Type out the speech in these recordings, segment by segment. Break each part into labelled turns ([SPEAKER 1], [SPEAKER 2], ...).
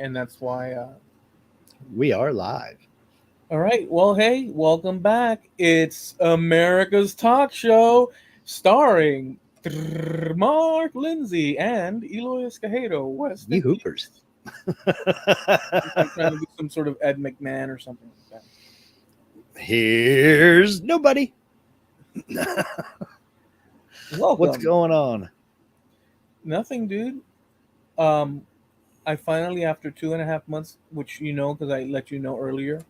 [SPEAKER 1] and that's why.
[SPEAKER 2] We are live.
[SPEAKER 1] All right. Well, hey, welcome back. It's America's Talk Show, starring Mark Lindsay and Eloy Escajedo, West
[SPEAKER 2] You
[SPEAKER 1] and
[SPEAKER 2] hoopers.
[SPEAKER 1] East. I'm trying to do some sort of Ed McMahon or something like
[SPEAKER 2] Here's nobody.
[SPEAKER 1] that.
[SPEAKER 2] What's
[SPEAKER 1] Welcome.
[SPEAKER 2] going on?
[SPEAKER 1] Nothing, dude. Um, I finally, after 2.5 months, which you know because I let you know earlier,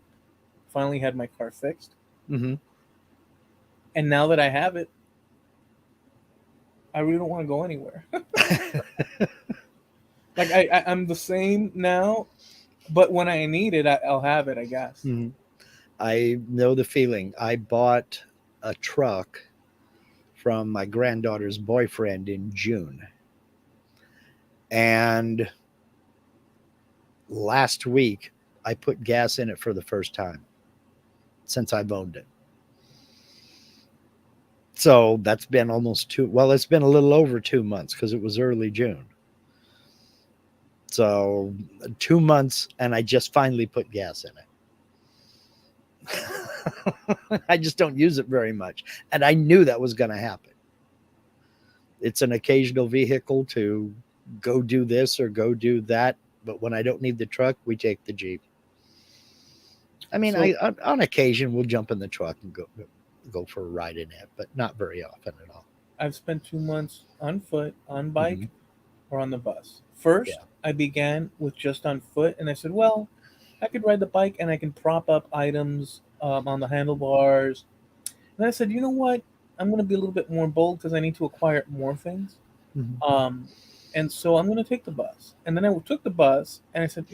[SPEAKER 1] finally had my car fixed.
[SPEAKER 2] Mm-hmm.
[SPEAKER 1] And now that I have it, I really don't want to go anywhere. Like I'm the same now, but when I need it, I'll have it, I guess.
[SPEAKER 2] hmm I know the feeling. I bought a truck from my granddaughter's boyfriend in June. And last week, I put gas in it for the first time since I've owned it. So that's been almost it's been a little over 2 months because it was early June. So 2 months, and I just finally put gas in it. I just don't use it very much. And I knew that was going to happen. It's an occasional vehicle to go do this or go do that. But when I don't need the truck, we take the Jeep. I mean,
[SPEAKER 1] So
[SPEAKER 2] on occasion we'll jump in the truck and go for a ride in it, but not very often at all.
[SPEAKER 1] I've spent 2 months on foot, on
[SPEAKER 2] Mm-hmm.
[SPEAKER 1] bike, or on the bus. First,
[SPEAKER 2] Yeah.
[SPEAKER 1] I began with just on foot, and I said, well, I could ride the bike and I can prop up items on the handlebars. And I said, you know what? I'm going to be a little bit more bold because I need to acquire more things.
[SPEAKER 2] Mm-hmm.
[SPEAKER 1] Um, and so I'm going to take the bus. And then I took the bus, and I said,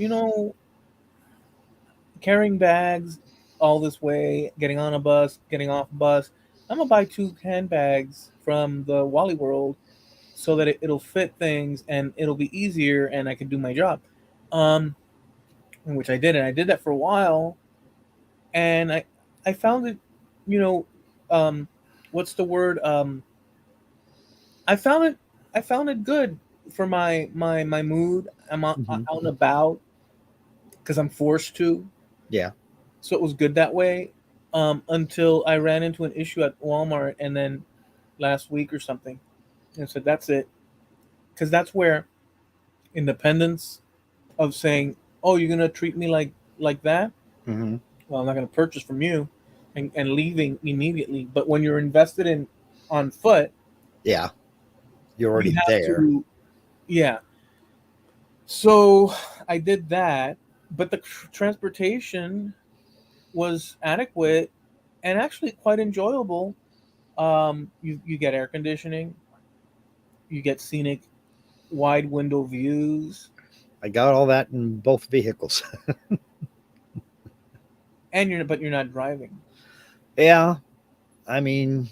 [SPEAKER 1] carrying bags all this way, getting on a bus, getting off a bus. I'm gonna buy two handbags from the Wally World so that it'll fit things and it'll be easier and I can do my job. Um, which I did, and I did that for a while, and I found it, you know, um, what's the word? I found it I found it good for my mood. I'm out,
[SPEAKER 2] Mm-hmm.
[SPEAKER 1] out and about because I'm forced to.
[SPEAKER 2] Yeah.
[SPEAKER 1] So it was good that way until I ran into an issue at Walmart and then last week or something. And I said, that's it. Because that's where independence of saying, oh, you're going to treat me like that?
[SPEAKER 2] Mm-hmm.
[SPEAKER 1] Well, I'm not going to purchase from you and leaving immediately. But when you're invested in on foot,
[SPEAKER 2] Yeah. You're
[SPEAKER 1] we
[SPEAKER 2] already
[SPEAKER 1] have
[SPEAKER 2] there.
[SPEAKER 1] to, yeah. So I did that. But the transportation was adequate and actually quite enjoyable. You get air conditioning, you get scenic wide window views,
[SPEAKER 2] I got all that in both vehicles.
[SPEAKER 1] and you're not driving.
[SPEAKER 2] Yeah. I mean,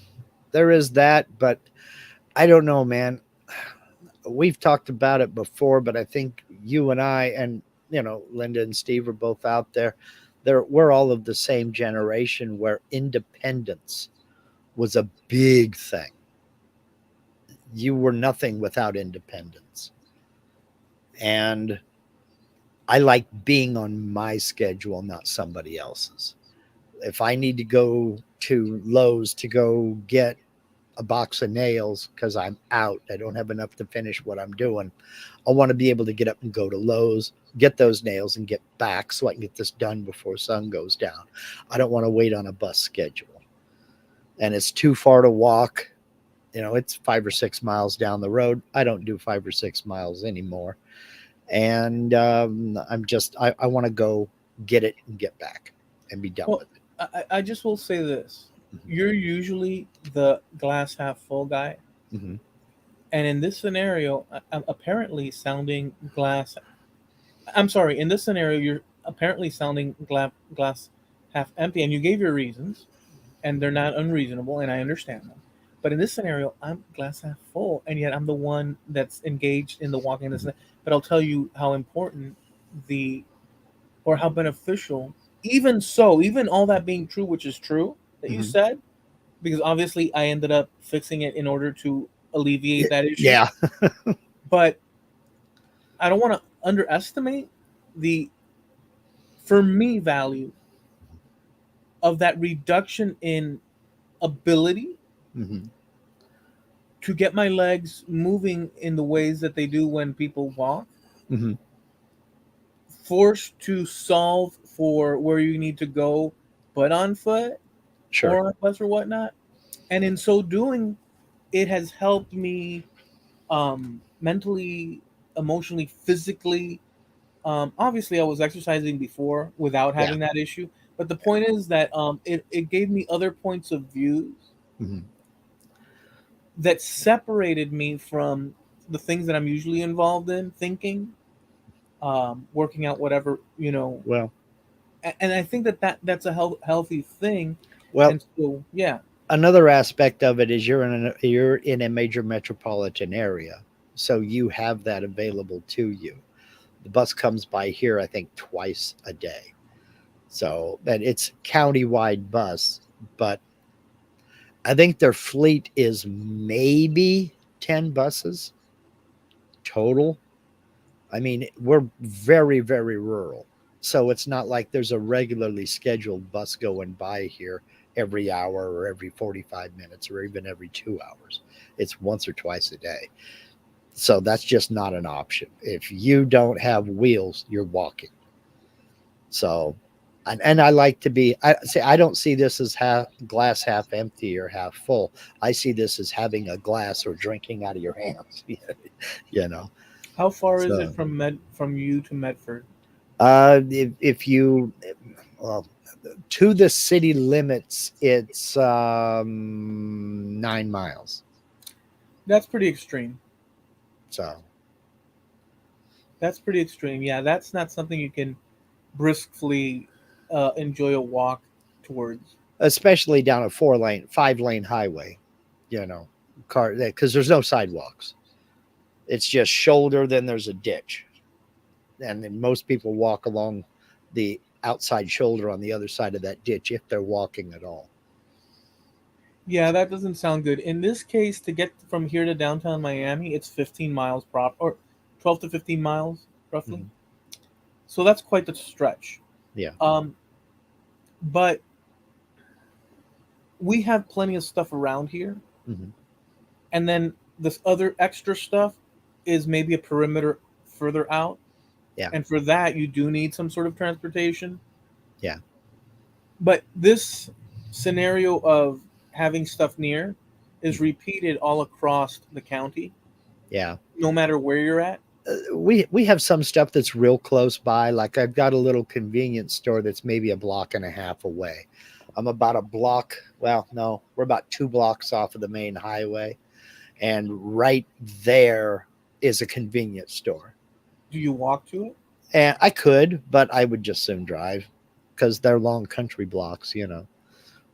[SPEAKER 2] there is that, but I don't know, man. We've talked about it before, but I think you and I and Linda and Steve are both out there. We're all of the same generation where independence was a big thing. You were nothing without independence. And I like being on my schedule, not somebody else's. If I need to go to Lowe's to go get a box of nails because I'm out, I don't have enough to finish what I'm doing, I want to be able to get up and go to Lowe's, get those nails, and get back so I can get this done before sun goes down. I don't want to wait on a bus schedule. And it's too far to walk. It's 5 or 6 miles down the road. I don't do 5 or 6 miles anymore. And I want to go get it and get back and be done
[SPEAKER 1] Well,
[SPEAKER 2] with it.
[SPEAKER 1] I just will say this:
[SPEAKER 2] Mm-hmm.
[SPEAKER 1] you're usually the glass half full guy,
[SPEAKER 2] Mm-hmm.
[SPEAKER 1] and in this scenario, I'm apparently sounding glass. I'm sorry. In this scenario, you're apparently sounding glass half empty, and you gave your reasons, and they're not unreasonable, and I understand them. But in this scenario, I'm glass half full, and yet I'm the one that's engaged in the walking this.
[SPEAKER 2] Mm-hmm.
[SPEAKER 1] But I'll tell you how important the or how beneficial. Even so, even all that being true, which is true that you
[SPEAKER 2] Mm-hmm.
[SPEAKER 1] said, because obviously I ended up fixing it in order to alleviate that issue.
[SPEAKER 2] Yeah.
[SPEAKER 1] But I don't want to underestimate the, for me, value of that reduction in ability
[SPEAKER 2] Hmm.
[SPEAKER 1] to get my legs moving in the ways that they do when people walk,
[SPEAKER 2] Hmm.
[SPEAKER 1] forced to solve for where you need to go, but on foot
[SPEAKER 2] Sure.
[SPEAKER 1] or on a bus or whatnot. And in so doing, it has helped me mentally, emotionally, physically. Obviously, I was exercising before without
[SPEAKER 2] Yeah.
[SPEAKER 1] having that issue, but the point is that it gave me other points of views
[SPEAKER 2] Hmm.
[SPEAKER 1] that separated me from the things that I'm usually involved in, thinking, working out, whatever,
[SPEAKER 2] Well,
[SPEAKER 1] And I think that, that's a healthy thing.
[SPEAKER 2] well,
[SPEAKER 1] And so, yeah,
[SPEAKER 2] another aspect of it is you're in a major metropolitan area, so you have that available to you. The bus comes by here, I think, twice a day. So that it's county-wide bus, but I think their fleet is maybe 10 buses total. I mean, we're very, very rural. So it's not like there's a regularly scheduled bus going by here every hour or every 45 minutes or even every 2 hours. It's once or twice a day. So that's just not an option. If you don't have wheels, you're walking. So, and I like to be, I say, I don't see this as half glass half empty or half full. I see this as having a glass or drinking out of your hands, you know.
[SPEAKER 1] how far is it
[SPEAKER 2] So,
[SPEAKER 1] from you to Medford?
[SPEAKER 2] if you, well, to the city limits, it's 9 miles.
[SPEAKER 1] That's pretty extreme.
[SPEAKER 2] So,
[SPEAKER 1] That's pretty extreme. Yeah, that's not something you can briskly enjoy a walk towards.
[SPEAKER 2] especially down a 4 lane, 5 lane highway, you know, car, because there's no sidewalks. It's just shoulder, then there's a ditch. And then most people walk along the outside shoulder on the other side of that ditch if they're walking at all.
[SPEAKER 1] Yeah, that doesn't sound good. In this case, to get from here to downtown Miami, it's 15 miles or 12 to 15 miles roughly.
[SPEAKER 2] Mhm.
[SPEAKER 1] So that's quite the stretch.
[SPEAKER 2] Yeah.
[SPEAKER 1] Um, but we have plenty of stuff around here,
[SPEAKER 2] Hmm.
[SPEAKER 1] and then this other extra stuff is maybe a perimeter further out,
[SPEAKER 2] Yeah.
[SPEAKER 1] and for that you do need some sort of transportation.
[SPEAKER 2] Yeah.
[SPEAKER 1] But this scenario of having stuff near is
[SPEAKER 2] Hmm.
[SPEAKER 1] repeated all across the county,
[SPEAKER 2] Yeah.
[SPEAKER 1] no matter where you're at.
[SPEAKER 2] We have some stuff that's real close by. Like I've got a little convenience store that's maybe a block and a half away. I'm about a block. Well, no, we're about 2 blocks off of the main highway, and right there is a convenience store.
[SPEAKER 1] Do you walk to it?
[SPEAKER 2] And I could, but I would just soon drive because they're long country blocks.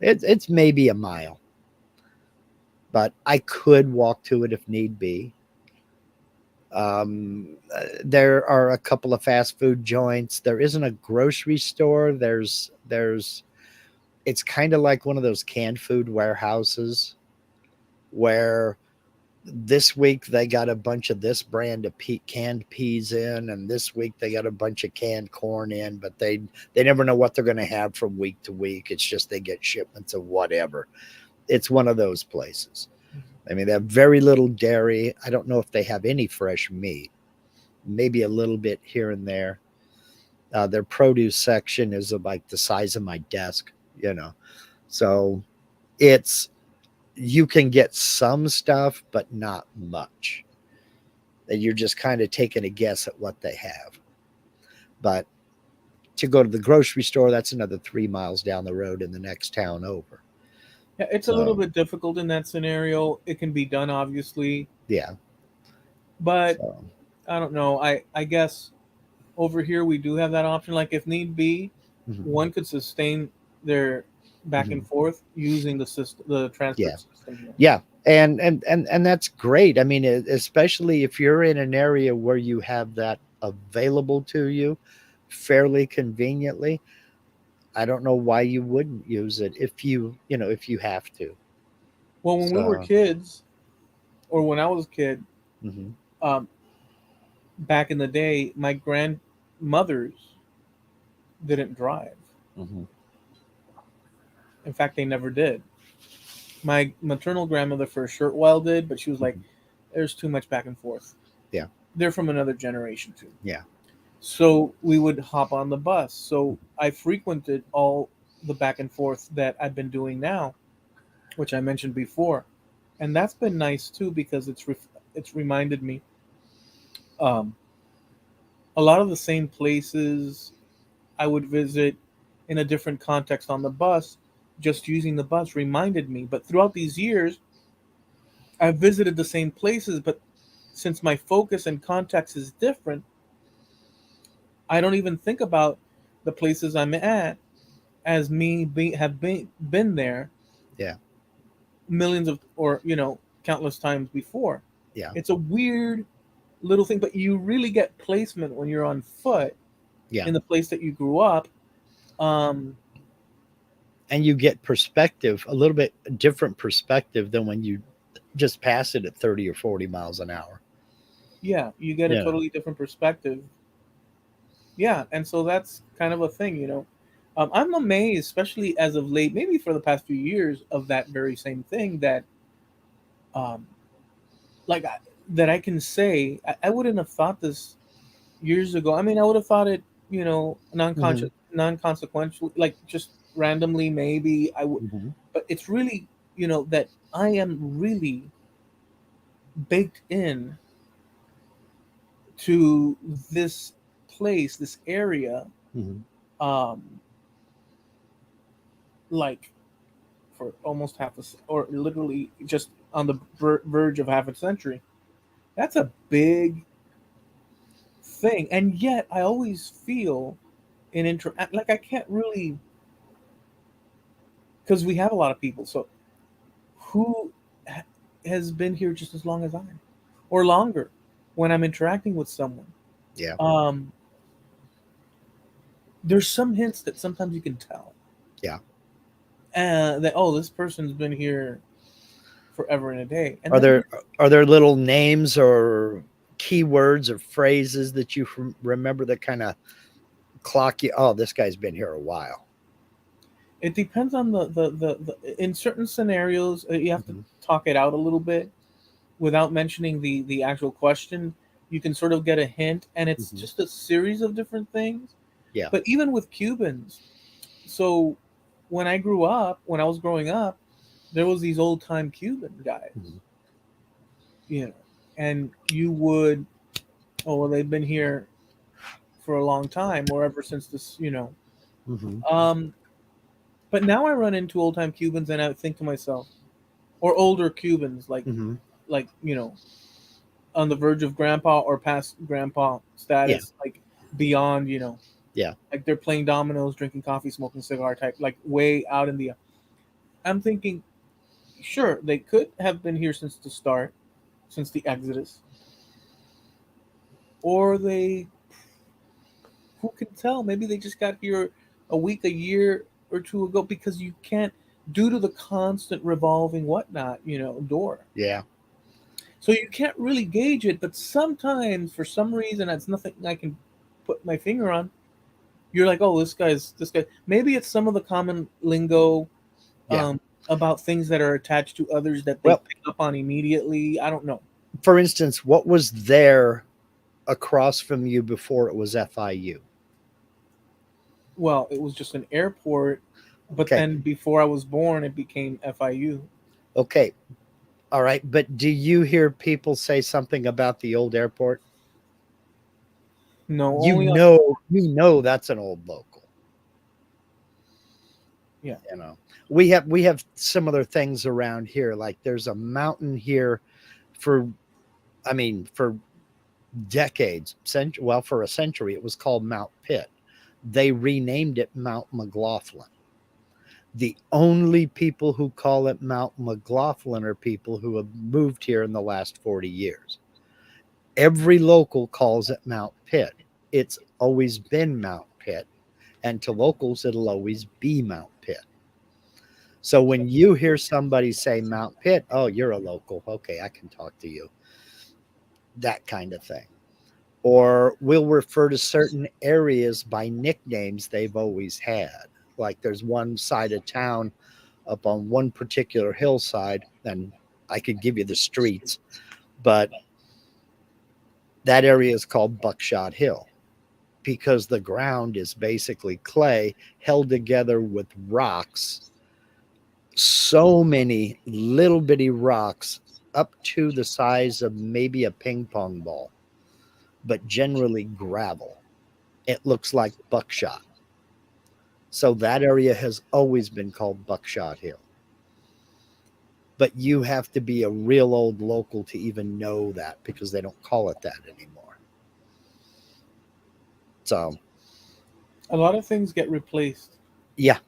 [SPEAKER 2] It's maybe a mile, but I could walk to it if need be. There are a couple of fast food joints. There isn't a grocery store. There's it's kind of like one of those canned food warehouses where this week they got a bunch of this brand of canned peas in, and this week they got a bunch of canned corn in, but they never know what they're going to have from week to week. It's just they get shipments of whatever. It's one of those places. I mean, they have very little dairy. I don't know if they have any fresh meat, maybe a little bit here and there. Their produce section is like the size of my desk, you know. So it's you can get some stuff, but not much. And you're just kind of taking a guess at what they have. But to go to the grocery store, that's another 3 miles down the road in the next town over.
[SPEAKER 1] Yeah, it's a little
[SPEAKER 2] So
[SPEAKER 1] bit difficult in that scenario. It can be done, obviously,
[SPEAKER 2] yeah.
[SPEAKER 1] but
[SPEAKER 2] So
[SPEAKER 1] I don't know. I guess over here we do have that option. Like if need be,
[SPEAKER 2] mhm,
[SPEAKER 1] one could sustain their back
[SPEAKER 2] mhm.
[SPEAKER 1] and forth using the transport
[SPEAKER 2] Yeah.
[SPEAKER 1] system here.
[SPEAKER 2] Yeah. And that's great. I mean, especially if you're in an area where you have that available to you fairly conveniently, I don't know why you wouldn't use it if you have to.
[SPEAKER 1] Well, when we were
[SPEAKER 2] So,
[SPEAKER 1] kids, or when I was a kid,
[SPEAKER 2] mhm,
[SPEAKER 1] um, back in the day, mothers didn't drive.
[SPEAKER 2] Hmm.
[SPEAKER 1] In fact, they never did. My maternal grandmother for a short while did, but she was like,
[SPEAKER 2] Hmm.
[SPEAKER 1] "There's too much back and forth."
[SPEAKER 2] Yeah.
[SPEAKER 1] They're from another generation too.
[SPEAKER 2] Yeah.
[SPEAKER 1] So we would hop on the bus. So I frequented all the back and forth that I've been doing now, which I mentioned before, and that's been nice too because it's reminded me um, a lot of the same places I would visit in a different context on the bus. Just using the bus reminded me. But throughout these years, I've visited the same places, but since my focus and context is different, I don't even think about the places I'm at as have been there
[SPEAKER 2] Yeah.
[SPEAKER 1] millions of or countless times before.
[SPEAKER 2] Yeah.
[SPEAKER 1] It's a weird little thing, but you really get placement when you're on foot
[SPEAKER 2] Yeah.
[SPEAKER 1] in the place that you grew up. Um,
[SPEAKER 2] And you get perspective, a little bit different perspective than when you just pass it at 30 or 40 miles an hour.
[SPEAKER 1] yeah, you get a
[SPEAKER 2] Yeah.
[SPEAKER 1] totally different perspective. Yeah, and so that's kind of a thing, I'm amazed, especially as of late, maybe for the past few years, of that very same thing that, um, like, that I can say. I wouldn't have thought this years ago. I mean, I would have thought it,
[SPEAKER 2] Hmm.
[SPEAKER 1] non-consequential, like just randomly, maybe I would,
[SPEAKER 2] Hmm.
[SPEAKER 1] but it's really, that I am really baked in to this place, this area,
[SPEAKER 2] Hmm.
[SPEAKER 1] um, like for almost or literally just on the verge of half a century. That's a big thing, and yet I always feel like I can't really, because we have a lot of people. So who ha- has been here just as long as I am, or longer, when I'm interacting with someone?
[SPEAKER 2] Yeah.
[SPEAKER 1] Um, there's some hints that sometimes you can tell
[SPEAKER 2] Yeah.
[SPEAKER 1] that, oh, this person's been here forever and a day, and
[SPEAKER 2] Are
[SPEAKER 1] then
[SPEAKER 2] there are there little names or keywords or phrases that you remember that kind of clock you? Oh, this guy's been here a while.
[SPEAKER 1] it depends on in certain scenarios, you have to
[SPEAKER 2] Hmm.
[SPEAKER 1] talk it out a little bit without mentioning the actual question. You can sort of get a hint, and it's
[SPEAKER 2] Hmm.
[SPEAKER 1] just a series of different things.
[SPEAKER 2] Yeah.
[SPEAKER 1] But even with Cubans, so when I was growing up, there was these old time Cuban guys,
[SPEAKER 2] Hmm.
[SPEAKER 1] you know, and you would, oh well, they've been here for a long time, or ever since this.
[SPEAKER 2] Hmm.
[SPEAKER 1] Um, but now I run into old time Cubans, and I think to myself, or older Cubans,
[SPEAKER 2] Hmm.
[SPEAKER 1] like on the verge of grandpa or past grandpa
[SPEAKER 2] Yeah.
[SPEAKER 1] status, like beyond,
[SPEAKER 2] Yeah.
[SPEAKER 1] like they're playing dominoes, drinking coffee, smoking cigar type, like way out in the. I'm thinking, sure, they could have been here since the start, since the Exodus, or who can tell? Maybe they just got here a week, a year or two ago, because you can't, due to the constant revolving whatnot, door.
[SPEAKER 2] Yeah.
[SPEAKER 1] So you can't really gauge it, but sometimes, for some reason, that's nothing I can put my finger on. You're like, oh, this guy. Maybe it's some of the common lingo,
[SPEAKER 2] Yeah.
[SPEAKER 1] about things that are attached to others that they
[SPEAKER 2] Well,
[SPEAKER 1] pick up on immediately. I don't know.
[SPEAKER 2] for instance, what was there across from you before it was FIU?
[SPEAKER 1] Well, it was just an airport, but
[SPEAKER 2] Okay.
[SPEAKER 1] then before I was born, it became FIU.
[SPEAKER 2] Okay. All right. But do you hear people say something about the old airport?
[SPEAKER 1] No,
[SPEAKER 2] You
[SPEAKER 1] only on.
[SPEAKER 2] know, you know that's an old local.
[SPEAKER 1] Yeah.
[SPEAKER 2] You know, we have similar things around here. Like there's a mountain here for, I mean, for decades, well, for a century, it was called Mount Pitt. They renamed it Mount McLaughlin. The only people who call it Mount McLaughlin are people who have moved here in the last 40 years. Every local calls it Mount Pitt. It's always been Mount Pitt. And to locals, it'll always be Mount Pitt. So when you hear somebody say Mount Pitt, oh, you're a local. Okay, I can talk to you. That kind of thing. or we'll refer to certain areas by nicknames they've always had. Like there's one side of town up on one particular hillside, and I could give you the streets, but that area is called Buckshot Hill because the ground is basically clay held together with rocks, so many little bitty rocks up to the size of maybe a ping pong ball, but generally gravel. It looks like buckshot. So that area has always been called Buckshot Hill. But you have to be a real old local to even know that because they don't call it that anymore. So,
[SPEAKER 1] A lot of things get replaced
[SPEAKER 2] yeah.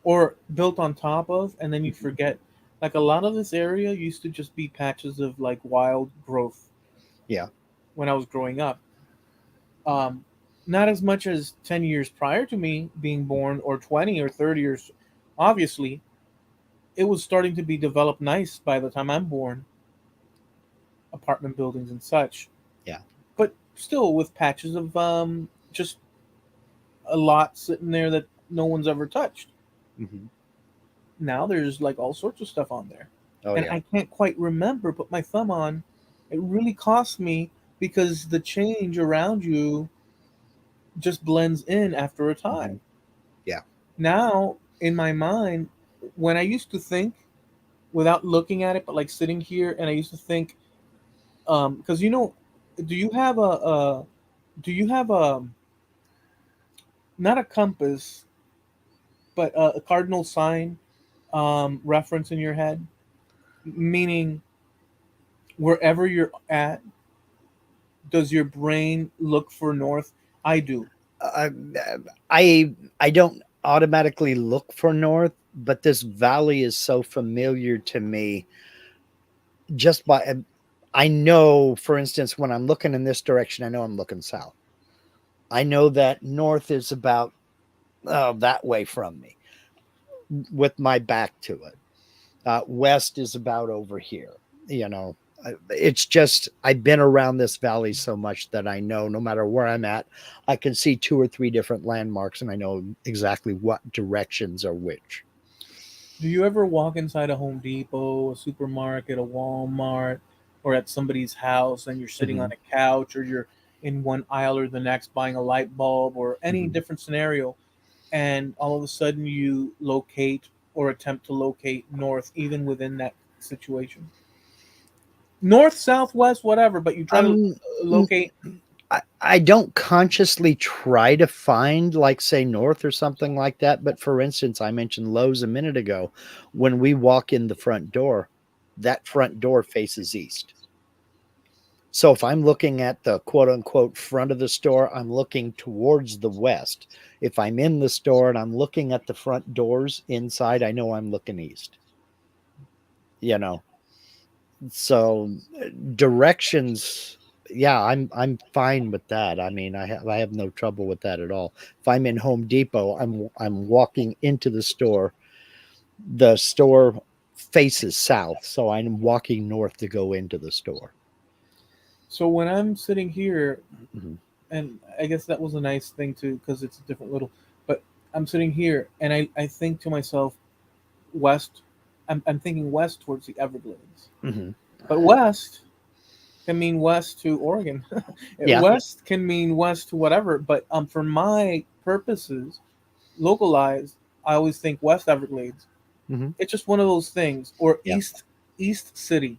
[SPEAKER 1] or built on top of, and then you forget. Like a lot of this area used to just be patches of like wild growth
[SPEAKER 2] Yeah.
[SPEAKER 1] when I was growing up. Um, Not as much as 10 years prior to me being born, or 20 or 30 years. Obviously, it was starting to be developed nice by the time I'm born, apartment buildings and such.
[SPEAKER 2] Yeah.
[SPEAKER 1] But still, with patches of just a lot sitting there that no one's ever touched.
[SPEAKER 2] Hmm.
[SPEAKER 1] Now there's like all sorts of stuff on there.
[SPEAKER 2] Oh,
[SPEAKER 1] And
[SPEAKER 2] yeah.
[SPEAKER 1] I can't quite remember, put my thumb on. It really cost me because the change around you just blends in after a
[SPEAKER 2] Hmm.
[SPEAKER 1] time.
[SPEAKER 2] Yeah.
[SPEAKER 1] Now, in my mind, when I used to think without looking at it, but like sitting here, and I used to think, because do you have do you have a, not a compass, but a cardinal sign reference in your head? Meaning, wherever you're at, does your brain look for north? I do.
[SPEAKER 2] Uh, I don't automatically look for north, but this valley is so familiar to me just by I know, for instance, when I'm looking in this direction, I know I'm looking south. I know that north is about that way from me with my back to it. West is about over here. You know, it's just I've been around this valley so much that I know no matter where I'm at, I can see two or three different landmarks and I know exactly what directions are which.
[SPEAKER 1] Do you ever walk inside a Home Depot, a supermarket, a Walmart, or at somebody's house, and you're sitting
[SPEAKER 2] Hmm.
[SPEAKER 1] on a couch, or you're in one aisle or the next buying a light bulb, or any
[SPEAKER 2] Hmm.
[SPEAKER 1] different scenario, and all of a sudden you locate or attempt to locate north, even within that situation? North, south, west, whatever, but you try to
[SPEAKER 2] Um,
[SPEAKER 1] locate.
[SPEAKER 2] I don't consciously try to find, like, say, north or something like that. But for instance, I mentioned Lowe's a minute ago. When we walk in the front door, that front door faces east. So if I'm looking at the quote unquote front of the store, I'm looking towards the west. If I'm in the store and I'm looking at the front doors inside, I know I'm looking east. You know, so directions, yeah, I'm fine with that. I mean, I have no trouble with that at all. If I'm in Home Depot, I'm walking into the store. The store faces south, so I'm walking north to go into the store.
[SPEAKER 1] So when I'm sitting here,
[SPEAKER 2] Mhm.
[SPEAKER 1] and I guess that was a nice thing too, because it's a different little. But I'm sitting here, and I think to myself, west. I'm thinking west towards the Everglades,
[SPEAKER 2] Mhm.
[SPEAKER 1] but west can mean west to Oregon.
[SPEAKER 2] Yeah.
[SPEAKER 1] West can mean west to whatever. But for my purposes, localized, I always think West Everglades.
[SPEAKER 2] Mhm.
[SPEAKER 1] It's just one of those things. Or
[SPEAKER 2] Yeah.
[SPEAKER 1] East City,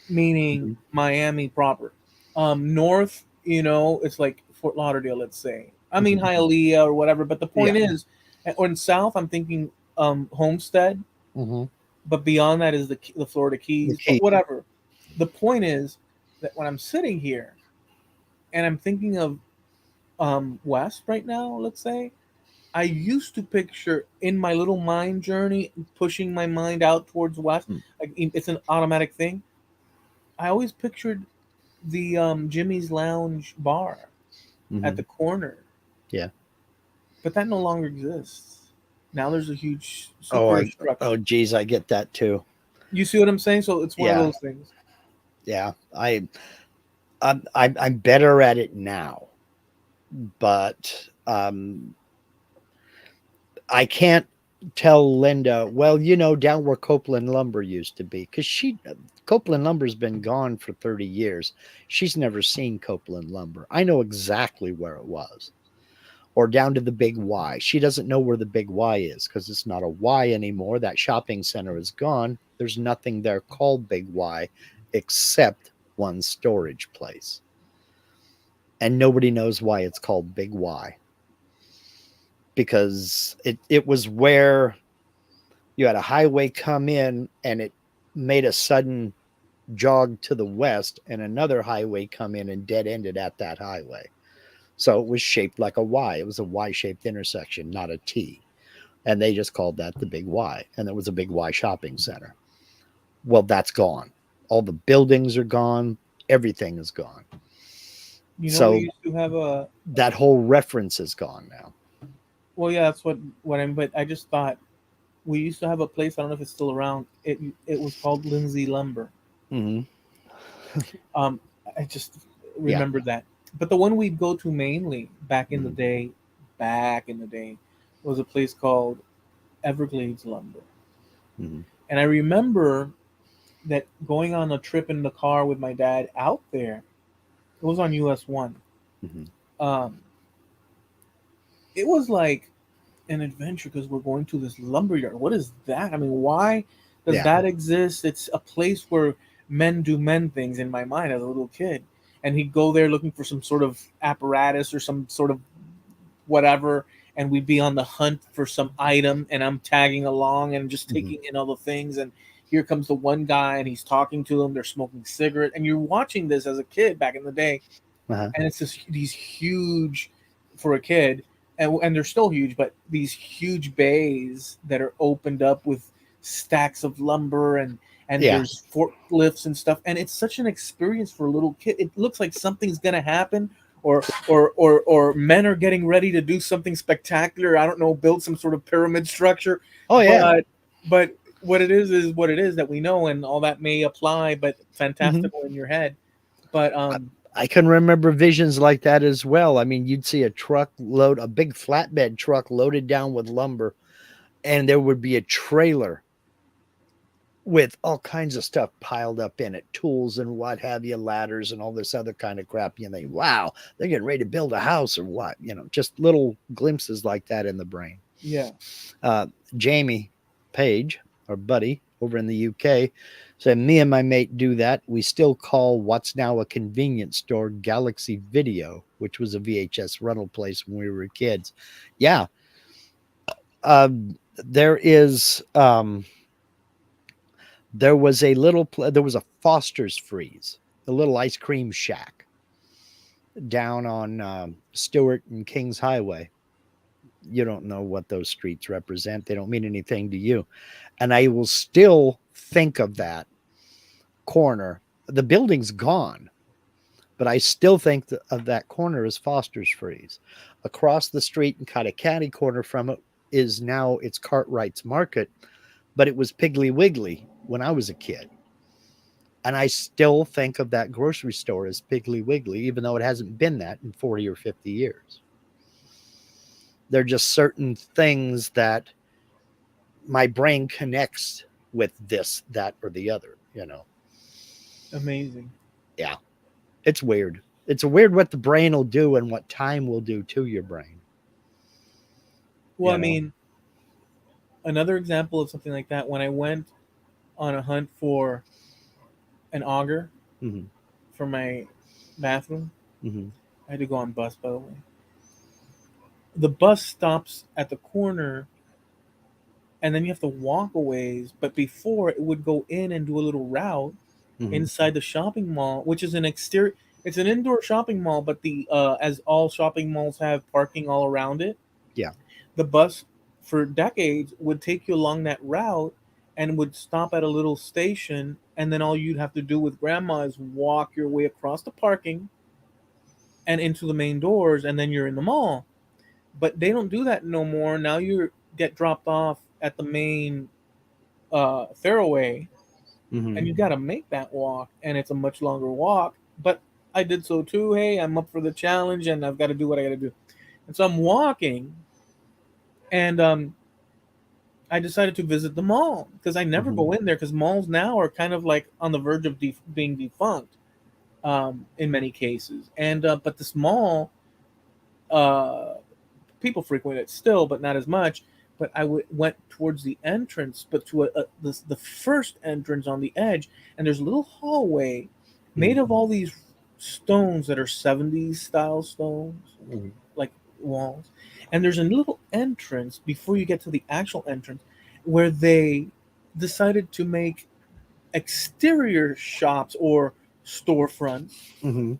[SPEAKER 1] meaning
[SPEAKER 2] Mhm.
[SPEAKER 1] Miami proper. North, it's like Fort Lauderdale, let's say. I mean
[SPEAKER 2] Mhm.
[SPEAKER 1] Hialeah or whatever. But the
[SPEAKER 2] Yeah.
[SPEAKER 1] point is, or in South, I'm thinking Homestead.
[SPEAKER 2] Mhm.
[SPEAKER 1] But beyond that is the Florida
[SPEAKER 2] The
[SPEAKER 1] Keys. But
[SPEAKER 2] key.
[SPEAKER 1] whatever. The point is that when I'm sitting here and I'm thinking of West right now, let's say, I used to picture in my little mind journey, pushing my mind out towards West. Like, it's an automatic thing. I always pictured the Jimmy's Lounge bar at the
[SPEAKER 2] Mhm.
[SPEAKER 1] corner,
[SPEAKER 2] Yeah.
[SPEAKER 1] but that no longer exists. Now there's a huge
[SPEAKER 2] Oh,
[SPEAKER 1] superstructure.
[SPEAKER 2] geez, I get that too.
[SPEAKER 1] You see what I'm saying? So it's one of
[SPEAKER 2] Yeah.
[SPEAKER 1] those things.
[SPEAKER 2] Yeah. I'm better at it now, but I can't tell Linda, well, down where Copeland Lumber used to be, because Copeland Lumber's been gone for 30 years. She's never seen Copeland Lumber. I know exactly where it was. Or down to the Big Y. She doesn't know where the Big Y is because it's not a Y anymore. That shopping center is gone. There's nothing there called Big Y except one storage place. And nobody knows why it's called Big Y because it was where you had a highway come in and it made a sudden jog to the west and another highway come in and dead ended at that highway. So it was shaped like a Y. It was a Y shaped intersection, not a T. And they just called that the Big Y. And it was a Big Y shopping center. Well, that's gone. All the buildings are gone. Everything is gone.
[SPEAKER 1] We
[SPEAKER 2] So
[SPEAKER 1] used to have a
[SPEAKER 2] that whole reference is gone now.
[SPEAKER 1] well, yeah, that's what I mean. But I just thought we used to have a place. I don't know if it's still around. It was called Lindsay Lumber.
[SPEAKER 2] Mm-hmm.
[SPEAKER 1] Um, I just
[SPEAKER 2] Yeah.
[SPEAKER 1] remember that. But the one we'd go to mainly
[SPEAKER 2] Mm-hmm.
[SPEAKER 1] back in the day, was a place called Everglades Lumber.
[SPEAKER 2] Mm-hmm.
[SPEAKER 1] And I remember that going on a trip in the car with my dad out there. It was on US 1.
[SPEAKER 2] Mm-hmm.
[SPEAKER 1] Um, it was like an adventure because we're going to this lumber yard. What is that? I mean, why does
[SPEAKER 2] Yeah.
[SPEAKER 1] that exist? It's a place where men do men things in my mind as a little kid. And he'd go there looking for some sort of apparatus or some sort of whatever, and we'd be on the hunt for some item, and I'm tagging along and just
[SPEAKER 2] Mm-hmm.
[SPEAKER 1] taking in all the things. And here comes the one guy, and he's talking to them. They're smoking cigarette, and you're watching this as a kid back in the day,
[SPEAKER 2] Uh-huh.
[SPEAKER 1] and it's these huge for a kid, and they're still huge, but these huge bays that are opened up with stacks of lumber, and
[SPEAKER 2] Yeah.
[SPEAKER 1] there's forklifts and stuff, and it's such an experience for a little kid. It looks like something's gonna happen, or men are getting ready to do something spectacular. I don't know, build some sort of pyramid structure,
[SPEAKER 2] Oh, yeah.
[SPEAKER 1] but what it is what it is that we know, and all that may apply, but
[SPEAKER 2] Mm-hmm.
[SPEAKER 1] fantastical in your head. But
[SPEAKER 2] I can remember visions like that as well. I mean, you'd see a big flatbed truck loaded down with lumber, and there would be a trailer with all kinds of stuff piled up in it, tools and what have you, ladders and all this other kind of crap. You think, wow, they're getting ready to build a house or what? Just little glimpses like that in the brain.
[SPEAKER 1] yeah,
[SPEAKER 2] Uh, Jamie Page, our buddy over in the UK, said, me and my mate do that. We still call what's now a convenience store Galaxy Video, which was a VHS rental place when we were kids. Yeah. There is there was there was a Foster's Freeze, a little ice cream shack down on Stewart and Kings Highway. You don't know what those streets represent. They don't mean anything to you. And I will still think of that corner. The building's gone, but I still think of that corner as Foster's Freeze. Across the street and kind of catty corner from it is now it's Cartwright's Market, but it was Piggly Wiggly when I was a kid. And I still think of that grocery store as Piggly Wiggly, even though it hasn't been that in 40 or 50 years. There are just certain things that my brain connects with this, that, or the other.
[SPEAKER 1] amazing.
[SPEAKER 2] Yeah, it's weird. It's weird what the brain will do and what time will do to your brain,
[SPEAKER 1] Well,
[SPEAKER 2] you
[SPEAKER 1] I
[SPEAKER 2] know?
[SPEAKER 1] mean, another example of something like that, when I went on a hunt for an auger
[SPEAKER 2] Mm-hmm.
[SPEAKER 1] for my bathroom,
[SPEAKER 2] Mm-hmm.
[SPEAKER 1] I had to go on bus, by the way. The bus stops at the corner, and then you have to walk a ways. But before, it would go in and do a little route
[SPEAKER 2] Mm-hmm.
[SPEAKER 1] inside the shopping mall, which is an exterior. It's an indoor shopping mall, but the as all shopping malls have parking all around it.
[SPEAKER 2] Yeah.
[SPEAKER 1] The bus for decades would take you along that route and would stop at a little station, and then all you'd have to do with grandma is walk your way across the parking and into the main doors, and then you're in the mall. But they don't do that no more. Now you get dropped off at the main fairway,
[SPEAKER 2] Mm-hmm.
[SPEAKER 1] and you got to make that walk, and it's a much longer walk. But I did so too. Hey, I'm up for the challenge, and I've got to do what I got to do. And so I'm walking, and I decided to visit the mall because I never
[SPEAKER 2] Hmm.
[SPEAKER 1] go in there because malls now are kind of like on the verge of being defunct in many cases. And but this mall, uh, people frequent it still, but not as much. But went towards the entrance, but to the first entrance on the edge, and there's a little hallway made of all these stones that are 70s style stones,
[SPEAKER 2] Hmm.
[SPEAKER 1] like walls. And there's a little entrance before you get to the actual entrance where they decided to make exterior shops or storefronts
[SPEAKER 2] Hmm.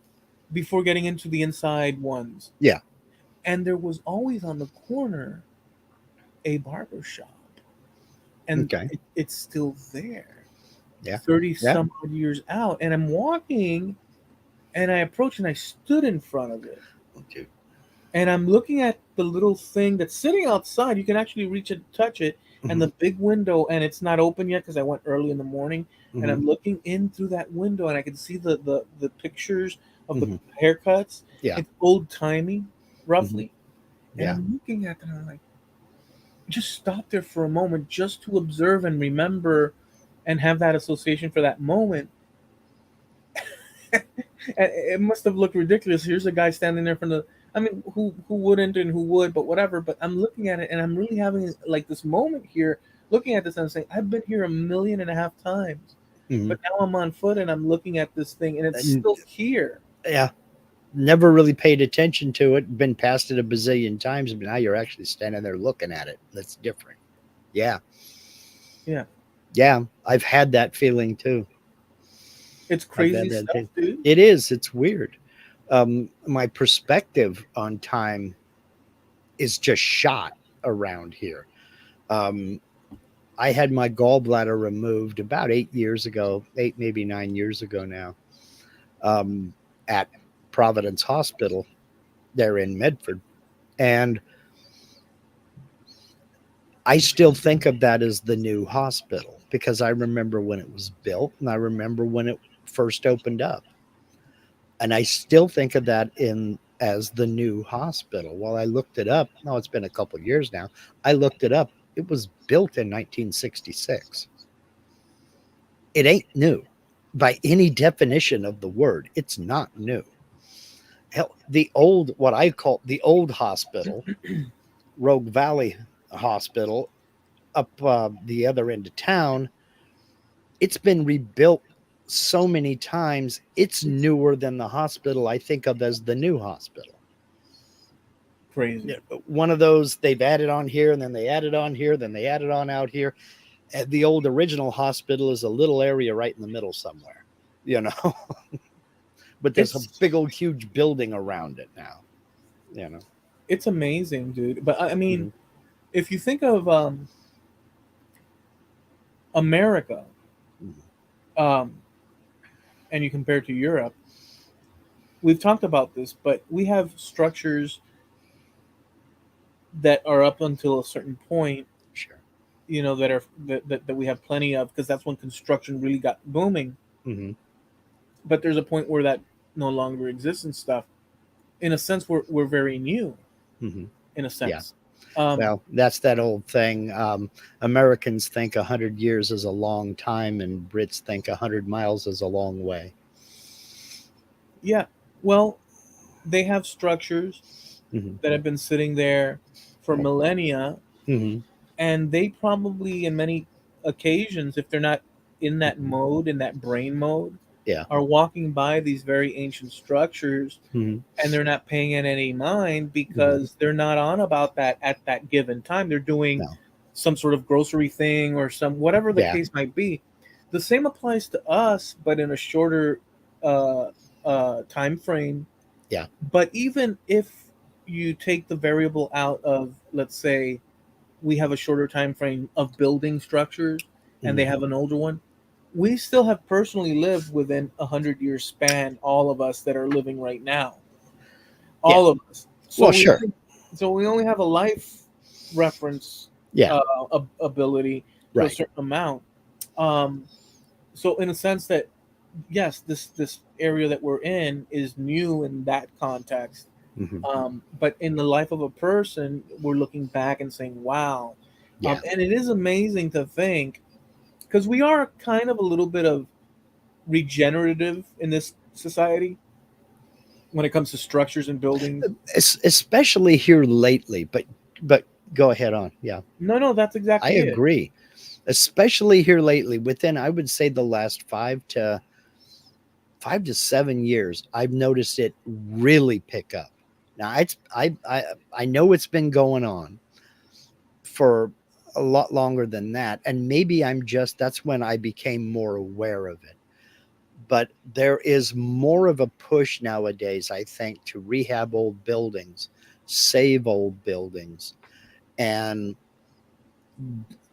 [SPEAKER 1] before getting into the inside ones.
[SPEAKER 2] Yeah.
[SPEAKER 1] And there was always on the corner a barber shop, and
[SPEAKER 2] Okay.
[SPEAKER 1] it's still there,
[SPEAKER 2] Yeah.
[SPEAKER 1] 30
[SPEAKER 2] Yeah.
[SPEAKER 1] some odd years out. And I'm walking, and I approach, and I stood in front of it,
[SPEAKER 2] Okay.
[SPEAKER 1] and I'm looking at the little thing that's sitting outside. You can actually reach it, touch it, and
[SPEAKER 2] Hmm.
[SPEAKER 1] the big window, and it's not open yet because I went early in the morning. And
[SPEAKER 2] Hmm.
[SPEAKER 1] I'm looking in through that window, and I can see the pictures of the
[SPEAKER 2] Hmm.
[SPEAKER 1] haircuts.
[SPEAKER 2] Yeah.
[SPEAKER 1] It's old timey,
[SPEAKER 2] Hmm.
[SPEAKER 1] roughly. And
[SPEAKER 2] Yeah.
[SPEAKER 1] I'm looking at them, and I'm like, just stop there for a moment, just to observe and remember, and have that association for that moment. And it must have looked ridiculous. Here's a guy standing there in front of. I mean, who wouldn't and who would, but whatever. But I'm looking at it, and I'm really having like this moment here, looking at this, and I'm saying, I've been here a million and a half times,
[SPEAKER 2] Hmm.
[SPEAKER 1] but now I'm on foot, and I'm looking at this thing, and it's
[SPEAKER 2] And
[SPEAKER 1] still here.
[SPEAKER 2] yeah, never really paid attention to it. Been past it a bazillion times, but now you're actually standing there looking at it. That's different. Yeah.
[SPEAKER 1] Yeah,
[SPEAKER 2] Yeah. I've had that feeling too.
[SPEAKER 1] it's
[SPEAKER 2] I've
[SPEAKER 1] crazy
[SPEAKER 2] had that
[SPEAKER 1] stuff,
[SPEAKER 2] too.
[SPEAKER 1] dude.
[SPEAKER 2] It is. It's weird. My perspective on time is just shot around here. Um, I had my gallbladder removed about 8 years ago, 8, maybe 9 years ago now, um, at Providence Hospital there in Medford. And I still think of that as the new hospital because I remember when it was built and I remember when it first opened up. And I still think of that in as the new hospital. Well, I looked it up. No, it's been a couple of years now. I looked it up. It was built in 1966. It ain't new by any definition of the word. It's not new. Hell, the old, what I call the old hospital, Rogue Valley Hospital, up the other end of town, it's been rebuilt so many times. It's newer than the hospital I think of as the new hospital.
[SPEAKER 1] Crazy.
[SPEAKER 2] One of those they've added on here and then they added on here, then they added on out here. And the old original hospital is a little area right in the middle somewhere, you know, but there's a
[SPEAKER 1] It's
[SPEAKER 2] big old huge building around it now, you know.
[SPEAKER 1] it's amazing, dude. But I mean,
[SPEAKER 2] Hmm.
[SPEAKER 1] if you think of America,
[SPEAKER 2] Hmm.
[SPEAKER 1] um, and you compare it to Europe, we've talked about this, but we have structures that are up until a certain point,
[SPEAKER 2] Sure.
[SPEAKER 1] that are that we have plenty of because that's when construction really got booming.
[SPEAKER 2] Hmm.
[SPEAKER 1] But there's a point where that no longer exists and stuff. In a sense, we're very new.
[SPEAKER 2] Hmm.
[SPEAKER 1] In a
[SPEAKER 2] Yeah.
[SPEAKER 1] sense, um,
[SPEAKER 2] Well, that's that old thing. Americans think 100 years is a long time, and Brits think 100 miles is a long way.
[SPEAKER 1] yeah. Well, they have structures
[SPEAKER 2] Hmm.
[SPEAKER 1] that have been sitting there for millennia,
[SPEAKER 2] Hmm.
[SPEAKER 1] and they probably, in many occasions, if they're not in that
[SPEAKER 2] Hmm.
[SPEAKER 1] mode, in that brain mode,
[SPEAKER 2] Yeah.
[SPEAKER 1] are walking by these very ancient structures,
[SPEAKER 2] Hmm.
[SPEAKER 1] and they're not paying it any mind
[SPEAKER 2] Hmm.
[SPEAKER 1] because they're not on about that at that given time. They're doing
[SPEAKER 2] No.
[SPEAKER 1] some sort of grocery thing or some whatever the
[SPEAKER 2] Yeah.
[SPEAKER 1] case might be. The same applies to us, but in a shorter uh, time frame.
[SPEAKER 2] Yeah.
[SPEAKER 1] But even if you take the variable out of, let's say, we have a shorter time frame of building structures and they
[SPEAKER 2] Hmm.
[SPEAKER 1] have an older one, we still have personally lived within 100 year span, all of us that are living right now,
[SPEAKER 2] Yeah.
[SPEAKER 1] all of us.
[SPEAKER 2] Well, sure.
[SPEAKER 1] So we only have a life reference
[SPEAKER 2] Yeah.
[SPEAKER 1] ability to a
[SPEAKER 2] Right.
[SPEAKER 1] certain amount. um, so in a sense that yes, this area that we're in is new in that context.
[SPEAKER 2] Hmm.
[SPEAKER 1] But in the life of a person, we're looking back and saying, "Wow,"
[SPEAKER 2] Yeah.
[SPEAKER 1] and it is amazing to think because we are kind of a little bit of regenerative in this society when it comes to structures and buildings.
[SPEAKER 2] Especially here lately, but go ahead on. Yeah,
[SPEAKER 1] No, no, that's
[SPEAKER 2] I
[SPEAKER 1] exactly it.
[SPEAKER 2] agree. Especially here lately, within I would say the last 5 to 7 years, I've noticed it really pick up. Now I know it's been going on for a lot longer than that, and maybe I'm just that's when I became more aware of it. But there is more of a push nowadays, I think, to rehab old buildings, save old buildings, and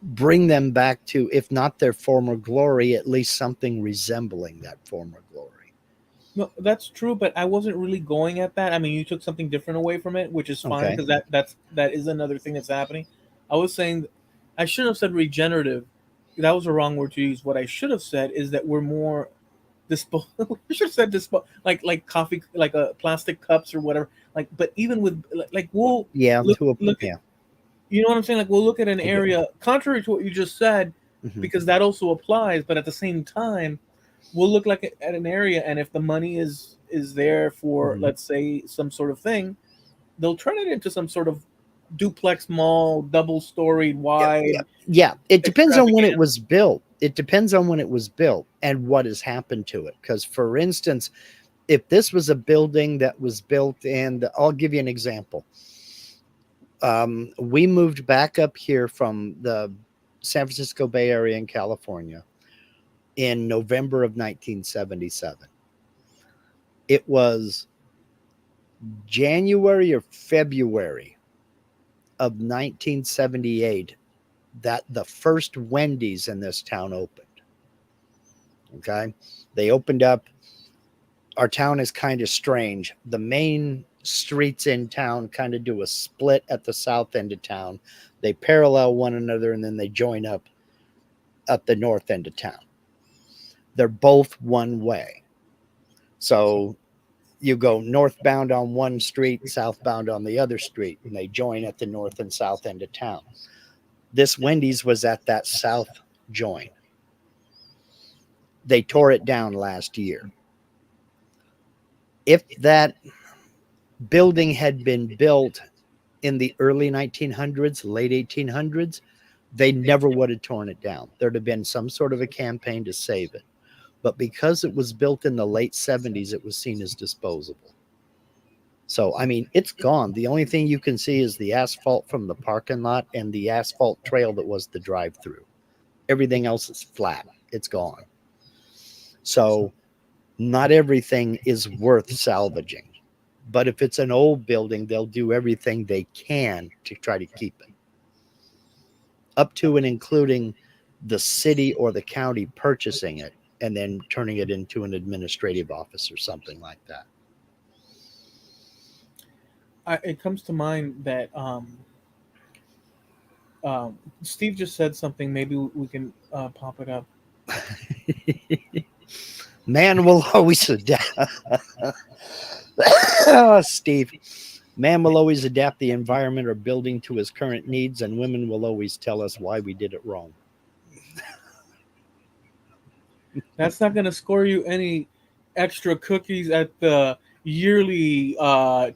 [SPEAKER 2] bring them back to, if not their former glory, at least something resembling that former glory.
[SPEAKER 1] No, that's true, but I wasn't really going at that. I mean, you took something different away from it, which is fine
[SPEAKER 2] Okay.
[SPEAKER 1] because that is another thing that's happening. I was saying I should have said regenerative. That was the wrong word to use. What I should have said is that we're more dispo. We should have said dispo, like coffee, like plastic cups or whatever. Like, but even with like we'll
[SPEAKER 2] Yeah.
[SPEAKER 1] look
[SPEAKER 2] To a
[SPEAKER 1] look at,
[SPEAKER 2] yeah.
[SPEAKER 1] you know what I'm saying? Like we'll look at an
[SPEAKER 2] Okay.
[SPEAKER 1] area contrary to what you just said,
[SPEAKER 2] Hmm.
[SPEAKER 1] because that also applies. But at the same time, we'll look like at an area, and if the money is there for,
[SPEAKER 2] Hmm.
[SPEAKER 1] let's say, some sort of thing, they'll turn it into some sort of duplex mall, double storied,
[SPEAKER 2] Yeah. Yeah.
[SPEAKER 1] wide
[SPEAKER 2] Yeah. It depends on when it
[SPEAKER 1] extravaganza.
[SPEAKER 2] was built. It depends on when it was built and what has happened to it. Because, for instance, if this was a building that was built in, I'll give you an example. We moved back up here from the San Francisco Bay Area in California in November of 1977. It was January or February of 1978 that the first Wendy's in this town opened. Okay. They opened up. Our town is kind of strange. The main streets in town kind of do a split at the south end of town. They parallel one another and then they join up at the north end of town. They're both one way. So you go northbound on one street, southbound on the other street, and they join at the north and south end of town. This Wendy's was at that south join. They tore it down last year. If that building had been built in the early 1900s, late 1800s, they never would have torn it down. There'd have been some sort of a campaign to save it. But because it was built in the late 70s, it was seen as disposable. So, I mean, it's gone. The only thing you can see is the asphalt from the parking lot and the asphalt trail that was the drive through. Everything else is flat, it's gone. So, not everything is worth salvaging. But if it's an old building, they'll do everything they can to try to keep it, up to and including the city or the county purchasing it and then turning it into an administrative office or something like that.
[SPEAKER 1] It comes to mind that Steve just said something. Maybe we can pop it up.
[SPEAKER 2] Man will always adapt. Steve, man will always adapt the environment or building to his current needs, and women will always tell us why we did it wrong.
[SPEAKER 1] That's not going to score you any extra cookies at the yearly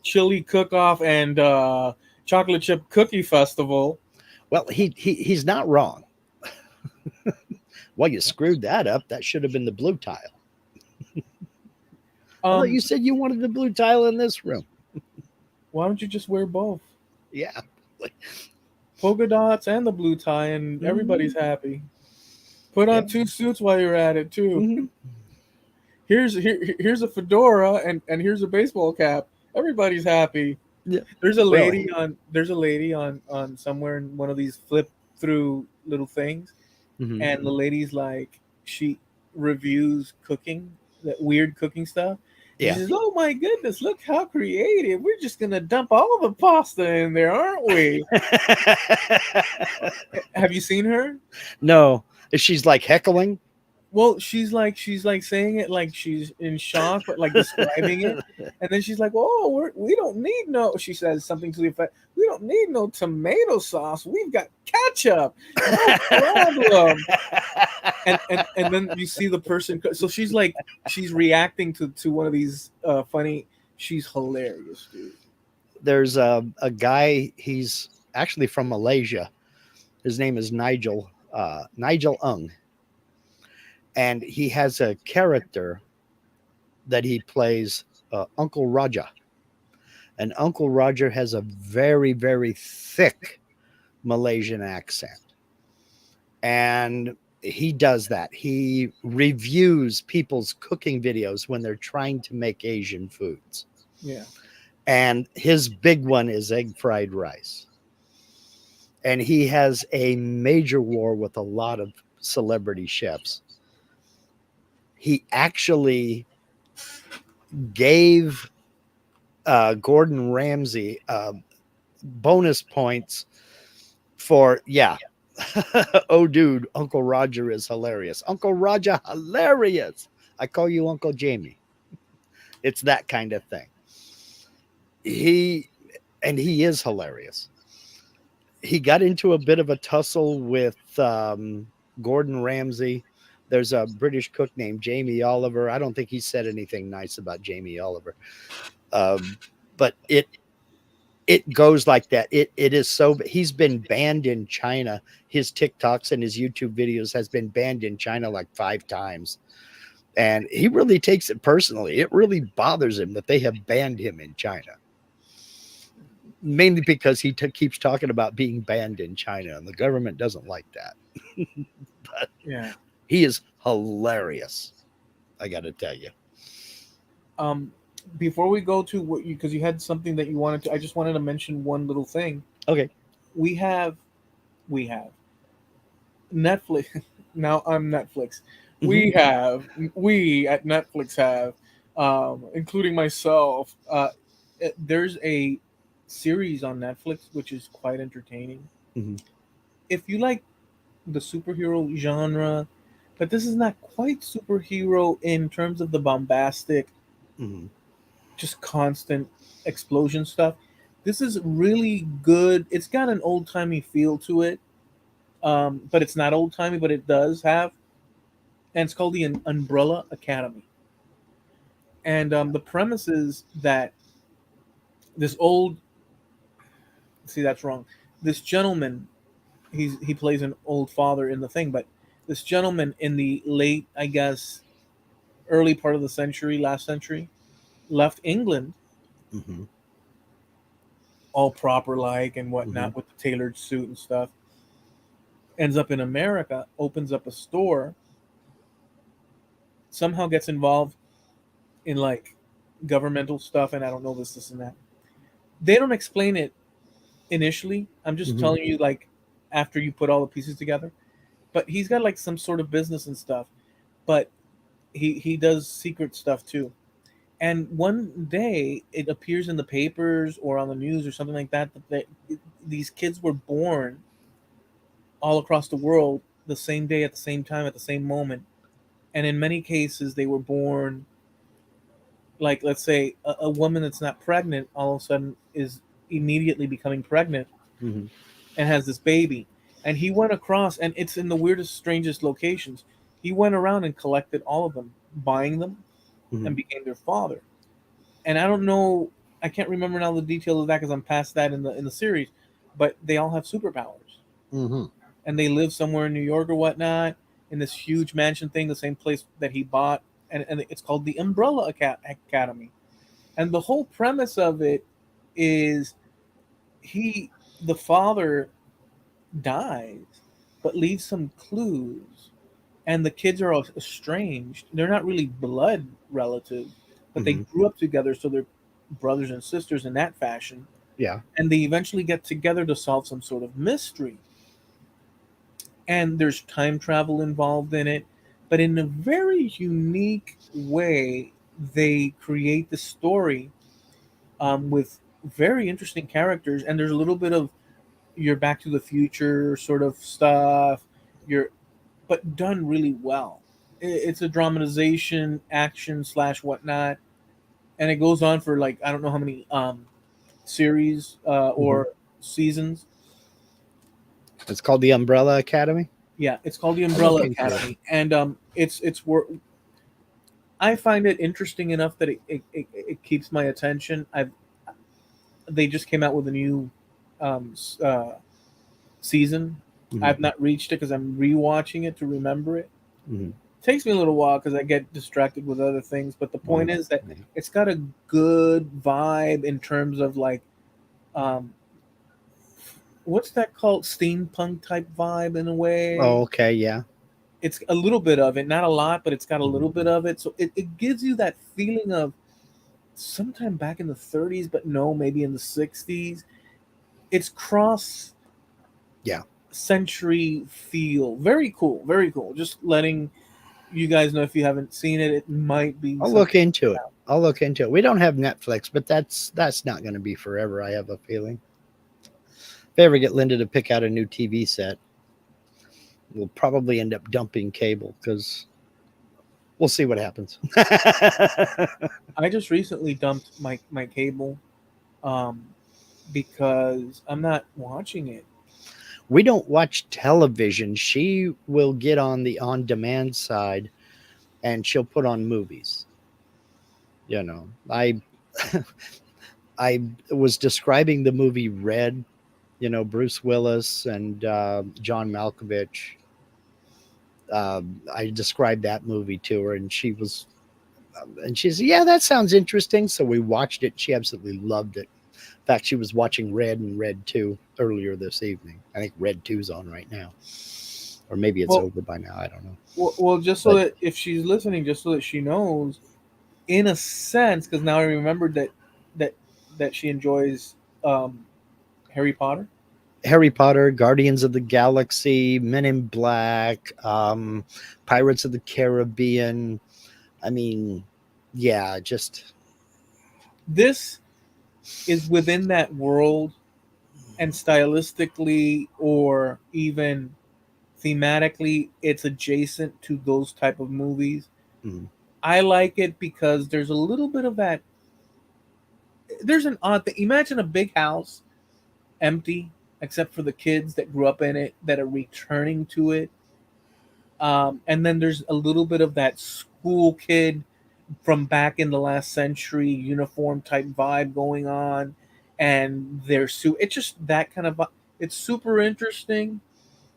[SPEAKER 1] chili cook-off and chocolate chip cookie festival.
[SPEAKER 2] Well, he's not wrong. Well, you screwed that up. That should have been the blue tile. I thought
[SPEAKER 1] Um,
[SPEAKER 2] you said you wanted the blue tile in this room.
[SPEAKER 1] why don't you just wear both?
[SPEAKER 2] Yeah.
[SPEAKER 1] Polka dots and the blue tie, and
[SPEAKER 2] Mm-hmm.
[SPEAKER 1] everybody's happy. Put
[SPEAKER 2] Yeah.
[SPEAKER 1] on two suits while you're at it too.
[SPEAKER 2] Mm-hmm.
[SPEAKER 1] Here's a fedora and here's a baseball cap. Everybody's happy.
[SPEAKER 2] Yeah.
[SPEAKER 1] There's a
[SPEAKER 2] Really.
[SPEAKER 1] lady on somewhere in one of these flip through little things,
[SPEAKER 2] Mm-hmm.
[SPEAKER 1] and the lady's like, she reviews cooking, that weird cooking stuff, and she
[SPEAKER 2] Yeah.
[SPEAKER 1] says, "Oh my goodness, look how creative! We're just gonna dump all the pasta in there, aren't we?" Have you seen her?
[SPEAKER 2] No. If she's like heckling.
[SPEAKER 1] Well, she's like saying it like she's in shock, but like describing it, and then she's like, "Oh, we don't need no." She says something to the effect, "We don't need no tomato sauce. We've got ketchup, no problem." And then you see the person. So she's reacting to one of these funny. She's hilarious, dude.
[SPEAKER 2] There's a guy. He's actually from Malaysia. His name is Nigel Ung, and he has a character that he plays, Uncle Raja. And Uncle Roger has a very, very thick Malaysian accent. And he does that. He reviews people's cooking videos when they're trying to make Asian foods.
[SPEAKER 1] Yeah,
[SPEAKER 2] And his big one is egg fried rice. And he has a major war with a lot of celebrity chefs. He actually gave Gordon Ramsay bonus points for, yeah. Oh, dude, Uncle Roger is hilarious. Uncle Roger, hilarious. I call you Uncle Jamie. It's that kind of thing. He he is hilarious. He got into a bit of a tussle with Gordon Ramsay. There's a British cook named Jamie Oliver. I don't think he said anything nice about Jamie Oliver. But it goes like that. It is so, he's been banned in China. His TikToks and his YouTube videos has been banned in China like 5 times. And he really takes it personally. It really bothers him that they have banned him in China. Mainly because he keeps talking about being banned in China, and the government doesn't like that. But
[SPEAKER 1] yeah.
[SPEAKER 2] he is hilarious. I got to tell you.
[SPEAKER 1] Um, Before we go to what you, because you had something that you wanted to, I just wanted to mention one little thing.
[SPEAKER 2] Okay.
[SPEAKER 1] We have, we have Netflix. Now I'm Netflix.
[SPEAKER 2] Mm-hmm.
[SPEAKER 1] We at Netflix have, including myself. There's a series on Netflix which is quite entertaining.
[SPEAKER 2] Mm-hmm.
[SPEAKER 1] If you like the superhero genre, but this is not quite superhero in terms of the bombastic,
[SPEAKER 2] Mm-hmm.
[SPEAKER 1] just constant explosion stuff. This is really good. It's got an old timey feel to it, but it's not old timey, but it does have. And it's called the Umbrella Academy. And the premise is that this old, see, that's wrong. This gentleman, he plays an old father in the thing, but this gentleman in the late, I guess, early part of the century, last century, left England
[SPEAKER 2] Mm-hmm.
[SPEAKER 1] all proper like and
[SPEAKER 2] Mm-hmm.
[SPEAKER 1] whatnot with the tailored suit and stuff. Ends up in America, opens up a store, somehow gets involved in like governmental stuff, and I don't know this and that. They don't explain it initially. I'm just
[SPEAKER 2] Mm-hmm.
[SPEAKER 1] telling you like after you put all the pieces together. But he's got like some sort of business and stuff. But he does secret stuff too. And one day it appears in the papers or on the news or something like that these kids were born all across the world the same day at the same time at the same moment. And in many cases they were born, like let's say a woman that's not pregnant all of a sudden is immediately becoming pregnant
[SPEAKER 2] Mm-hmm.
[SPEAKER 1] and has this baby. And he went across, and it's in the weirdest, strangest locations. He went around and collected all of them, buying them,
[SPEAKER 2] Mm-hmm.
[SPEAKER 1] and became their father. And I don't know, I can't remember now the details of that because I'm past that in the series. But they all have superpowers,
[SPEAKER 2] Mm-hmm.
[SPEAKER 1] and they live somewhere in New York or whatnot in this huge mansion thing, the same place that he bought, and it's called the Umbrella Academy. And the whole premise of it is he, the father, dies, but leaves some clues. And the kids are all estranged. They're not really blood relatives, but they
[SPEAKER 2] Mm-hmm.
[SPEAKER 1] grew up together, so they're brothers and sisters in that fashion.
[SPEAKER 2] Yeah.
[SPEAKER 1] And they eventually get together to solve some sort of mystery. And there's time travel involved in it, but in a very unique way, they create the story with very interesting characters. And there's a little bit of your Back to the Future sort of stuff. You're but done really well. it's a dramatization, action slash whatnot, and it goes on for like I don't know how many series
[SPEAKER 2] Hmm.
[SPEAKER 1] or seasons.
[SPEAKER 2] It's called the Umbrella Academy.
[SPEAKER 1] Yeah, it's called the
[SPEAKER 2] I'll look
[SPEAKER 1] Umbrella
[SPEAKER 2] into it.
[SPEAKER 1] Academy, and I find it interesting enough that it keeps my attention. They just came out with a new um, s- uh, season.
[SPEAKER 2] Hmm.
[SPEAKER 1] I've not reached it because I'm rewatching it to remember it.
[SPEAKER 2] Hmm.
[SPEAKER 1] Takes me a little while because I get distracted with other things. But the
[SPEAKER 2] Well,
[SPEAKER 1] point is that
[SPEAKER 2] yeah.
[SPEAKER 1] it's got a good vibe in terms of like, um, what's that called? Steampunk type vibe in a way.
[SPEAKER 2] Oh, okay, yeah.
[SPEAKER 1] It's a little bit of it, not a lot, but it's got a
[SPEAKER 2] Hmm.
[SPEAKER 1] little bit of it. So it gives you that feeling of sometime back in the 30s, but no, maybe in the 60s. It's cross
[SPEAKER 2] Yeah,
[SPEAKER 1] century feel. Very cool, very cool. Just letting you guys know if you haven't seen it, it might be
[SPEAKER 2] I'll
[SPEAKER 1] something
[SPEAKER 2] look into
[SPEAKER 1] to
[SPEAKER 2] it.
[SPEAKER 1] check out.
[SPEAKER 2] I'll look into it. We don't have Netflix, but that's not going to be forever. I have a feeling. If I ever get Linda to pick out a new TV set, we'll probably end up dumping cable because we'll see what happens.
[SPEAKER 1] I just recently dumped my cable um, because I'm not watching it.
[SPEAKER 2] We don't watch television. She will get on the on demand side and she'll put on movies. You know, I was describing the movie Red, Bruce Willis and John Malkovich. I described that movie to her, and she said, "Yeah, that sounds interesting." So we watched it. She absolutely loved it. In fact, she was watching Red and Red Two earlier this evening. I think Red Two's on right now, or maybe it's
[SPEAKER 1] Well,
[SPEAKER 2] over by now. I don't know.
[SPEAKER 1] just so
[SPEAKER 2] But
[SPEAKER 1] that if she's listening, just so that she knows, in a sense, because now I remembered that that she enjoys um, Harry Potter.
[SPEAKER 2] Harry Potter, Guardians of the Galaxy, Men in Black, Pirates of the Caribbean. I mean, yeah, just
[SPEAKER 1] This is within that world, and stylistically or even thematically, it's adjacent to those type of movies.
[SPEAKER 2] mm,
[SPEAKER 1] I like it because there's a little bit of that. There's an odd thing. Imagine a big house empty except for the kids that grew up in it that are returning to it. And then there's a little bit of that school kid from back in the last century uniform type vibe going on, and it's just that kind of it's super interesting.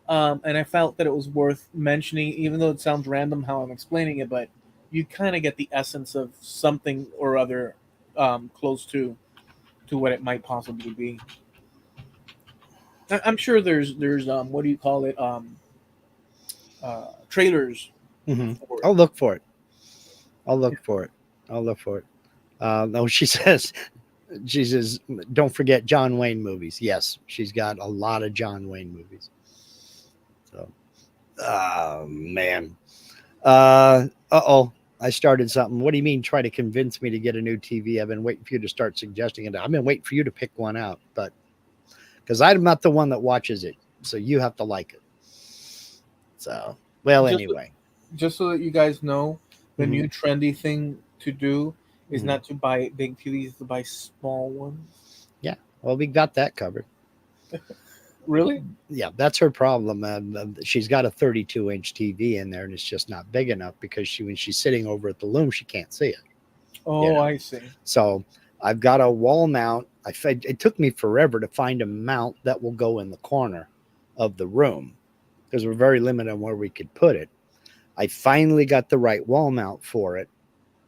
[SPEAKER 1] And I felt that it was worth mentioning, even though it sounds random how I'm explaining it, but you kind of get the essence of something or other close to what it might possibly be. I'm sure there's what do you call it, trailers
[SPEAKER 2] hmm.
[SPEAKER 1] for it.
[SPEAKER 2] I'll look for it. I'll
[SPEAKER 1] Yeah.
[SPEAKER 2] look for it. I'll look for it. No, she says, don't forget John Wayne movies. Yes, she's got a lot of John Wayne movies. So, oh man. Oh. I started something. What do you mean try to convince me to get a new TV? I've been waiting for you to start suggesting it. I've been waiting for you to pick one out, but because I'm not the one that watches it. So you have to like it. So, well,
[SPEAKER 1] just
[SPEAKER 2] anyway.
[SPEAKER 1] just so that you guys know, the
[SPEAKER 2] Hmm.
[SPEAKER 1] new trendy thing to do is
[SPEAKER 2] Hmm.
[SPEAKER 1] not to buy big TVs, to buy small ones.
[SPEAKER 2] Yeah. Well, we got that covered.
[SPEAKER 1] Really?
[SPEAKER 2] Yeah, that's her problem. She's got a 32-inch TV in there, and it's just not big enough because when she's sitting over at the loom, she can't see it. You
[SPEAKER 1] Oh,
[SPEAKER 2] know,
[SPEAKER 1] I see.
[SPEAKER 2] so I've got a wall mount. It took me forever to find a mount that will go in the corner of the room because we're very limited on where we could put it. I finally got the right wall mount for it,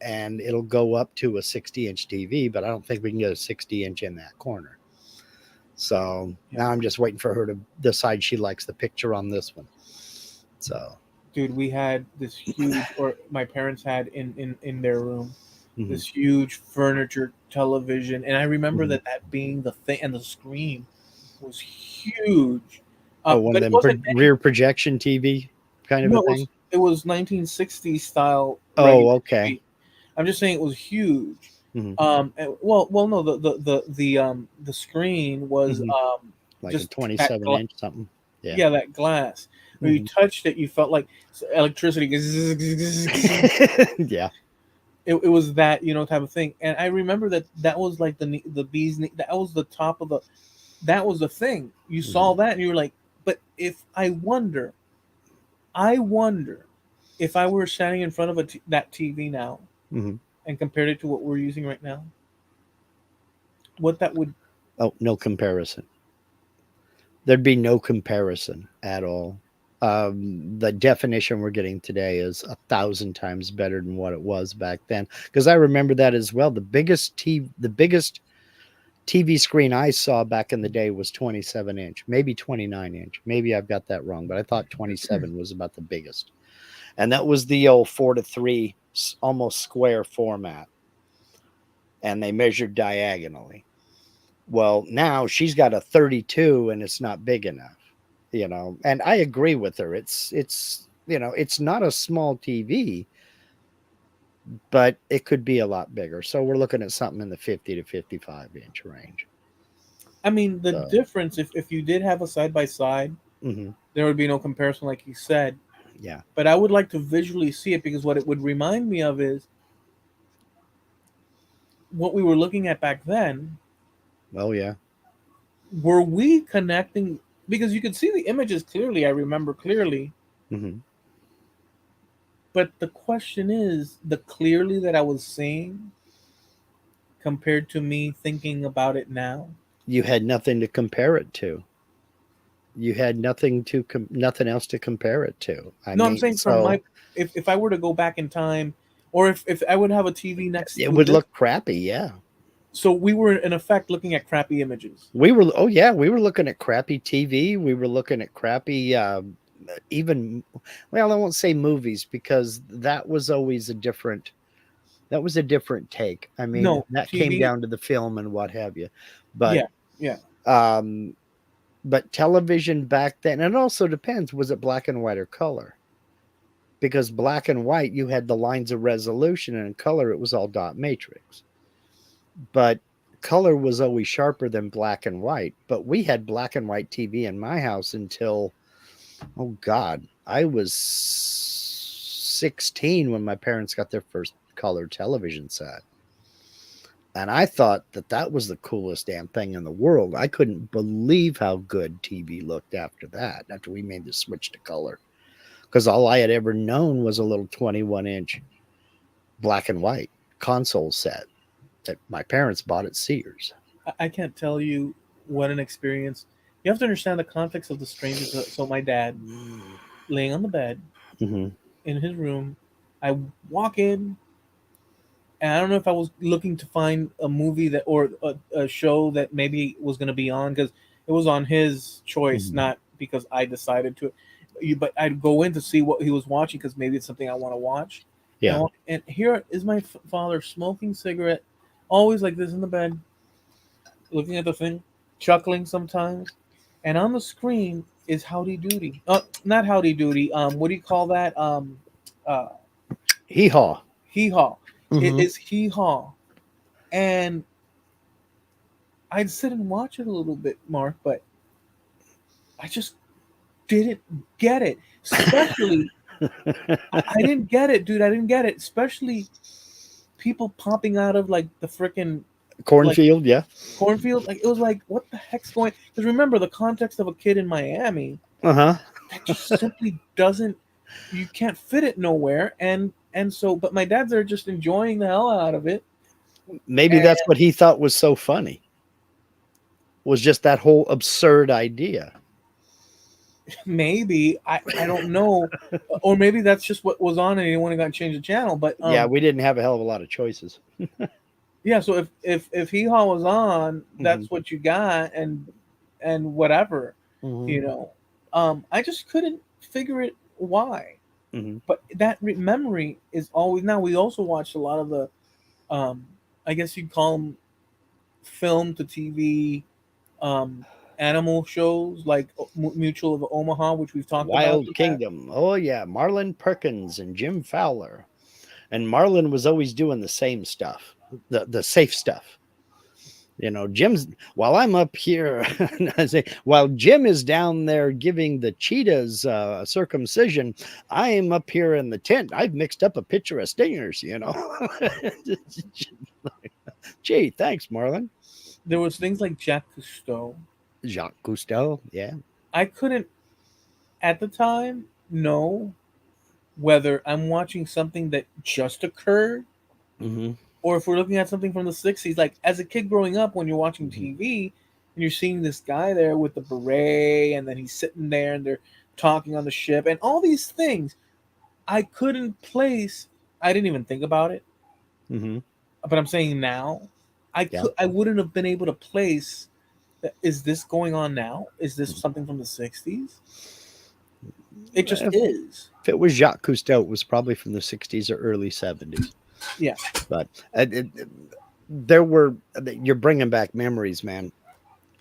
[SPEAKER 2] and it'll go up to a 60-inch TV, but I don't think we can get a 60-inch in that corner. So
[SPEAKER 1] Yeah.
[SPEAKER 2] now I'm just waiting for her to decide she likes the picture on this one. So,
[SPEAKER 1] Dude, we had this huge, or my parents had in their room,
[SPEAKER 2] mhm,
[SPEAKER 1] this huge furniture television, and I remember
[SPEAKER 2] mhm.
[SPEAKER 1] that being the thing, and the screen was huge.
[SPEAKER 2] Oh, one of
[SPEAKER 1] But it
[SPEAKER 2] them
[SPEAKER 1] wasn't any.
[SPEAKER 2] rear projection TV kind of
[SPEAKER 1] No,
[SPEAKER 2] a thing.
[SPEAKER 1] it was 1960s style regular
[SPEAKER 2] Oh, okay.
[SPEAKER 1] TV. I'm just saying it was huge.
[SPEAKER 2] Hmm.
[SPEAKER 1] No, the screen was
[SPEAKER 2] Hmm. Like a
[SPEAKER 1] just that
[SPEAKER 2] 27 inch something. Yeah.
[SPEAKER 1] Yeah, that glass. When you
[SPEAKER 2] Mhm.
[SPEAKER 1] touched it, you felt like electricity.
[SPEAKER 2] Yeah.
[SPEAKER 1] It was that, type of thing. And I remember that was like the bee's knee. That was the top of the. That was the thing. You saw
[SPEAKER 2] Mhm.
[SPEAKER 1] that and you were like, but if I wonder if I were standing in front of that TV now
[SPEAKER 2] Mhm.
[SPEAKER 1] and compared it to what we're using right now, what that would.
[SPEAKER 2] Oh, no comparison. There'd be no comparison at all. The definition we're getting today is 1,000 times better than what it was back then. Because I remember that as well. The biggest TV screen I saw back in the day was 27-inch, maybe 29-inch. Maybe I've got that wrong, but I thought 27 was about the biggest. And that was the old 4:3, almost square format. And they measured diagonally. Well, now she's got a 32 and it's not big enough. And I agree with her. It's not a small TV, but it could be a lot bigger. So we're looking at something in the 50 to 55-inch range.
[SPEAKER 1] I mean, the
[SPEAKER 2] So,
[SPEAKER 1] difference, if you did have a side by side,
[SPEAKER 2] mhm,
[SPEAKER 1] there would be no comparison, like you said.
[SPEAKER 2] yeah.
[SPEAKER 1] But I would like to visually see it because what it would remind me of is what we were looking at back then.
[SPEAKER 2] Oh yeah.
[SPEAKER 1] Were we connecting? Because you could see the images clearly. I remember clearly.
[SPEAKER 2] Hmm.
[SPEAKER 1] But the question is the clearly that I was seeing compared to me thinking about it now.
[SPEAKER 2] You had nothing to compare it to. You had nothing else to compare it to. I
[SPEAKER 1] No, I'm
[SPEAKER 2] mean,
[SPEAKER 1] saying from
[SPEAKER 2] so
[SPEAKER 1] my, if I were to go back in time, or if I would have a TV next
[SPEAKER 2] it
[SPEAKER 1] to
[SPEAKER 2] would
[SPEAKER 1] this,
[SPEAKER 2] look crappy. Yeah.
[SPEAKER 1] so we were in effect looking at crappy images.
[SPEAKER 2] Oh yeah, we were looking at crappy TV. We were looking at crappy, even, well, I won't say movies because that was a different take. I mean,
[SPEAKER 1] No
[SPEAKER 2] that came
[SPEAKER 1] TV.
[SPEAKER 2] down to the film and what have you. But
[SPEAKER 1] Yeah, yeah.
[SPEAKER 2] um, but television back then, and it also depends, was it black and white or color? Because black and white, you had the lines of resolution, and in color, it was all dot matrix. But color was always sharper than black and white. But we had black and white TV in my house until, oh God, I was 16 when my parents got their first color television set. And I thought that was the coolest damn thing in the world. I couldn't believe how good TV looked after that, after we made the switch to color. Because all I had ever known was a little 21-inch black and white console set that my parents bought at Sears.
[SPEAKER 1] I can't tell you what an experience. You have to understand the context of the stranger. So my dad laying on the bed
[SPEAKER 2] Mm-hmm.
[SPEAKER 1] in his room, I walk in, and I don't know if I was looking to find a movie that or a show that maybe was going to be on because it was on his choice,
[SPEAKER 2] Mm-hmm.
[SPEAKER 1] not because I decided to. But I'd go in to see what he was watching because maybe it's something I want to watch.
[SPEAKER 2] Yeah.
[SPEAKER 1] And here is my father smoking cigarette, always like this in the bed, looking at the thing, chuckling sometimes, and on the screen is Howdy Doody. Not Howdy Doody. What do you call that? Uh,
[SPEAKER 2] Hee haw.
[SPEAKER 1] Hee Haw. It
[SPEAKER 2] Mm-hmm.
[SPEAKER 1] is Hee Haw, and I'd sit and watch it a little bit, Mark, but I just didn't get it. Especially, I didn't get it, dude. I didn't get it. Especially people popping out of like the freaking like
[SPEAKER 2] Cornfield, yeah.
[SPEAKER 1] cornfield. Like it was like, what the heck's going? Because remember the context of a kid in Miami
[SPEAKER 2] Uh-huh.
[SPEAKER 1] that just simply doesn't. You can't fit it nowhere, and so. But my dad's there just enjoying the hell out of it.
[SPEAKER 2] Maybe
[SPEAKER 1] And
[SPEAKER 2] that's what he thought was so funny, was just that whole absurd idea.
[SPEAKER 1] maybe I don't know, or maybe that's just what was on and he didn't want to go and change the channel. But
[SPEAKER 2] Yeah, we didn't have a hell of a lot of choices.
[SPEAKER 1] yeah. So if Hee Haw was on,
[SPEAKER 2] Hmm.
[SPEAKER 1] that's what you got, and whatever,
[SPEAKER 2] Hmm.
[SPEAKER 1] you know. I just couldn't figure it why.
[SPEAKER 2] Hmm.
[SPEAKER 1] But that memory is always now. We also watched a lot of the, um, I guess you'd call them film to TV, um, animal shows like Mutual of Omaha, which we've talked about in
[SPEAKER 2] Wild
[SPEAKER 1] the past.
[SPEAKER 2] Kingdom. Oh yeah, Marlon Perkins and Jim Fowler. And Marlon was always doing the same stuff, the safe stuff. Jim's while I'm up here, I say, while Jim is down there giving the cheetahs circumcision, I am up here in the tent. I've mixed up a pitcher of stingers. Gee, thanks, Marlon.
[SPEAKER 1] There was things like Jacques Cousteau.
[SPEAKER 2] Jacques Cousteau, yeah.
[SPEAKER 1] I couldn't at the time know whether I'm watching something that just occurred
[SPEAKER 2] Mm-hmm.
[SPEAKER 1] or if we're looking at something from the 60s. Like as a kid growing up, when you're watching
[SPEAKER 2] Mm-hmm.
[SPEAKER 1] TV and you're seeing this guy there with the beret, and then he's sitting there and they're talking on the ship and all these things, I couldn't place. I didn't even think about it,
[SPEAKER 2] Mm-hmm.
[SPEAKER 1] but I'm saying now,
[SPEAKER 2] Yeah.
[SPEAKER 1] I wouldn't have been able to place. Is this going on now? Is this something from the 60s? It just
[SPEAKER 2] If,
[SPEAKER 1] is.
[SPEAKER 2] if it was Jacques Cousteau, it was probably from the 60s or early 70s.
[SPEAKER 1] Yeah.
[SPEAKER 2] But there were, you're bringing back memories, man.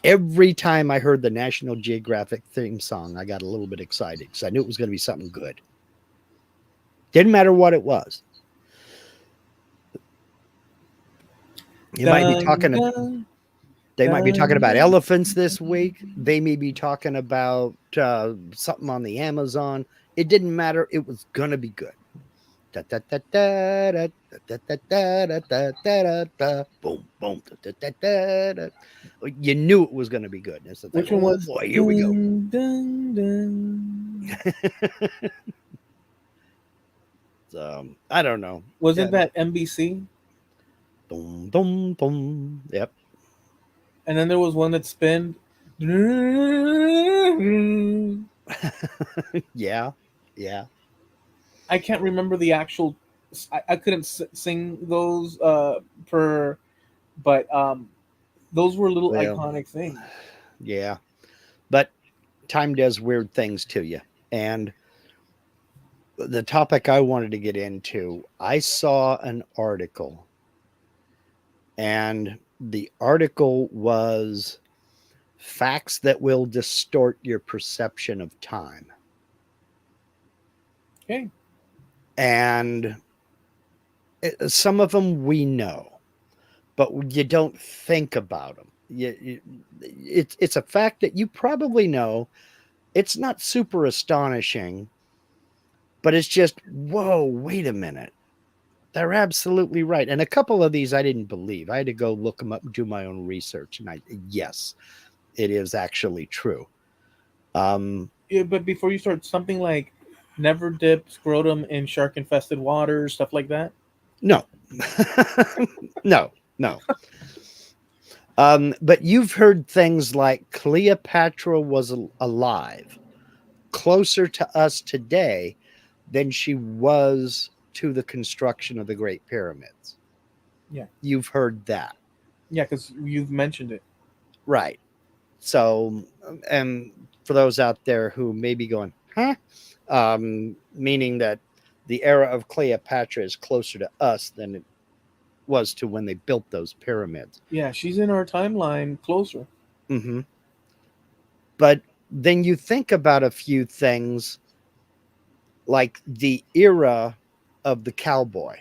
[SPEAKER 2] Every time I heard the National Geographic theme song, I got a little bit excited because I knew it was going to be something good. Didn't matter what it was. You might be
[SPEAKER 1] Dun,
[SPEAKER 2] talking.
[SPEAKER 1] dun,
[SPEAKER 2] They might be talking
[SPEAKER 1] dun,
[SPEAKER 2] about
[SPEAKER 1] dun.
[SPEAKER 2] elephants this week. They may be talking about something on the Amazon. It didn't matter. It was gonna be good. Da, da, da, da, da, da, da, da, da, da, da, da, da. Boom, boom. Da, da, da, da. You knew it was going to be good. It's like,
[SPEAKER 1] Which one
[SPEAKER 2] oh
[SPEAKER 1] was
[SPEAKER 2] boy, here we go.
[SPEAKER 1] dun, dun, dun.
[SPEAKER 2] So, I don't know.
[SPEAKER 1] Wasn't that NBC?
[SPEAKER 2] Boom, boom, boom. Yep.
[SPEAKER 1] And then there was one that spun.
[SPEAKER 2] Yeah. Yeah.
[SPEAKER 1] I can't remember the actual. I couldn't sing those per, but those were little
[SPEAKER 2] Well,
[SPEAKER 1] iconic things.
[SPEAKER 2] yeah. But time does weird things to you. And the topic I wanted to get into, I saw an article, and the article was facts that will distort your perception of time.
[SPEAKER 1] Okay.
[SPEAKER 2] And some of them we know, but you don't think about them. It's a fact that you probably know. It's not super astonishing, but it's just, whoa, wait a minute. They're absolutely right. And a couple of these I didn't believe. I had to go look them up and do my own research. And yes, it is actually true.
[SPEAKER 1] Yeah, but before you start, something like never dip scrotum in shark infested waters, stuff like that.
[SPEAKER 2] No, no, no. But you've heard things like Cleopatra was alive closer to us today than she was to the construction of the Great Pyramids.
[SPEAKER 1] Yeah.
[SPEAKER 2] You've heard that.
[SPEAKER 1] Yeah, because you've mentioned it.
[SPEAKER 2] Right. So, and for those out there who may be going, huh? Meaning that the era of Cleopatra is closer to us than it was to when they built those pyramids.
[SPEAKER 1] Yeah, she's in our timeline closer.
[SPEAKER 2] Mm-hmm. But then you think about a few things like the era of the cowboy,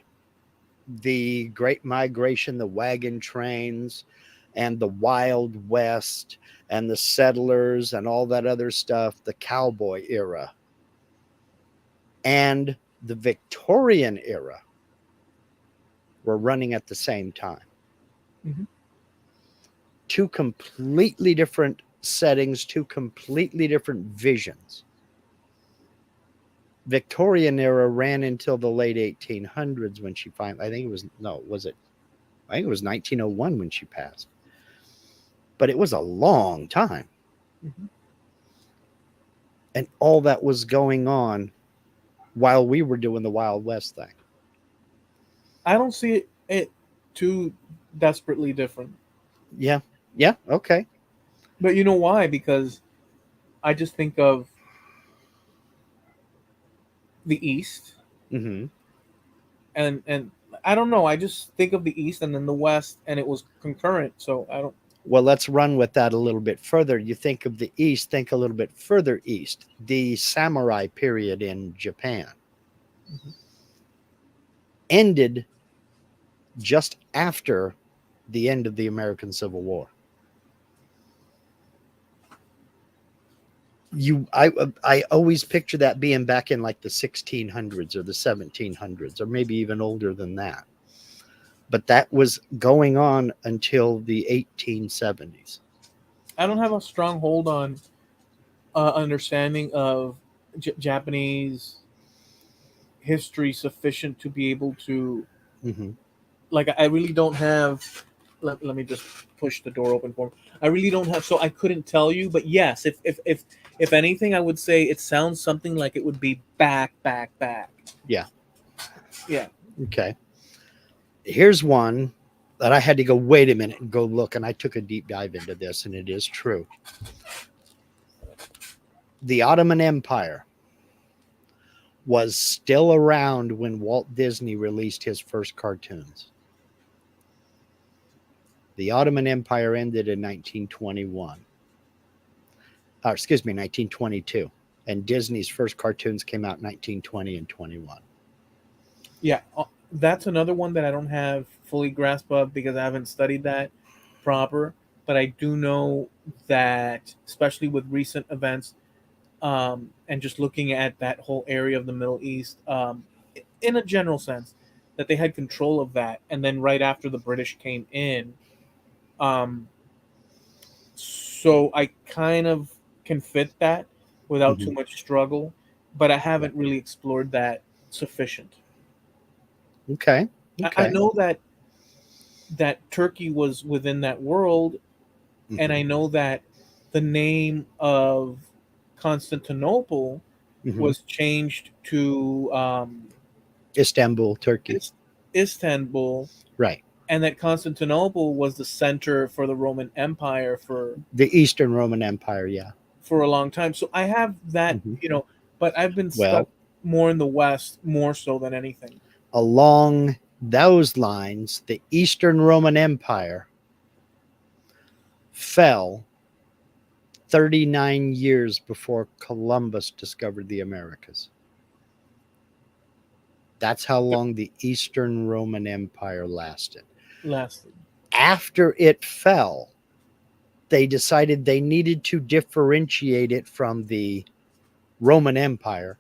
[SPEAKER 2] the Great Migration, the wagon trains, and the Wild West, and the settlers, and all that other stuff, the cowboy era, and the Victorian era were running at the same time.
[SPEAKER 1] Mm-hmm.
[SPEAKER 2] Two completely different settings, two completely different visions. Victorian era ran until the late 1800s when she finally, I think it was, no, was it? I think it was 1901 when she passed. But it was a long time.
[SPEAKER 1] Mm-hmm.
[SPEAKER 2] And all that was going on while we were doing the Wild West thing.
[SPEAKER 1] I don't see it too desperately different.
[SPEAKER 2] Yeah. Yeah. Okay.
[SPEAKER 1] But you know why? Because I just think of the East,
[SPEAKER 2] Mm-hmm.
[SPEAKER 1] and I don't know. I just think of the East and then the West, and it was concurrent. So I don't.
[SPEAKER 2] Well, let's run with that a little bit further. You think of the East, think a little bit further east. The samurai period in Japan
[SPEAKER 1] Mhm.
[SPEAKER 2] ended just after the end of the American Civil War. I always picture that being back in like the 1600s or the 1700s or maybe even older than that. But that was going on until the 1870s.
[SPEAKER 1] I don't have a strong hold on understanding of Japanese history sufficient to be able to,
[SPEAKER 2] Hmm.
[SPEAKER 1] like, I really don't have. Let me just push the door open for me. I really don't have, so I couldn't tell you. But yes, if anything, I would say it sounds something like it would be back.
[SPEAKER 2] Yeah.
[SPEAKER 1] Yeah.
[SPEAKER 2] Okay. Here's one that I had to go, wait a minute, and go look. And I took a deep dive into this, and it is true. The Ottoman Empire was still around when Walt Disney released his first cartoons. The Ottoman Empire ended in 1921, or excuse me, 1922. And Disney's first cartoons came out in 1920 and 21.
[SPEAKER 1] Yeah, that's another one that I don't have fully grasp of because I haven't studied that proper. But I do know that, especially with recent events, and just looking at that whole area of the Middle East, in a general sense, that they had control of that. And then right after the British came in, um, so I kind of can fit that without too
[SPEAKER 2] Hmm.
[SPEAKER 1] much struggle, but I
[SPEAKER 2] Yeah.
[SPEAKER 1] haven't really explored that sufficient.
[SPEAKER 2] Okay.
[SPEAKER 1] I
[SPEAKER 2] Okay.
[SPEAKER 1] know that Turkey was within that world, and
[SPEAKER 2] Hmm.
[SPEAKER 1] I know that the name of Constantinople
[SPEAKER 2] Hmm.
[SPEAKER 1] was changed to
[SPEAKER 2] Istanbul, Turkey.
[SPEAKER 1] Is- Istanbul,
[SPEAKER 2] Right.
[SPEAKER 1] and that Constantinople was the center for the Roman Empire
[SPEAKER 2] The Eastern Roman Empire. Yeah.
[SPEAKER 1] for a long time. So I have that,
[SPEAKER 2] Hmm.
[SPEAKER 1] but I've been stuck
[SPEAKER 2] Well,
[SPEAKER 1] more in the West more so than anything.
[SPEAKER 2] along those lines, the Eastern Roman Empire fell 39 years before Columbus discovered the Americas. That's how long the Eastern Roman Empire lasted.
[SPEAKER 1] Lastly,
[SPEAKER 2] After it fell, they decided they needed to differentiate it from the Roman Empire,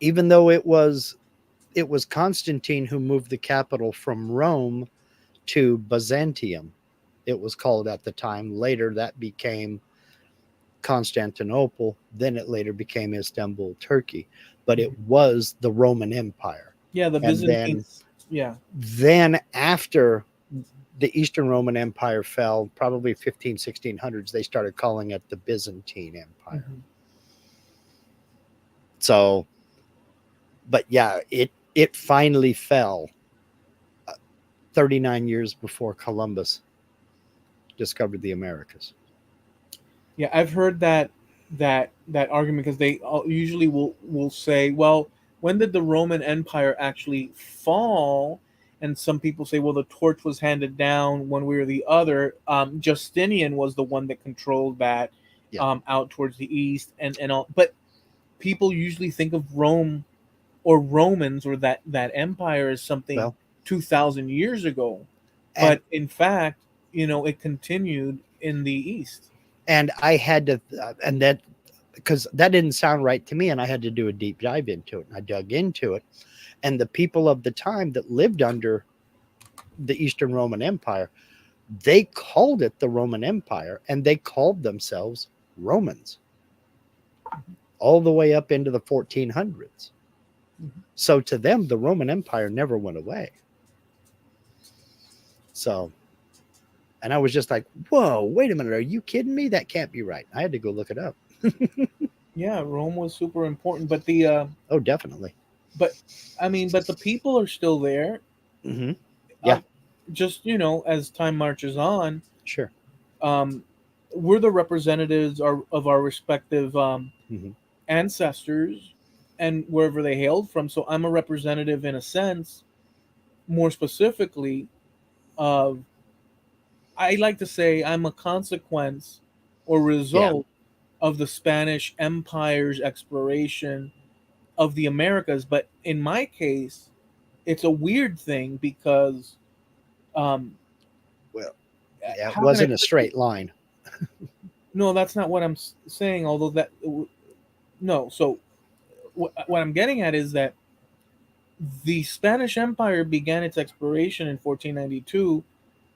[SPEAKER 2] even though it was Constantine who moved the capital from Rome to Byzantium. It was called at the time. Later, that became Constantinople. Then it later became Istanbul, Turkey. But it was the Roman Empire.
[SPEAKER 1] yeah, the
[SPEAKER 2] And then,
[SPEAKER 1] Byzantines, yeah.
[SPEAKER 2] then after the Eastern Roman Empire fell, probably 15, 1600s, they started calling it the Byzantine Empire.
[SPEAKER 1] Hmm.
[SPEAKER 2] So, but yeah, it finally fell 39 years before Columbus discovered the Americas.
[SPEAKER 1] Yeah, I've heard that argument because they usually will say, well, when did the Roman Empire actually fall? And some people say, well, the torch was handed down one way or the other. Justinian was the one that controlled that,
[SPEAKER 2] Yeah.
[SPEAKER 1] out towards the east, and all. But people usually think of Rome or Romans or that empire as something
[SPEAKER 2] Well,
[SPEAKER 1] 2,000 years ago.
[SPEAKER 2] and
[SPEAKER 1] But in fact, it continued in the east.
[SPEAKER 2] and I had to, and that because that didn't sound right to me, and I had to do a deep dive into it. And I dug into it, and the people of the time that lived under the Eastern Roman Empire, they called it the Roman Empire, and they called themselves Romans all the way up into the 1400s.
[SPEAKER 1] Mhm.
[SPEAKER 2] So to them, the Roman Empire never went away. So, and I was just like, whoa, wait a minute. Are you kidding me? That can't be right. I had to go look it up.
[SPEAKER 1] Yeah, Rome was super important, but
[SPEAKER 2] Oh, definitely.
[SPEAKER 1] but I mean, but the people are still there.
[SPEAKER 2] Hmm. Yeah,
[SPEAKER 1] Um, just as time marches on,
[SPEAKER 2] sure.
[SPEAKER 1] um, we're the representatives of our respective
[SPEAKER 2] Hmm.
[SPEAKER 1] ancestors and wherever they hailed from. So I'm a representative in a sense, more specifically of, I like to say I'm a consequence or
[SPEAKER 2] Yeah.
[SPEAKER 1] result of the Spanish Empire's exploration of the Americas. But in my case, it's a weird thing because
[SPEAKER 2] Well, yeah, it
[SPEAKER 1] How can I
[SPEAKER 2] wasn't a
[SPEAKER 1] put this?
[SPEAKER 2] straight line.
[SPEAKER 1] No, that's not what I'm saying. Although no. So what I'm getting at is that the Spanish Empire began its exploration in 1492.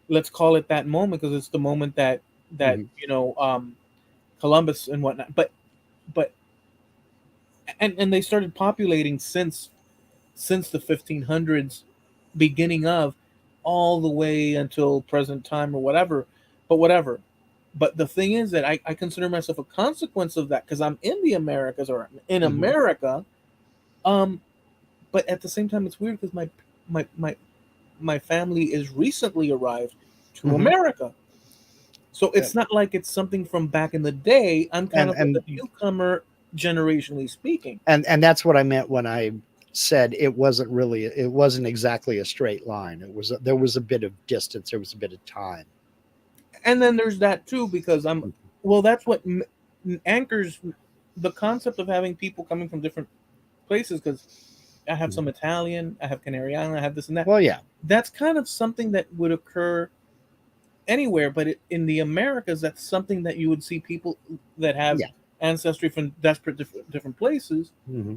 [SPEAKER 1] Let's call it that moment because it's the moment that
[SPEAKER 2] Hmm.
[SPEAKER 1] Columbus and whatnot. But and they started populating since the 1500s, beginning of all the way until present time or whatever. But whatever. But the thing is that I consider myself a consequence of that because I'm in the Americas or in
[SPEAKER 2] Hmm.
[SPEAKER 1] America. Um, but at the same time, it's weird because my my my family is recently arrived to
[SPEAKER 2] Hmm.
[SPEAKER 1] America. So it's not like it's something from back in the day. I'm kind
[SPEAKER 2] And
[SPEAKER 1] of like a
[SPEAKER 2] and
[SPEAKER 1] newcomer, generationally speaking.
[SPEAKER 2] and that's what I meant when I said it wasn't exactly a straight line. There was a bit of distance. There was a bit of time.
[SPEAKER 1] And then there's that too, because well, that's what anchors the concept of having people coming from different places. Because I have
[SPEAKER 2] Mhm.
[SPEAKER 1] some Italian, I have Canary Island, I have this and that.
[SPEAKER 2] Well, yeah,
[SPEAKER 1] That's kind of something that would occur anywhere, but in the Americas, that's something that you would see people that have
[SPEAKER 2] yeah.
[SPEAKER 1] ancestry from desperate different places.
[SPEAKER 2] Hmm.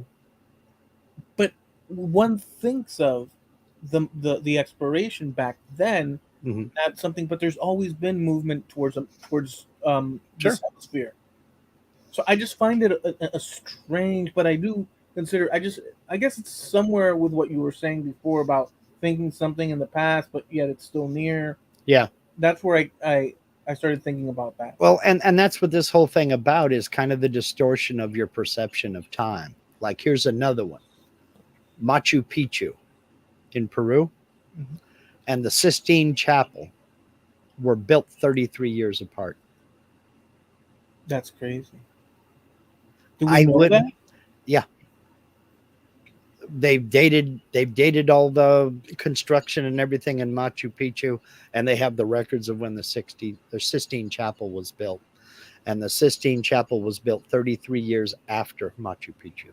[SPEAKER 1] But one thinks of the exploration back then,
[SPEAKER 2] Hmm.
[SPEAKER 1] that's something. But there's always been movement towards this
[SPEAKER 2] Sure.
[SPEAKER 1] hemisphere. So I just find it a strange, but I do consider. I guess it's somewhere with what you were saying before about thinking something in the past, but yet it's still near.
[SPEAKER 2] Yeah.
[SPEAKER 1] That's where I started thinking about that.
[SPEAKER 2] Well, and that's what this whole thing about is kind of the distortion of your perception of time. Like here's another one: Machu Picchu in Peru
[SPEAKER 1] Mhm.
[SPEAKER 2] and the Sistine Chapel were built 33 years apart.
[SPEAKER 1] That's crazy. Do we
[SPEAKER 2] I
[SPEAKER 1] know
[SPEAKER 2] would,
[SPEAKER 1] that?
[SPEAKER 2] yeah, they've dated all the construction and everything in Machu Picchu, and they have the records of when the Sistine Chapel was built, and the Sistine Chapel was built 33 years after Machu Picchu.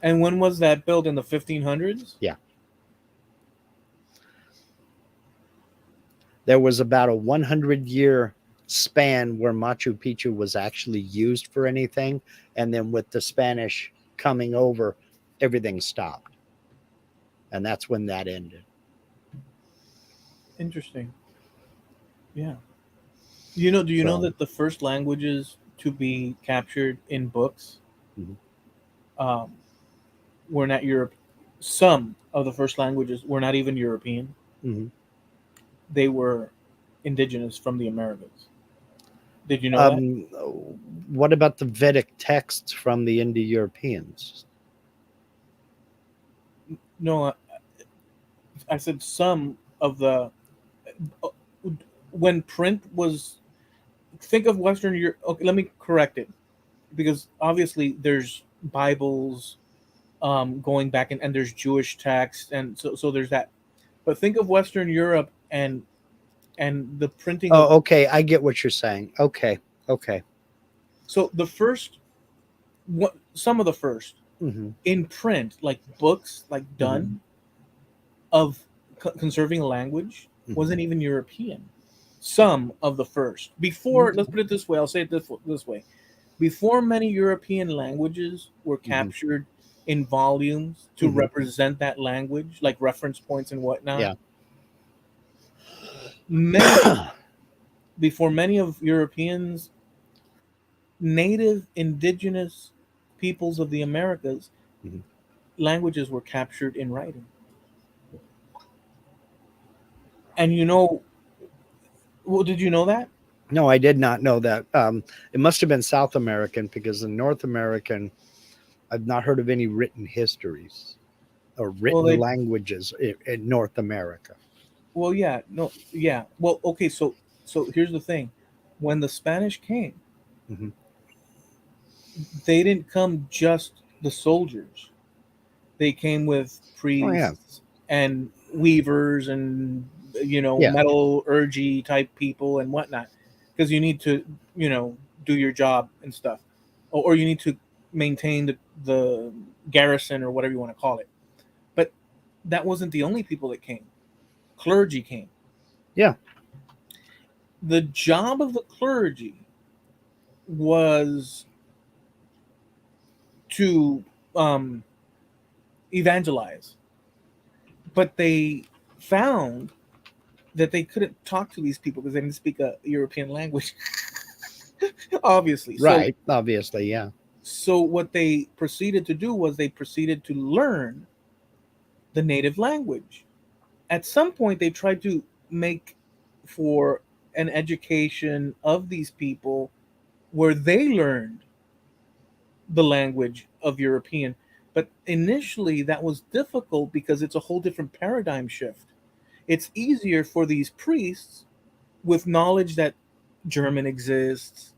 [SPEAKER 1] And when was that built, in the 1500s?
[SPEAKER 2] Yeah, there was about a 100-year span where Machu Picchu was actually used for anything, and then with the Spanish coming over, everything stopped, and that's when that ended.
[SPEAKER 1] Interesting. Yeah. Do you know
[SPEAKER 2] So,
[SPEAKER 1] that the first languages to be captured in books
[SPEAKER 2] mhm,
[SPEAKER 1] um, were not Europe? Some of the first languages were not even European.
[SPEAKER 2] mhm.
[SPEAKER 1] They were indigenous from the Americas. Did you know that?
[SPEAKER 2] Um, what about the Vedic texts from the Indo-Europeans?
[SPEAKER 1] No, I said some of the uh, when print was. Think of Western Europe. Okay, let me correct it because obviously there's Bibles going back and there's Jewish texts and so there's that. But think of Western Europe and the printing of
[SPEAKER 2] Oh, okay, I get what you're saying. Okay, okay.
[SPEAKER 1] so the first what some of the first
[SPEAKER 2] Hmm.
[SPEAKER 1] in print like books like
[SPEAKER 2] Hmm.
[SPEAKER 1] done of conserving a language
[SPEAKER 2] Hmm.
[SPEAKER 1] wasn't even European. Some of the first before, let's put it this way, I'll say it this way: before many European languages were
[SPEAKER 2] Hmm.
[SPEAKER 1] captured in volumes to
[SPEAKER 2] Hmm.
[SPEAKER 1] represent that language, like reference points and whatnot,
[SPEAKER 2] Yeah.
[SPEAKER 1] many before many of Europeans, native indigenous peoples of the Americas,
[SPEAKER 2] Mhm.
[SPEAKER 1] languages were captured in writing. And you know, well, did you know that?
[SPEAKER 2] No, I did not know that. It must have been South American because in North American, I've not heard of any written histories or
[SPEAKER 1] Well,
[SPEAKER 2] written
[SPEAKER 1] they,
[SPEAKER 2] languages in North America.
[SPEAKER 1] well, yeah, no, yeah, well, okay, so here's the thing: when the Spanish came,
[SPEAKER 2] Hmm.
[SPEAKER 1] they didn't come just the soldiers. They came with
[SPEAKER 2] Oh yeah,
[SPEAKER 1] priests and weavers and
[SPEAKER 2] yeah.
[SPEAKER 1] metallurgy type people and whatnot, because you need to you know do your job and stuff, or you need to maintain the garrison or whatever you want to call it. But that wasn't the only people that came. Clergy came.
[SPEAKER 2] Yeah.
[SPEAKER 1] The job of the clergy was to um, evangelize, but they found that they couldn't talk to these people because they didn't speak a European language, obviously. So,
[SPEAKER 2] Right. Obviously. Yeah.
[SPEAKER 1] so what they proceeded to do was they proceeded to learn the native language. At some point, they tried to make for an education of these people where they learned the language of European. But initially, that was difficult because it's a whole different paradigm shift. It's easier for these priests with knowledge that German exists,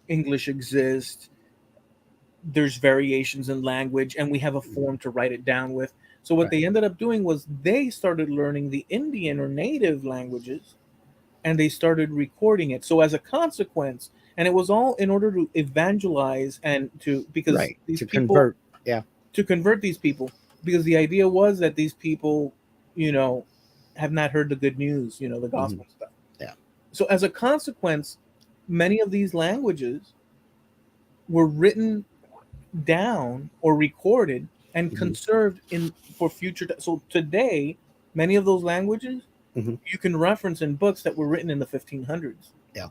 [SPEAKER 1] English exists, there's variations in language, and we have a
[SPEAKER 2] Mhm.
[SPEAKER 1] form to write it down with. So, what
[SPEAKER 2] Right.
[SPEAKER 1] they ended up doing was they started learning the Indian or native languages and they started recording it. So, as a consequence, and it was all in order to evangelize and to, because
[SPEAKER 2] Right.
[SPEAKER 1] these
[SPEAKER 2] To
[SPEAKER 1] people,
[SPEAKER 2] convert. Yeah.
[SPEAKER 1] to convert these people, because the idea was that these people, you know, have not heard the good news, the
[SPEAKER 2] Hmm.
[SPEAKER 1] gospel stuff.
[SPEAKER 2] Yeah.
[SPEAKER 1] So, as a consequence, many of these languages were written down or recorded and
[SPEAKER 2] Hmm.
[SPEAKER 1] conserved in for future. So today, many of those languages
[SPEAKER 2] Hmm.
[SPEAKER 1] you can reference in books that were written in the 1500s,
[SPEAKER 2] Yeah.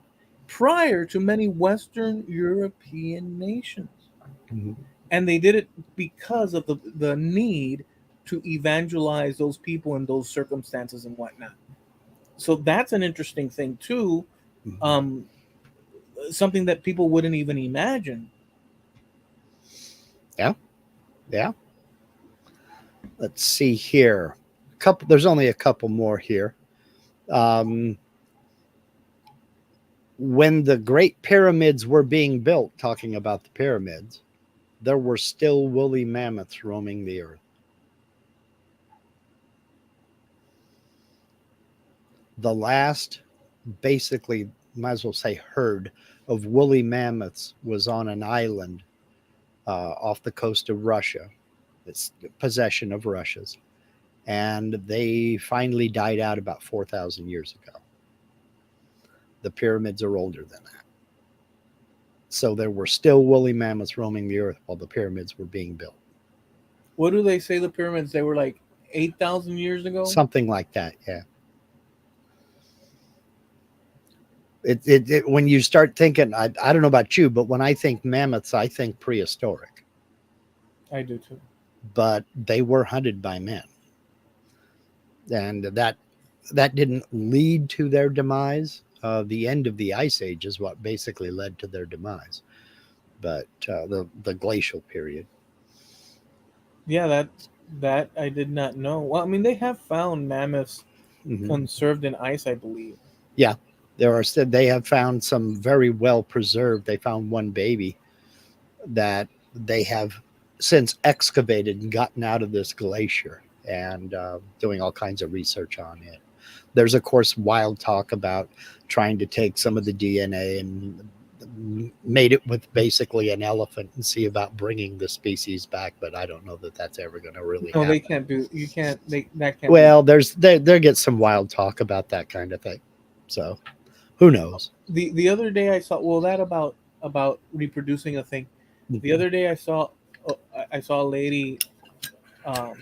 [SPEAKER 1] prior to many Western European nations,
[SPEAKER 2] Hmm.
[SPEAKER 1] and they did it because of the need to evangelize those people in those circumstances and whatnot. So that's an interesting thing too.
[SPEAKER 2] Hmm.
[SPEAKER 1] Um, Something that people wouldn't even imagine.
[SPEAKER 2] Yeah. Yeah. Let's see here. Couple. There's only a couple more here. Um, when the Great Pyramids were being built, talking about the pyramids, there were still woolly mammoths roaming the earth. The last, basically, might as well say, herd of woolly mammoths was on an island off the coast of Russia. It's possession of Russia's. And they finally died out about 4,000 years ago. The pyramids are older than that. So there were still woolly mammoths roaming the earth while the pyramids were being built.
[SPEAKER 1] What do they say the pyramids? They were like 8,000 years ago.
[SPEAKER 2] Something like that, yeah. When you start thinking, I don't know about you, but when I think mammoths, I think prehistoric.
[SPEAKER 1] I do too.
[SPEAKER 2] But they were hunted by men, and that didn't lead to their demise. The end of the ice age is what basically led to their demise, but the glacial period.
[SPEAKER 1] Yeah, that I did not know. Well, I mean, they have found mammoths
[SPEAKER 2] Hmm.
[SPEAKER 1] conserved in ice, I believe.
[SPEAKER 2] Yeah, there are said they have found some very well preserved. They found one baby that they have since excavated and gotten out of this glacier, and doing all kinds of research on it. There's, of course, wild talk about trying to take some of the DNA and made it with basically an elephant and see about bringing the species back, but I don't know that that's ever going to really
[SPEAKER 1] No, they
[SPEAKER 2] happen.
[SPEAKER 1] can't do. You can't. That can't be.
[SPEAKER 2] Well, there gets some wild talk about that kind of thing. So who knows?
[SPEAKER 1] The other day I saw. Well, that about reproducing a thing. The
[SPEAKER 2] Hmm.
[SPEAKER 1] other day I saw a lady um,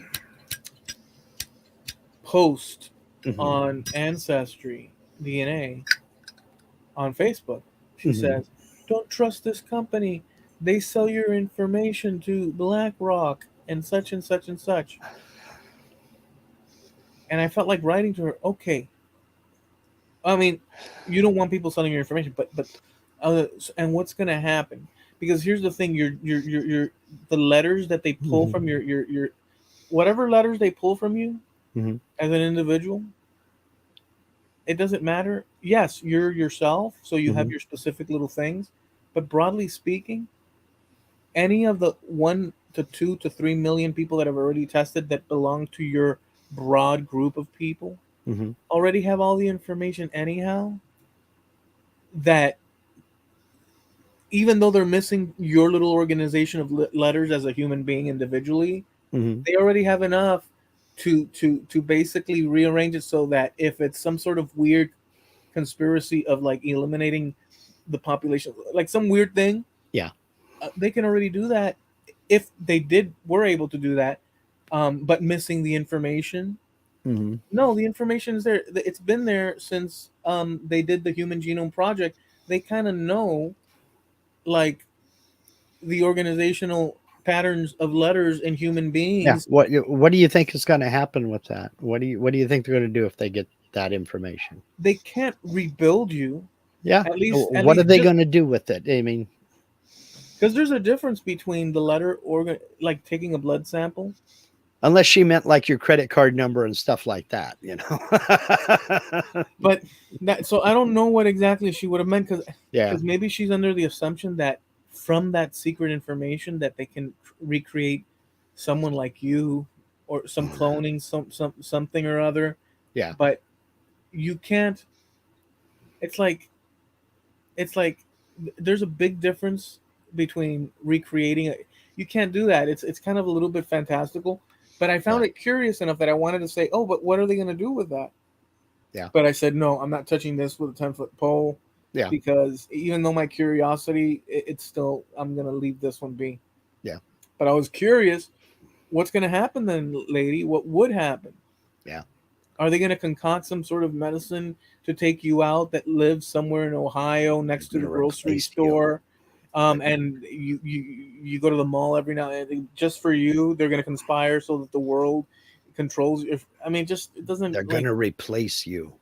[SPEAKER 1] post
[SPEAKER 2] Hmm.
[SPEAKER 1] on Ancestry DNA on Facebook. She
[SPEAKER 2] Hmm.
[SPEAKER 1] says, "Don't trust this company. They sell your information to BlackRock and such and such and such." And I felt like writing to her. Okay, I mean, you don't want people selling your information, but and what's gonna happen? Because here's the thing: your the letters that they pull
[SPEAKER 2] Hmm.
[SPEAKER 1] from your whatever letters they pull from you
[SPEAKER 2] Hmm.
[SPEAKER 1] as an individual, it doesn't matter. Yes, you're yourself, so you have
[SPEAKER 2] Hmm.
[SPEAKER 1] your specific little things, but broadly speaking, any of the 1 to 2 to 3 million people that have already tested that belong to your broad group of people
[SPEAKER 2] Hmm.
[SPEAKER 1] already have all the information anyhow, that even though they're missing your little organization of letters as a human being individually,
[SPEAKER 2] Hmm.
[SPEAKER 1] they already have enough to basically rearrange it so that if it's some sort of weird conspiracy of like eliminating the population, like some weird thing,
[SPEAKER 2] Yeah.
[SPEAKER 1] they can already do that if they did were able to do that, but missing the information.
[SPEAKER 2] Hmm.
[SPEAKER 1] No, the information is there. It's been there since they did the Human Genome Project. They kind of know like the organizational patterns of letters in human
[SPEAKER 2] Yeah.
[SPEAKER 1] beings.
[SPEAKER 2] What do you think is going to happen with that? What do you think they're going to do if they get that information?
[SPEAKER 1] They can't rebuild you,
[SPEAKER 2] Yeah.
[SPEAKER 1] at
[SPEAKER 2] What are
[SPEAKER 1] least
[SPEAKER 2] they
[SPEAKER 1] just
[SPEAKER 2] going to do with it? I mean,
[SPEAKER 1] because there's a difference between the letter organ, like taking a blood sample.
[SPEAKER 2] unless she meant like your credit card number and stuff like that, you know.
[SPEAKER 1] But that, so I don't know what exactly she would have meant,
[SPEAKER 2] Yeah.
[SPEAKER 1] because maybe she's under the assumption that from that secret information that they can recreate someone like you, or some cloning, something or other.
[SPEAKER 2] Yeah.
[SPEAKER 1] But you can't. It's like there's a big difference between recreating it. You can't do that. It's kind of a little bit fantastical. But I
[SPEAKER 2] Yeah.
[SPEAKER 1] found it curious enough that I wanted to say, oh, but what are they going to do with that?
[SPEAKER 2] Yeah.
[SPEAKER 1] But I said, no, I'm not touching this with a 10-foot pole,
[SPEAKER 2] Yeah.
[SPEAKER 1] because even though my curiosity, it's still, I'm going to leave this one be.
[SPEAKER 2] Yeah.
[SPEAKER 1] But I was curious, what's going to happen then, lady? What would happen?
[SPEAKER 2] Yeah.
[SPEAKER 1] Are they going to concoct some sort of medicine to take you out that lives somewhere in Ohio
[SPEAKER 2] They're
[SPEAKER 1] next to
[SPEAKER 2] going
[SPEAKER 1] the
[SPEAKER 2] to
[SPEAKER 1] grocery
[SPEAKER 2] replace you.
[SPEAKER 1] store?
[SPEAKER 2] They're,
[SPEAKER 1] And you go to the mall every now and then just for you. They're going to conspire so that the world controls. If I mean, just it doesn't
[SPEAKER 2] they're going
[SPEAKER 1] like
[SPEAKER 2] to replace you.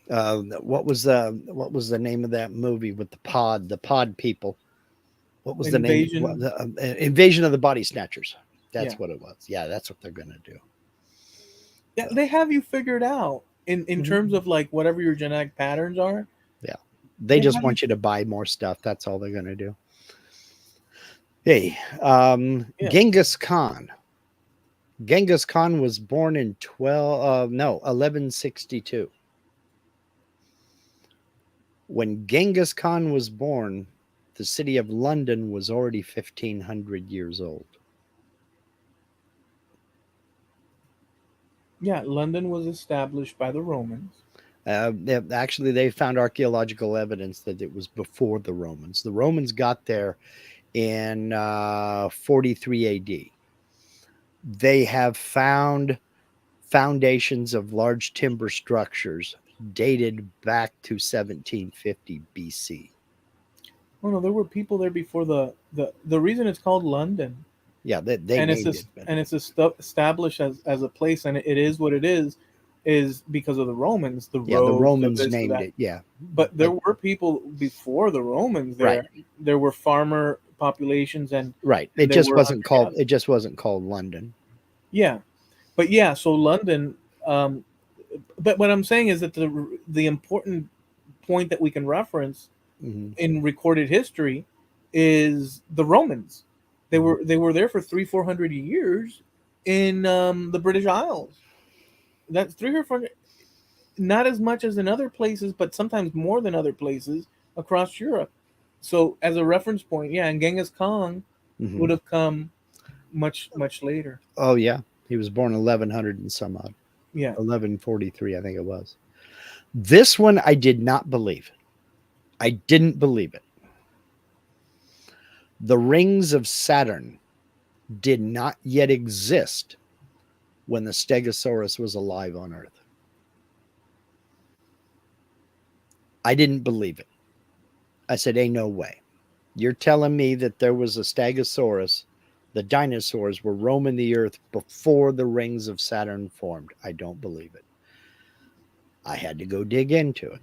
[SPEAKER 2] What was the name of that movie with the pod people? What was the name?
[SPEAKER 1] invasion.
[SPEAKER 2] Invasion of the Body Snatchers.
[SPEAKER 1] Yeah,
[SPEAKER 2] That's what it was. Yeah, that's what they're going to do.
[SPEAKER 1] yeah.
[SPEAKER 2] So,
[SPEAKER 1] They have you figured out in
[SPEAKER 2] mhm.
[SPEAKER 1] terms of like whatever your genetic patterns are.
[SPEAKER 2] Yeah, they
[SPEAKER 1] They
[SPEAKER 2] just
[SPEAKER 1] have you.
[SPEAKER 2] want you to buy more stuff. That's all they're going to do. Hey,
[SPEAKER 1] Yeah.
[SPEAKER 2] Genghis Khan. Genghis Khan was born in 1162. When Genghis Khan was born, the city of London was already 1500 years old.
[SPEAKER 1] Yeah, London was established by the Romans.
[SPEAKER 2] Actually, they found archaeological evidence that it was before the Romans. The Romans got there in 43 AD. They have found foundations of large timber structures dated back to 1750 BC.
[SPEAKER 1] Oh no, there were people there before the reason it's called London,
[SPEAKER 2] Yeah, they
[SPEAKER 1] and
[SPEAKER 2] named it. But
[SPEAKER 1] it's established as a place, and it is what it is because of the Romans, the
[SPEAKER 2] yeah, the
[SPEAKER 1] roads, the
[SPEAKER 2] Romans
[SPEAKER 1] this, the
[SPEAKER 2] named
[SPEAKER 1] that.
[SPEAKER 2] it. Yeah,
[SPEAKER 1] But there
[SPEAKER 2] but
[SPEAKER 1] were people before the Romans
[SPEAKER 2] right,
[SPEAKER 1] there. There were farmer populations,
[SPEAKER 2] right.
[SPEAKER 1] and
[SPEAKER 2] It
[SPEAKER 1] there
[SPEAKER 2] just
[SPEAKER 1] were
[SPEAKER 2] wasn't
[SPEAKER 1] hunter
[SPEAKER 2] called.
[SPEAKER 1] gatherers.
[SPEAKER 2] It just wasn't called London.
[SPEAKER 1] Yeah, but yeah, so London. Um, but what I'm saying is that the important point that we can reference
[SPEAKER 2] Hmm.
[SPEAKER 1] in recorded history is the Romans.
[SPEAKER 2] Hmm.
[SPEAKER 1] They were there for 300-400 years in the British Isles. That's 300, not as much as in other places, but sometimes more than other places across Europe. So as a reference point, yeah, and Genghis Khan
[SPEAKER 2] Hmm.
[SPEAKER 1] would have come much later.
[SPEAKER 2] Oh yeah, he was born 1100 and some odd,
[SPEAKER 1] Yeah,
[SPEAKER 2] 1143, I think it was. This one I did not believe. I didn't believe it. The rings of Saturn did not yet exist when the Stegosaurus was alive on Earth. I didn't believe it. I said, ain't no way. You're telling me that there was a Stegosaurus, the dinosaurs were roaming the Earth before the rings of Saturn formed. I don't believe it. I had to go dig into it.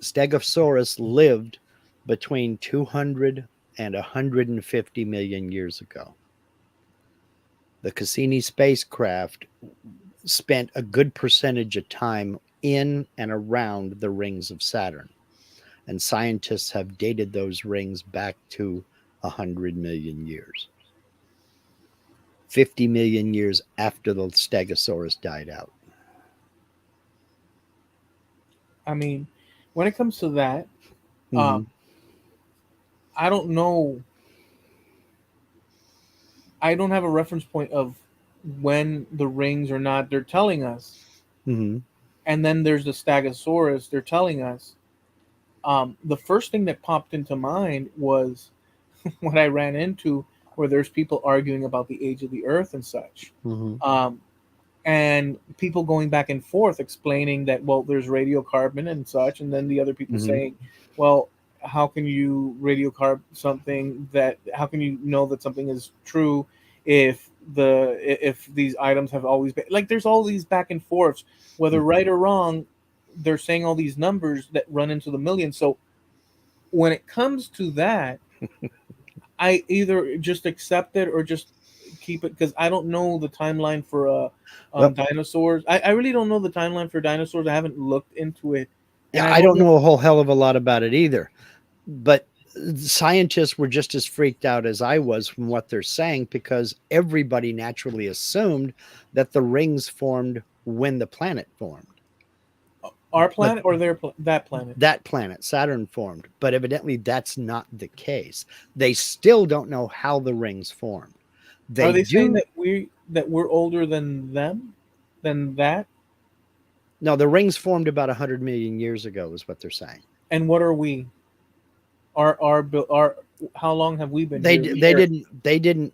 [SPEAKER 2] Stegosaurus lived between 200 and 150 million years ago. The Cassini spacecraft spent a good percentage of time in and around the rings of Saturn, and scientists have dated those rings back to 100 million years. 50 million years after the Stegosaurus died out.
[SPEAKER 1] I mean, when it comes to that, um,
[SPEAKER 2] Mm-hmm.
[SPEAKER 1] I don't know. I don't have a reference point of when the rings are not, they're telling us.
[SPEAKER 2] Hmm.
[SPEAKER 1] And then there's the Stegosaurus, they're telling us. The first thing that popped into mind was what I ran into, where there's people arguing about the age of the Earth and such.
[SPEAKER 2] Hmm.
[SPEAKER 1] Um, and people going back and forth explaining that, well, there's radiocarbon and such, and then the other people
[SPEAKER 2] Hmm.
[SPEAKER 1] saying, well, how can you radiocarb something, that how can you know that something is true if if these items have always been, like, there's all these back and forths, whether
[SPEAKER 2] Hmm.
[SPEAKER 1] right or wrong. They're saying all these numbers that run into the millions. So when it comes to that, I either just accept it or just keep it, because I don't know the timeline for
[SPEAKER 2] Well,
[SPEAKER 1] dinosaurs. I really don't know the timeline for dinosaurs. I haven't looked into it, and
[SPEAKER 2] yeah,
[SPEAKER 1] I
[SPEAKER 2] I
[SPEAKER 1] don't
[SPEAKER 2] don't
[SPEAKER 1] know.
[SPEAKER 2] know a whole hell of a lot about it either. But scientists were just as freaked out as I was from what they're saying, because everybody naturally assumed that the rings formed when the planet formed.
[SPEAKER 1] Our
[SPEAKER 2] But
[SPEAKER 1] planet or that planet.
[SPEAKER 2] that planet, Saturn, formed. But evidently, that's not the case. They still don't know how the rings formed.
[SPEAKER 1] Are
[SPEAKER 2] They
[SPEAKER 1] they saying
[SPEAKER 2] do.
[SPEAKER 1] that we're older than them, than that?
[SPEAKER 2] No, the rings formed about 100 million years ago, is what they're saying.
[SPEAKER 1] And what are we? Our how long have we been
[SPEAKER 2] They
[SPEAKER 1] here? The
[SPEAKER 2] they
[SPEAKER 1] Earth.
[SPEAKER 2] didn't they didn't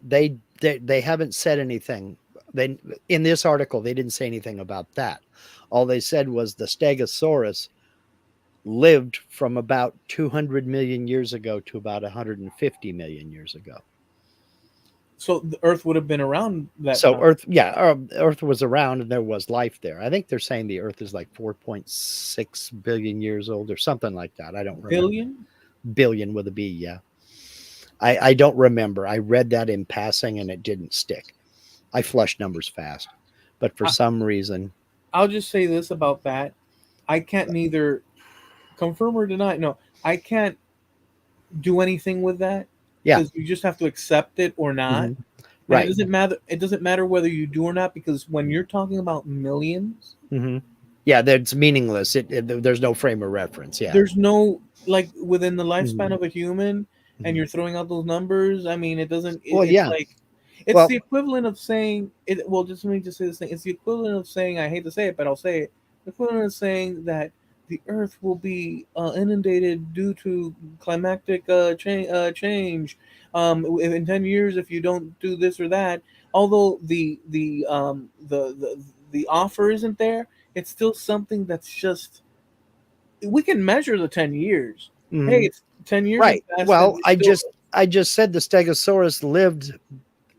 [SPEAKER 2] they haven't said anything. They, in this article, they didn't say anything about that. All they said was the Stegosaurus lived from about 200 million years ago to about 150 million years ago.
[SPEAKER 1] So the Earth would have been around that
[SPEAKER 2] So
[SPEAKER 1] time.
[SPEAKER 2] Earth, yeah, Earth was around and there was life there. I think they're saying the Earth is like 4.6 billion years old or something like that. I don't remember.
[SPEAKER 1] Billion.
[SPEAKER 2] Billion with a B, yeah. I don't remember. I read that in passing and it didn't stick. I flush numbers fast, but for
[SPEAKER 1] I,
[SPEAKER 2] some reason,
[SPEAKER 1] I'll just say this about that. I can't neither confirm or deny. No, I can't do anything with that,
[SPEAKER 2] yeah.
[SPEAKER 1] because you just have to accept it or not.
[SPEAKER 2] Hmm.
[SPEAKER 1] And it
[SPEAKER 2] Right.
[SPEAKER 1] doesn't matter. It doesn't matter whether you do or not, because when you're talking about millions,
[SPEAKER 2] Hmm. Yeah, that's meaningless. There's no frame of reference. Yeah.
[SPEAKER 1] there's no, like, within the lifespan
[SPEAKER 2] Hmm.
[SPEAKER 1] of a human, and
[SPEAKER 2] Hmm.
[SPEAKER 1] you're throwing out those numbers. I mean, it doesn't.
[SPEAKER 2] Well,
[SPEAKER 1] It's
[SPEAKER 2] yeah.
[SPEAKER 1] like, it's
[SPEAKER 2] Well,
[SPEAKER 1] the equivalent of saying it. Well, just let me just say this thing. It's the equivalent of saying, I hate to say it, but I'll say it. The equivalent of saying that the Earth will be inundated due to climatic change. In 10 years, if you don't do this or that, although the offer isn't there, it's still something that's just, we can measure the 10 years. Hey,
[SPEAKER 2] mhm.
[SPEAKER 1] it's 10 years have
[SPEAKER 2] Right.
[SPEAKER 1] passed and
[SPEAKER 2] Well,
[SPEAKER 1] we still.
[SPEAKER 2] I just said the Stegosaurus lived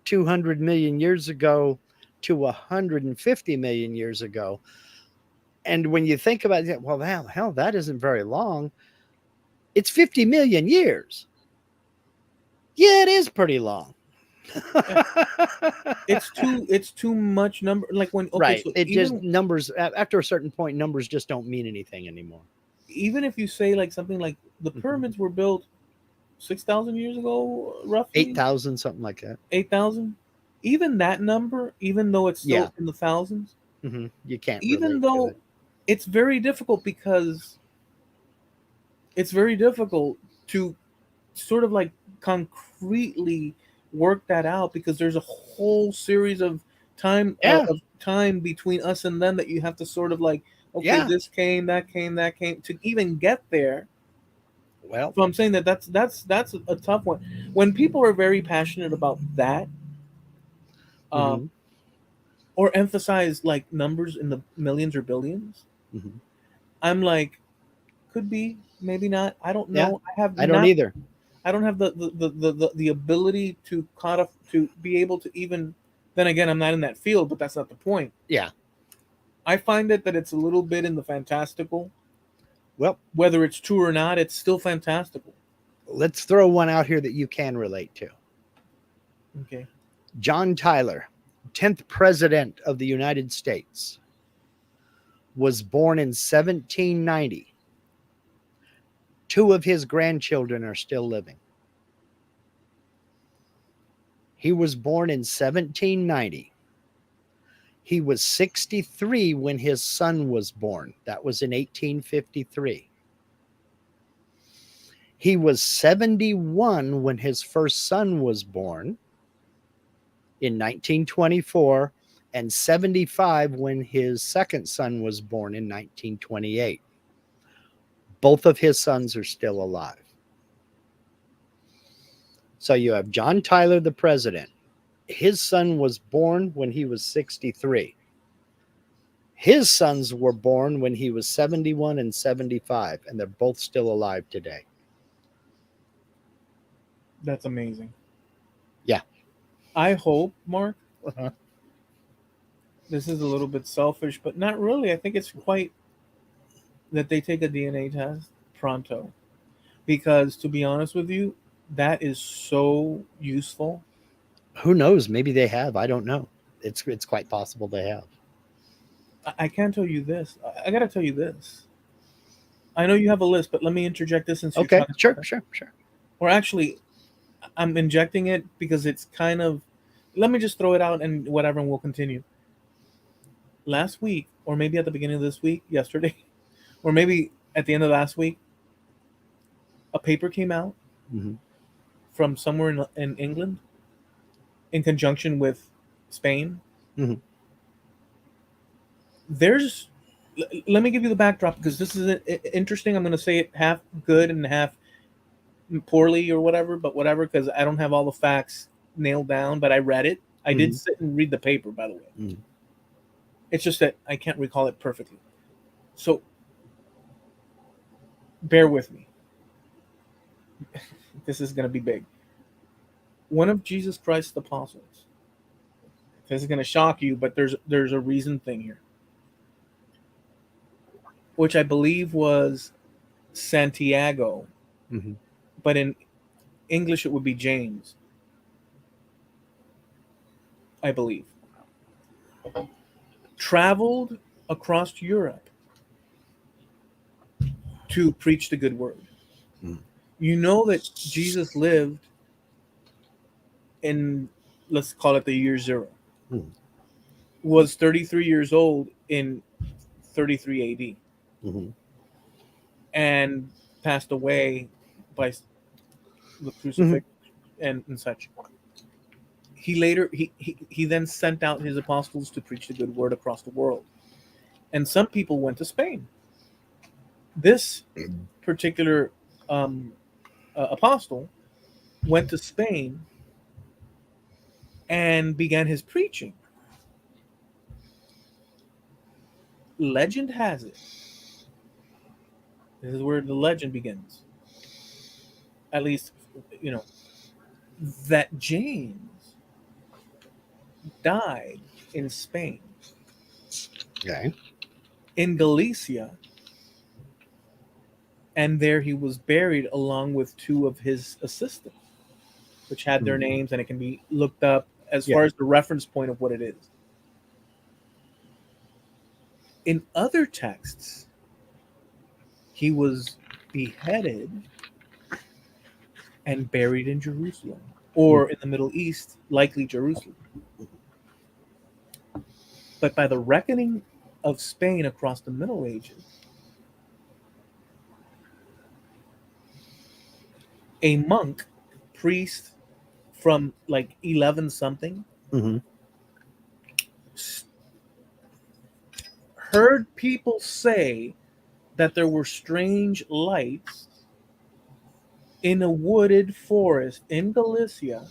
[SPEAKER 2] 200 million years ago to 150 million years ago. And when you think about it, well, hell, that isn't very long. It's 50 million years. Yeah, it is pretty long.
[SPEAKER 1] Yeah, it's too much number, like, when, okay,
[SPEAKER 2] Right.
[SPEAKER 1] so
[SPEAKER 2] It just
[SPEAKER 1] even
[SPEAKER 2] numbers after a certain point, numbers just don't mean anything anymore.
[SPEAKER 1] even if you say, like, something like the
[SPEAKER 2] Mhm.
[SPEAKER 1] pyramids were built 6,000 years ago, roughly
[SPEAKER 2] 8,000, something like that.
[SPEAKER 1] 8,000, even that number, even though it's
[SPEAKER 2] Yeah.
[SPEAKER 1] still in the thousands,
[SPEAKER 2] You can't
[SPEAKER 1] even
[SPEAKER 2] relate to
[SPEAKER 1] though
[SPEAKER 2] it.
[SPEAKER 1] it's very difficult, because it's very difficult to sort of, like, concretely work that out, because there's a whole series
[SPEAKER 2] Yeah.
[SPEAKER 1] of time between us and them, that you have to sort of, like, okay,
[SPEAKER 2] Yeah.
[SPEAKER 1] this came, that came, that came, to even get there.
[SPEAKER 2] Well,
[SPEAKER 1] So I'm saying that that's a tough one. When people are very passionate about that, um,
[SPEAKER 2] hmm
[SPEAKER 1] or emphasize, like, numbers in the millions or billions,
[SPEAKER 2] hmm
[SPEAKER 1] I'm like, could be, maybe not. I don't
[SPEAKER 2] yeah.
[SPEAKER 1] know. I have
[SPEAKER 2] I don't
[SPEAKER 1] not.
[SPEAKER 2] either.
[SPEAKER 1] I don't have the ability to to be able to even. Then again, I'm not in that field, but that's not the point.
[SPEAKER 2] Yeah.
[SPEAKER 1] I find it that it's a little bit in the fantastical.
[SPEAKER 2] Well,
[SPEAKER 1] Whether it's true or not, it's still fantastical.
[SPEAKER 2] let's throw one out here that you can relate to.
[SPEAKER 1] Okay.
[SPEAKER 2] John Tyler, 10th president of the United States, was born in 1790. Two of his grandchildren are still living. He was born in 1790. He was 63 when his son was born. That was in 1853. He was 71 when his first son was born in 1924. and 75 when his second son was born in 1928. Both of his sons are still alive. So you have John Tyler, the president. His son was born when he was 63. His sons were born when he was 71 and 75, and they're both still alive today.
[SPEAKER 1] That's amazing.
[SPEAKER 2] Yeah.
[SPEAKER 1] I hope, Mark,
[SPEAKER 2] Uh-huh.
[SPEAKER 1] this is a little bit selfish, but not really. I think it's quite that they take a DNA test pronto. Because to be honest with you, that is so useful.
[SPEAKER 2] Who knows? Maybe they have. I don't know. It's quite possible they have.
[SPEAKER 1] I can't tell you this. I got to tell you this. I know you have a list, but let me interject this since you're
[SPEAKER 2] Okay,
[SPEAKER 1] talking
[SPEAKER 2] sure,
[SPEAKER 1] about it.
[SPEAKER 2] sure, sure.
[SPEAKER 1] Or actually, I'm injecting it because it's kind of. Let me just throw it out and whatever, and we'll continue. Last week, or maybe at the beginning of this week, yesterday, or maybe at the end of last week, a paper came out
[SPEAKER 2] Mm-hmm.
[SPEAKER 1] from somewhere in England in conjunction with Spain.
[SPEAKER 2] Mm-hmm.
[SPEAKER 1] There's let me give you the backdrop because this is interesting. I'm going to say it half good and half poorly or whatever, but whatever, because I don't have all the facts nailed down, but I read it. I
[SPEAKER 2] Mm-hmm.
[SPEAKER 1] did sit and read the paper, by the way.
[SPEAKER 2] Mm-hmm.
[SPEAKER 1] It's just that I can't recall it perfectly. So bear with me. This is going to be big. One of Jesus Christ's apostles. This is going to shock you, but there's a reason thing here, which I believe was Santiago,
[SPEAKER 2] Mm-hmm.
[SPEAKER 1] but in English it would be James, I believe. Traveled across Europe to preach the good word.
[SPEAKER 2] Mm-hmm.
[SPEAKER 1] You know that Jesus lived in, let's call it the year zero,
[SPEAKER 2] Mm-hmm.
[SPEAKER 1] was 33 years old in 33 AD,
[SPEAKER 2] Mm-hmm.
[SPEAKER 1] and passed away by the
[SPEAKER 2] Mm-hmm.
[SPEAKER 1] crucifix and such. He then sent out his apostles to preach the good word across the world. And some people went to Spain. This particular um, apostle went to Spain and began his preaching. Legend has it, this is where the legend begins, at least, you know, that James died in Spain,
[SPEAKER 2] Okay.
[SPEAKER 1] in Galicia, and there he was buried along with two of his assistants, which had their
[SPEAKER 2] Mm-hmm.
[SPEAKER 1] names, and it can be looked up as
[SPEAKER 2] Yeah.
[SPEAKER 1] far as the reference point of what it is. In other texts, he was beheaded and buried in Jerusalem, or in the Middle East, likely Jerusalem. But by the reckoning of Spain across the Middle Ages, a monk, priest from like 11 something,
[SPEAKER 2] Mm-hmm.
[SPEAKER 1] heard people say that there were strange lights in a wooded forest in Galicia,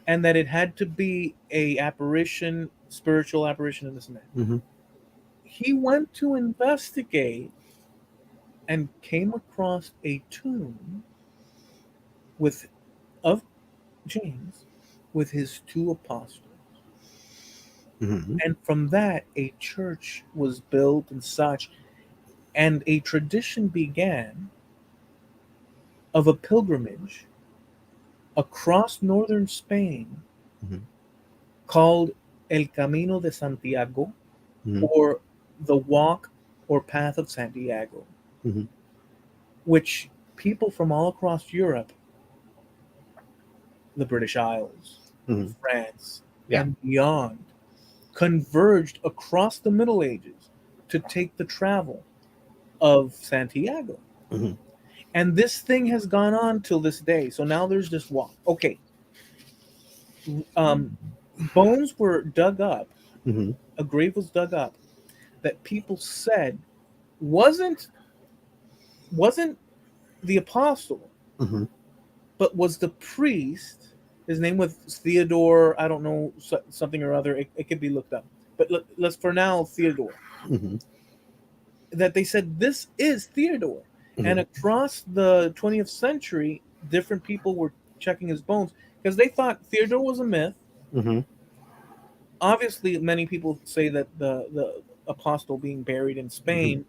[SPEAKER 1] and that it had to be a apparition, spiritual apparition, and this and that.
[SPEAKER 2] Mm-hmm.
[SPEAKER 1] He went to investigate and came across a tomb with of James with his two apostles.
[SPEAKER 2] Mm-hmm.
[SPEAKER 1] And from that, a church was built and such, and a tradition began of a pilgrimage across northern Spain
[SPEAKER 2] Mm-hmm.
[SPEAKER 1] called El Camino de Santiago,
[SPEAKER 2] Mm-hmm.
[SPEAKER 1] or the Walk or Path of Santiago,
[SPEAKER 2] Mm-hmm.
[SPEAKER 1] which people from all across Europe, the British Isles,
[SPEAKER 2] Mm-hmm.
[SPEAKER 1] France,
[SPEAKER 2] Yeah.
[SPEAKER 1] and beyond, converged across the Middle Ages to take the travel of Santiago.
[SPEAKER 2] Mm-hmm.
[SPEAKER 1] And this thing has gone on till this day. So now there's this walk. Okay. Um, bones were dug up,
[SPEAKER 2] Mm-hmm.
[SPEAKER 1] a grave was dug up that people said wasn't wasn't the apostle,
[SPEAKER 2] Mm-hmm.
[SPEAKER 1] but was the priest. His name was Theodore. I don't know, something or other. It could be looked up. But let's for now Theodore.
[SPEAKER 2] Mm-hmm.
[SPEAKER 1] That they said this is Theodore, and
[SPEAKER 2] Mm-hmm.
[SPEAKER 1] across the 20th century, different people were checking his bones because they thought Theodore was a myth.
[SPEAKER 2] Mm-hmm.
[SPEAKER 1] Obviously, many people say that the apostle being buried in
[SPEAKER 2] Mm-hmm.
[SPEAKER 1] Spain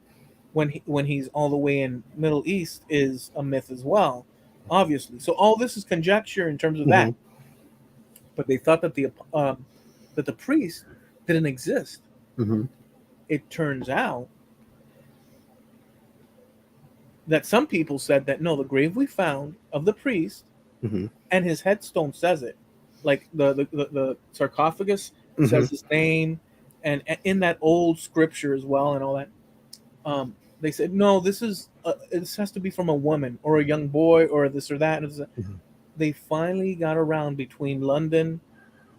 [SPEAKER 1] when he's all the way in Middle East is a myth as well. Obviously, so all this is conjecture in terms of that.
[SPEAKER 2] Mm-hmm.
[SPEAKER 1] But they thought that the priest didn't exist.
[SPEAKER 2] Mm-hmm.
[SPEAKER 1] It turns out that some people said that no, the grave we found of the priest
[SPEAKER 2] Mm-hmm.
[SPEAKER 1] and his headstone says it, like the sarcophagus
[SPEAKER 2] Mm-hmm.
[SPEAKER 1] says his name, and in that old scripture as well and all that. They said no, this has to be from a woman or a young boy or this or that. They finally got around between London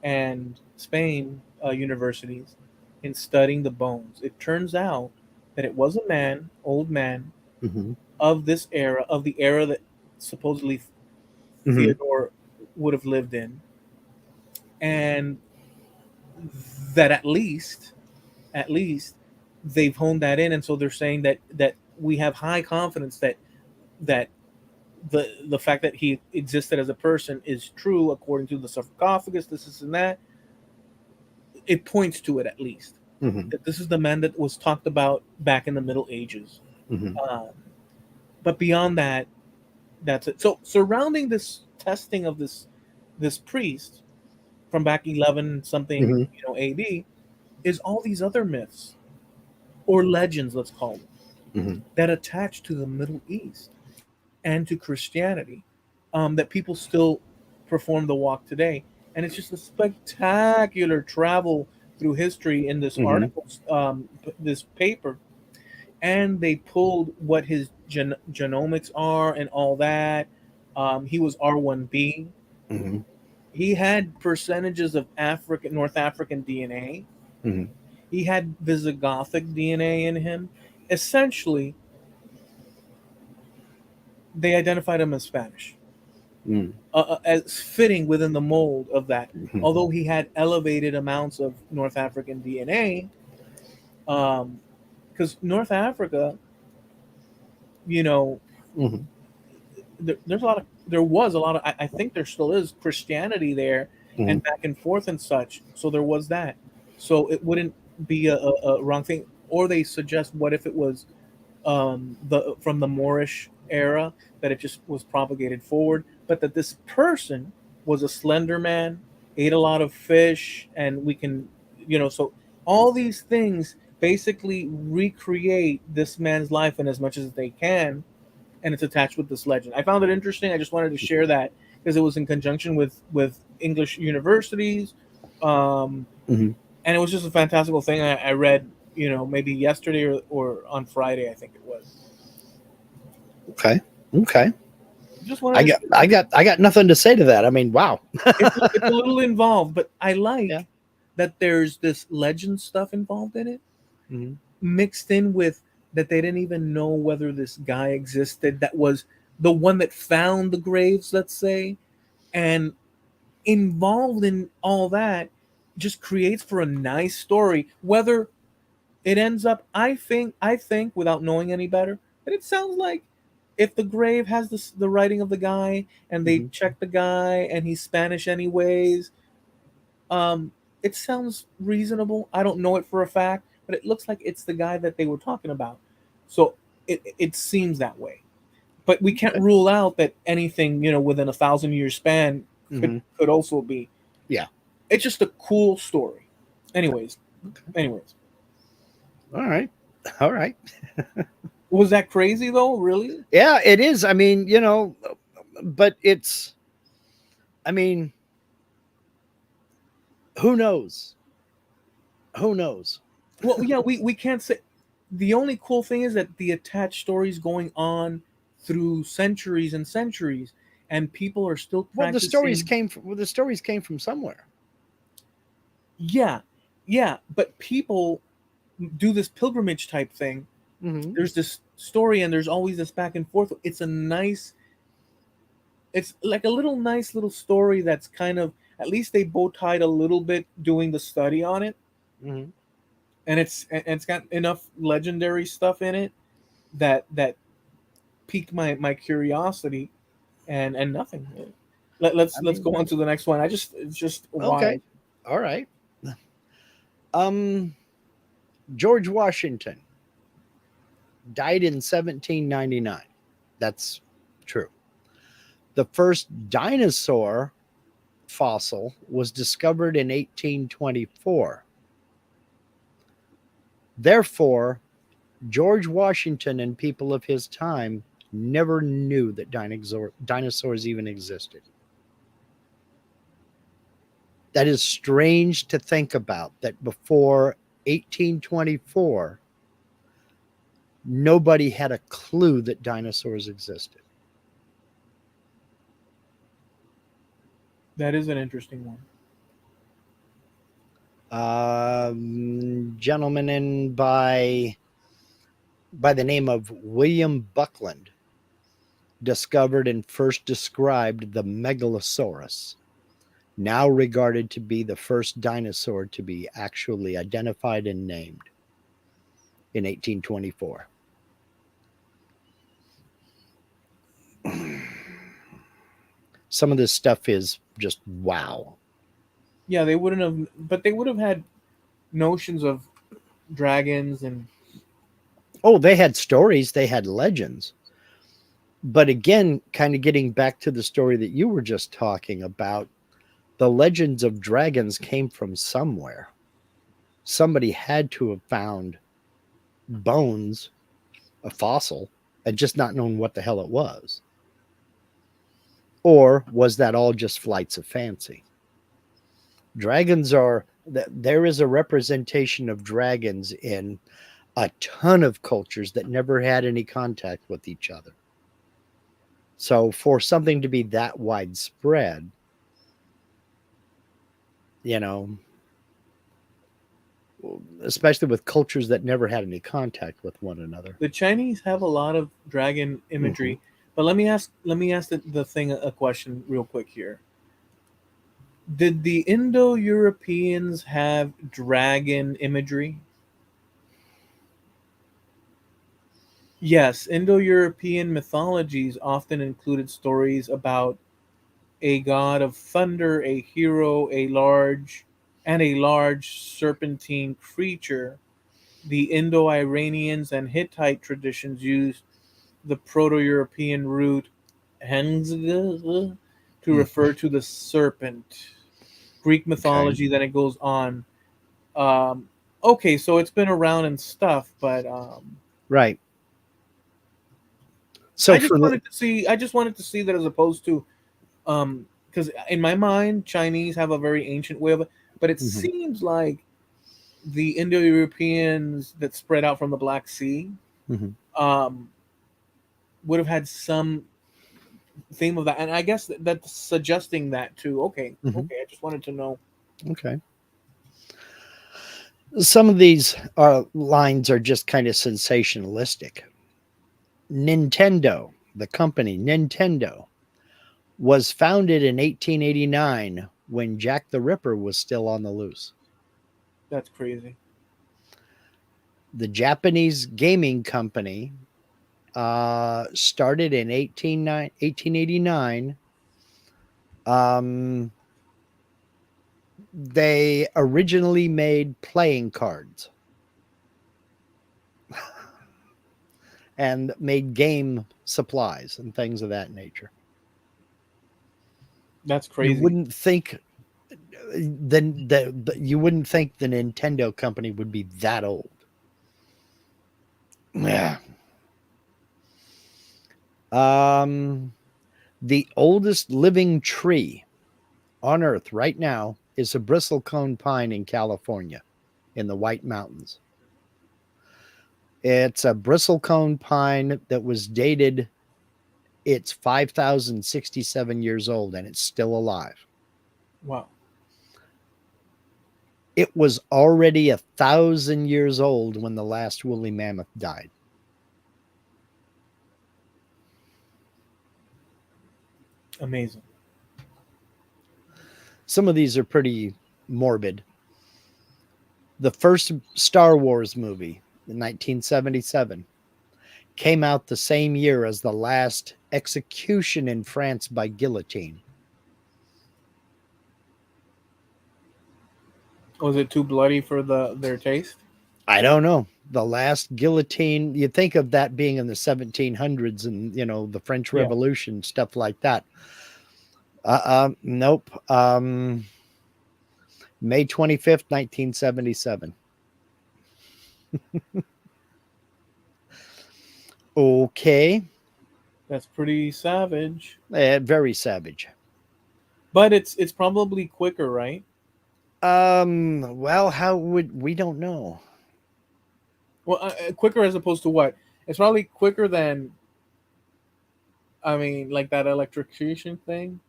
[SPEAKER 1] and Spain universities in studying the bones. It turns out that it was a man, old man,
[SPEAKER 2] Mm-hmm.
[SPEAKER 1] of this era, of the era that supposedly
[SPEAKER 2] Mm-hmm.
[SPEAKER 1] Theodore would have lived in, and that at least they've honed that in, and so they're saying that we have high confidence that the fact that he existed as a person is true according to the sarcophagus, this and that. It points to it at least
[SPEAKER 2] Mm-hmm.
[SPEAKER 1] that this is the man that was talked about back in the Middle Ages.
[SPEAKER 2] Mm-hmm.
[SPEAKER 1] Um, but beyond that, that's it. So surrounding this testing of this priest from back 11 something
[SPEAKER 2] Mm-hmm.
[SPEAKER 1] AD is all these other myths or legends, let's call them,
[SPEAKER 2] Mm-hmm.
[SPEAKER 1] that attach to the Middle East and to Christianity, that people still perform the walk today. And it's just a spectacular travel through history in this
[SPEAKER 2] Mm-hmm.
[SPEAKER 1] article, this paper. And they pulled what his genomics are and all that. He was R1B.
[SPEAKER 2] Mm-hmm.
[SPEAKER 1] He had percentages of North African DNA.
[SPEAKER 2] Mm-hmm.
[SPEAKER 1] He had Visigothic DNA in him. Essentially, they identified him as Spanish, as fitting within the mold of that.
[SPEAKER 2] Mm-hmm.
[SPEAKER 1] Although he had elevated amounts of North African DNA, because North Africa, you know,
[SPEAKER 2] Mm-hmm.
[SPEAKER 1] there was a lot of, I think there still is Christianity there,
[SPEAKER 2] Mm-hmm.
[SPEAKER 1] and back and forth and such. So there was that. So it wouldn't be a wrong thing. Or they suggest, what if it was the from the Moorish era, that it just was propagated forward, but that this person was a slender man, ate a lot of fish, and we can, so all these things basically recreate this man's life in as much as they can, and it's attached with this legend. I found it interesting. I just wanted to share that because it was in conjunction with English universities, um,
[SPEAKER 2] Mm-hmm.
[SPEAKER 1] and it was just a fantastical thing I read. Maybe yesterday or on Friday, I think it was.
[SPEAKER 2] Okay. Okay.
[SPEAKER 1] Just wanted to share that.
[SPEAKER 2] I got nothing to say to that. I mean, wow.
[SPEAKER 1] It's a little involved, but I
[SPEAKER 2] Yeah.
[SPEAKER 1] like that there's this legend stuff involved in it,
[SPEAKER 2] Mm-hmm.
[SPEAKER 1] mixed in with that they didn't even know whether this guy existed. That was the one that found the graves, let's say, and involved in all that just creates for a nice story. Whether it ends up, I think without knowing any better, that it sounds like if the grave has the writing of the guy and they
[SPEAKER 2] Mm-hmm.
[SPEAKER 1] check the guy and he's Spanish anyways, um, it sounds reasonable. I don't know it for a fact, but it looks like it's the guy that they were talking about. So it seems that way. But we can't
[SPEAKER 2] Okay.
[SPEAKER 1] rule out that anything within a 1,000 year span could
[SPEAKER 2] Mm-hmm.
[SPEAKER 1] could also be.
[SPEAKER 2] Yeah.
[SPEAKER 1] It's just a cool story. Anyways,
[SPEAKER 2] Okay.
[SPEAKER 1] anyways,
[SPEAKER 2] All right. All right.
[SPEAKER 1] was that crazy though? Really?
[SPEAKER 2] Yeah, it is. I mean, but it's, I mean, who knows? Who knows?
[SPEAKER 1] Well, yeah, we can't say. The only cool thing is that the attached stories going on through centuries and centuries, and people are still
[SPEAKER 2] Well,
[SPEAKER 1] practicing.
[SPEAKER 2] the stories came from somewhere.
[SPEAKER 1] Yeah, yeah, but people do this pilgrimage type thing.
[SPEAKER 2] Hmm.
[SPEAKER 1] There's this story, and there's always this back and forth. It's like a little nice little story that's kind of, at least they bow tied a little bit doing the study on it,
[SPEAKER 2] Hmm.
[SPEAKER 1] and it's got enough legendary stuff in it that piqued my curiosity, and nothing.
[SPEAKER 2] I
[SPEAKER 1] Let's go
[SPEAKER 2] mean,
[SPEAKER 1] on to the next one. It's just
[SPEAKER 2] okay,
[SPEAKER 1] wild.
[SPEAKER 2] all right. Um, George Washington died in 1799. That's true. The first dinosaur fossil was discovered in 1824. Therefore, George Washington and people of his time never knew that dinosaurs even existed. That is strange to think about, that before 1824, nobody had a clue that dinosaurs existed.
[SPEAKER 1] That is an interesting one.
[SPEAKER 2] Gentleman in by the name of William Buckland discovered and first described the Megalosaurus, now regarded to be the first dinosaur to be actually identified and named in 1824. Some of this stuff is just wow.
[SPEAKER 1] Yeah, they wouldn't have, but they would have had notions of dragons and
[SPEAKER 2] Oh, they had stories, they had legends. But again, kind of getting back to the story that you were just talking about, the legends of dragons came from somewhere. Somebody had to have found bones, a fossil, and just not known what the hell it was. Or was that all just flights of fancy? Dragons are, there is a representation of dragons in a ton of cultures that never had any contact with each other. So for something to be that widespread, you know, especially with cultures that never had any contact with one another.
[SPEAKER 1] the Chinese have a lot of dragon
[SPEAKER 2] Mm-hmm.
[SPEAKER 1] imagery. But let me ask the thing a question real quick here. Did the Indo-Europeans have dragon imagery? Yes, Indo-European mythologies often included stories about a god of thunder, a hero, a large serpentine creature. The Indo-Iranians and Hittite traditions used the Proto-European root "hengzge" to
[SPEAKER 2] Mm-hmm.
[SPEAKER 1] refer to the serpent. Greek
[SPEAKER 2] Okay.
[SPEAKER 1] mythology, then it goes on. Um, okay, so it's been around and stuff, but
[SPEAKER 2] Right. So
[SPEAKER 1] I just wanted to see that, as opposed to because in my mind, Chinese have a very ancient way of it, but it
[SPEAKER 2] Mhm.
[SPEAKER 1] seems like the Indo-Europeans that spread out from the Black Sea
[SPEAKER 2] Mhm.
[SPEAKER 1] um, would have had some theme of that, and I guess that's suggesting that too. Okay,
[SPEAKER 2] Mhm.
[SPEAKER 1] okay, I just wanted to know.
[SPEAKER 2] Okay. Some of these lines are just kind of sensationalistic. Nintendo, the company Nintendo, was founded in 1889 when Jack the Ripper was still on the loose.
[SPEAKER 1] That's crazy.
[SPEAKER 2] The Japanese gaming company started in 1889. Um, they originally made playing cards and made game supplies and things of that nature.
[SPEAKER 1] That's
[SPEAKER 2] You
[SPEAKER 1] crazy.
[SPEAKER 2] wouldn't think you wouldn't think the Nintendo company would be that old. Yeah. Um, the oldest living tree on Earth right now is a bristlecone pine in California, in the White Mountains. It's a bristlecone pine that was dated. It's 5,067 years old and it's still alive.
[SPEAKER 1] Wow.
[SPEAKER 2] It was already 1,000 years old when the last woolly mammoth died.
[SPEAKER 1] Amazing.
[SPEAKER 2] Some of these are pretty morbid. The first Star Wars movie in 1977 came out the same year as the last execution in France by guillotine.
[SPEAKER 1] Was it too bloody for their taste?
[SPEAKER 2] I don't know. The last guillotine, you think of that being in the 1700s and, the French
[SPEAKER 1] Yeah.
[SPEAKER 2] Revolution, stuff like that. Nope. May 25th, 1977. Okay.
[SPEAKER 1] That's pretty savage.
[SPEAKER 2] Very savage.
[SPEAKER 1] But it's probably quicker, right?
[SPEAKER 2] Well, how would we don't know.
[SPEAKER 1] Well, quicker as opposed to what? It's probably quicker than, I mean, like that electrocution thing.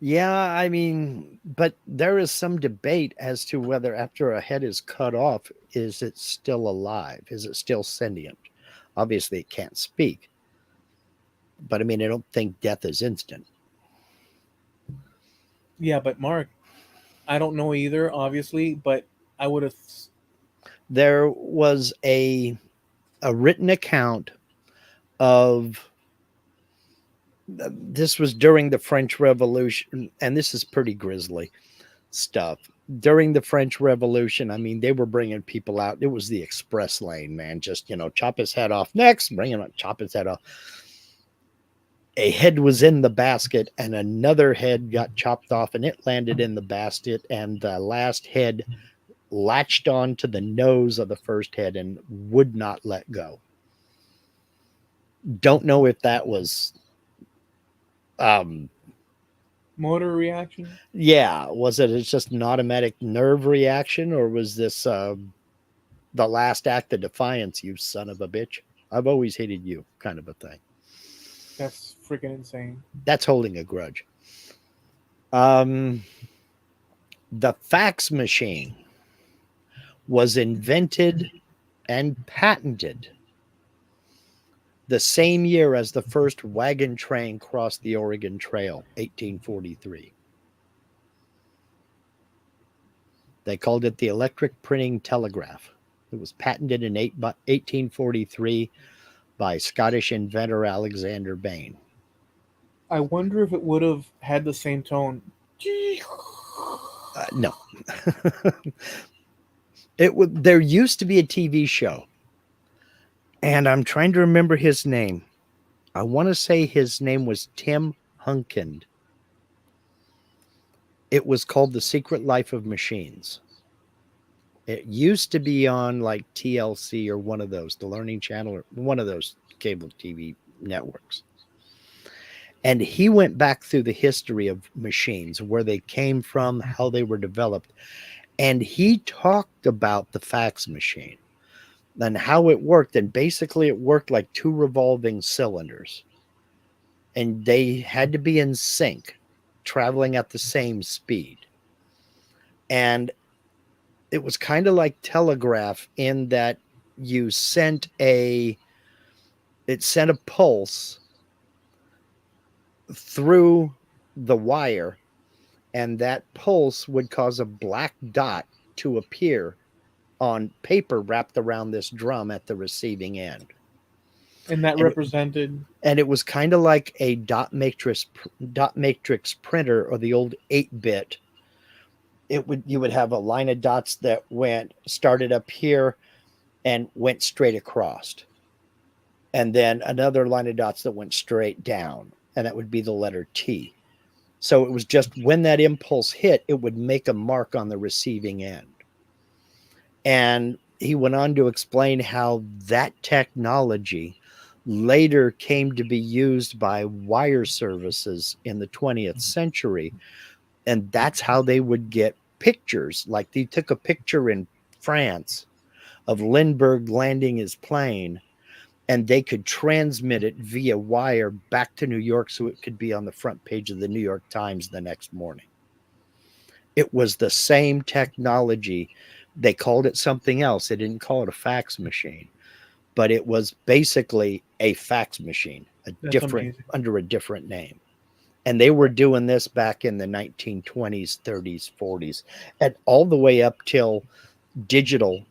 [SPEAKER 2] Yeah, I mean, but there is some debate as to whether after a head is cut off, is it still alive? Is it still sentient? Obviously, it can't speak. But I mean, I don't think death is instant.
[SPEAKER 1] Yeah, but Mark, I don't know either, obviously, but I would have.
[SPEAKER 2] There was a written account of this was during the French Revolution, and this is pretty grisly stuff. During the French Revolution, I mean, they were bringing people out. It was the express lane, man. Just, chop his head off next, bring him up, chop his head off. A head was in the basket, and another head got chopped off, and it landed in the basket, and the last head latched on to the nose of the first head and would not let go. Don't know if that was um
[SPEAKER 1] Motor reaction?
[SPEAKER 2] yeah, was it it's just an automatic nerve reaction, or was this the last act of defiance, you son of a bitch? I've always hated you, kind of a thing.
[SPEAKER 1] That's freaking insane.
[SPEAKER 2] That's holding a grudge. Um, the fax machine was invented and patented the same year as the first wagon train crossed the Oregon Trail, 1843. They called it the electric printing telegraph. It was patented in 1843 by Scottish inventor Alexander Bain.
[SPEAKER 1] I wonder if it would have had the same tone.
[SPEAKER 2] No. There used to be a TV show, and I'm trying to remember his name. I want to say his name was Tim Hunkind. It was called The Secret Life of Machines. It used to be on like TLC or one of those, the Learning Channel, or one of those cable TV networks. And he went back through the history of machines, where they came from, how they were developed. And he talked about the fax machine and how it worked. And basically, it worked like two revolving cylinders. And they had to be in sync, traveling at the same speed. And it was kind of like telegraph in that you sent a pulse through the wire, and that pulse would cause a black dot to appear on paper wrapped around this drum at the receiving end.
[SPEAKER 1] And that
[SPEAKER 2] And
[SPEAKER 1] represented.
[SPEAKER 2] and it was kind of like a dot matrix printer, or the old 8-bit. You would have a line of dots that started up here and went straight across, and then another line of dots that went straight down, and that would be the letter T. So it was just when that impulse hit, it would make a mark on the receiving end. And he went on to explain how that technology later came to be used by wire services in the 20th century. And that's how they would get pictures. Like, they took a picture in France of Lindbergh landing his plane, and they could transmit it via wire back to New York so it could be on the front page of the New York Times the next morning. It was the same technology. They called it something else. They didn't call it a fax machine, but it was basically a fax machine, a
[SPEAKER 1] That's
[SPEAKER 2] different
[SPEAKER 1] amazing.
[SPEAKER 2] under a different name. And they were doing this back in the 1920s, 30s, 40s, and all the way up till digital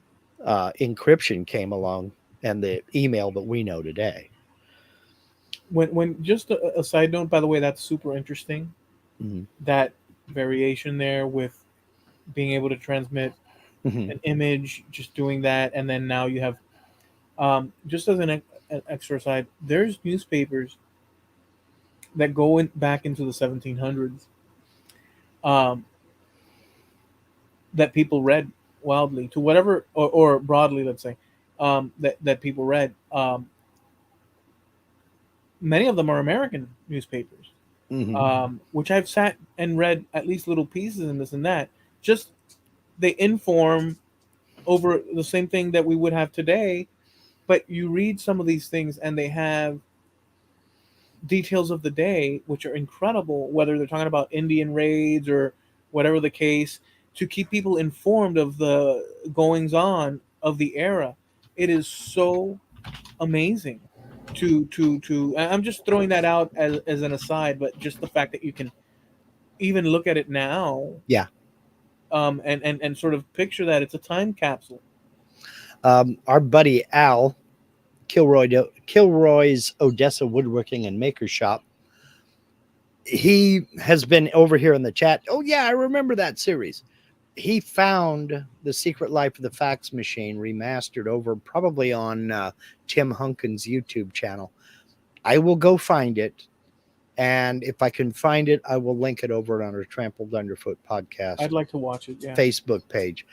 [SPEAKER 2] encryption came along and the email that we know today.
[SPEAKER 1] When just a side note, by the way, that's super interesting.
[SPEAKER 2] Mhm.
[SPEAKER 1] That variation there with being able to transmit
[SPEAKER 2] Mhm.
[SPEAKER 1] an image, just doing that, and then now you have just as an extra side, there's newspapers that go back into the 1700s um, that people read wildly to whatever or broadly, let's say, that people read. Many of them are American newspapers,
[SPEAKER 2] Mhm.
[SPEAKER 1] which I've sat and read at least little pieces and this and that. Just they inform over the same thing that we would have today, but you read some of these things and they have details of the day which are incredible, whether they're talking about Indian raids or whatever the case, to keep people informed of the goings on of the era. It is so amazing I'm just throwing that out as an aside, but just the fact that you can even look at it now,
[SPEAKER 2] Yeah.
[SPEAKER 1] and sort of picture that it's a time capsule.
[SPEAKER 2] Our buddy Al Kilroy's Odessa Woodworking and Maker Shop, he has been over here in the chat. Oh yeah, I remember that series. He found The Secret Life of the Fax Machine remastered over probably on Tim Hunkin's YouTube channel. I will go find it, and if I can find it, I will link it over on our Trampled Underfoot podcast
[SPEAKER 1] I'd like to watch it. Yeah,
[SPEAKER 2] Facebook page.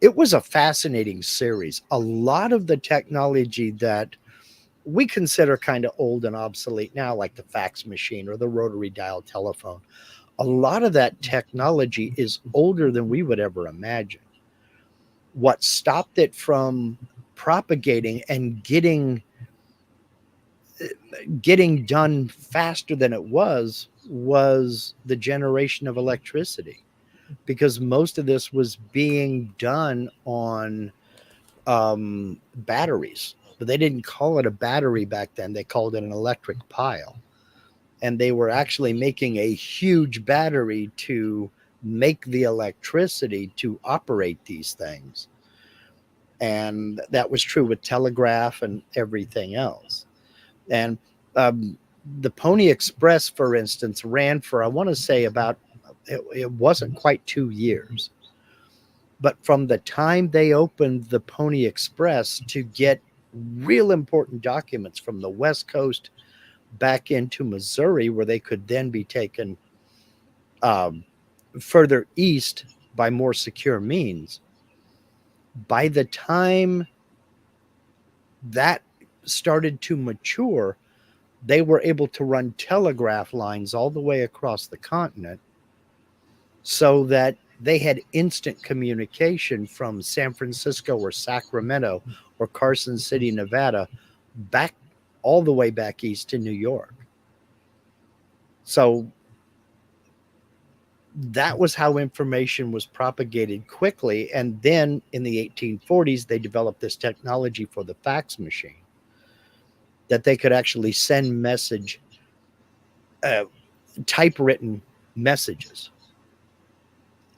[SPEAKER 2] It was a fascinating series. A lot of the technology that we consider kind of old and obsolete now, like the fax machine or the rotary dial telephone, a lot of that technology is older than we would ever imagine. What stopped it from propagating and getting done faster than it was the generation of electricity, because most of this was being done on batteries, but they didn't call it a battery back then. They called it an electric pile, and they were actually making a huge battery to make the electricity to operate these things. And that was true with telegraph and everything else. And um, the Pony Express, for instance, ran for, I want to say, about, it wasn't quite 2 years. But from the time they opened the Pony Express to get real important documents from the West Coast back into Missouri, where they could then be taken um, further east by more secure means, by the time that started to mature, they were able to run telegraph lines all the way across the continent, so that they had instant communication from San Francisco or Sacramento or Carson City, Nevada, back all the way back east to New York. So that was how information was propagated quickly. And then in the 1840s, they developed this technology for the fax machine, that they could actually send uh, typewritten messages.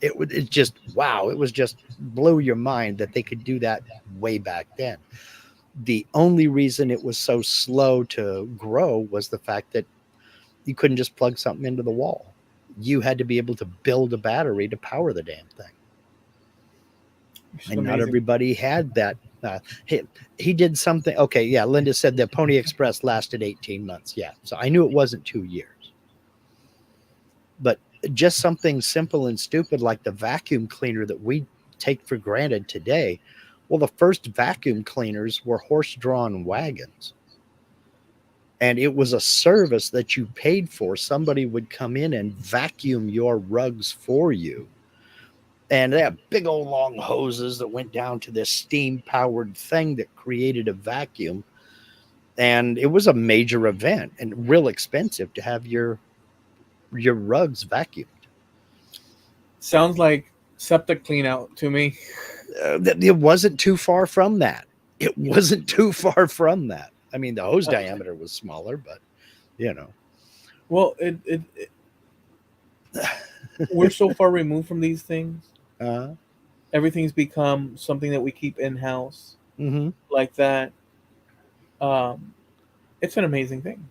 [SPEAKER 2] It just, wow, it was just blew your mind that they could do that way back then. The only reason it was so slow to grow was the fact that you couldn't just plug something into the wall. You had to be able to build a battery to power the damn thing.
[SPEAKER 1] which is
[SPEAKER 2] And not
[SPEAKER 1] amazing.
[SPEAKER 2] everybody had that. He did something. Okay, yeah. Linda said that Pony Express lasted 18 months. Yeah, so I knew it wasn't 2 years. But just something simple and stupid like the vacuum cleaner that we take for granted today. Well, the first vacuum cleaners were horse-drawn wagons, and it was a service that you paid for. Somebody would come in and vacuum your rugs for you, and they had big old long hoses that went down to this steam powered thing that created a vacuum. And it was a major event and real expensive to have your rugs vacuumed.
[SPEAKER 1] Sounds like septic clean out to me.
[SPEAKER 2] It wasn't too far from that. It wasn't too far from that. I mean, the hose
[SPEAKER 1] Uh,
[SPEAKER 2] diameter was smaller, but you know,
[SPEAKER 1] well, we're so far removed from these things.
[SPEAKER 2] uh,
[SPEAKER 1] Everything's become something that we keep in house
[SPEAKER 2] mm-hmm.
[SPEAKER 1] like that. Um, it's an amazing thing.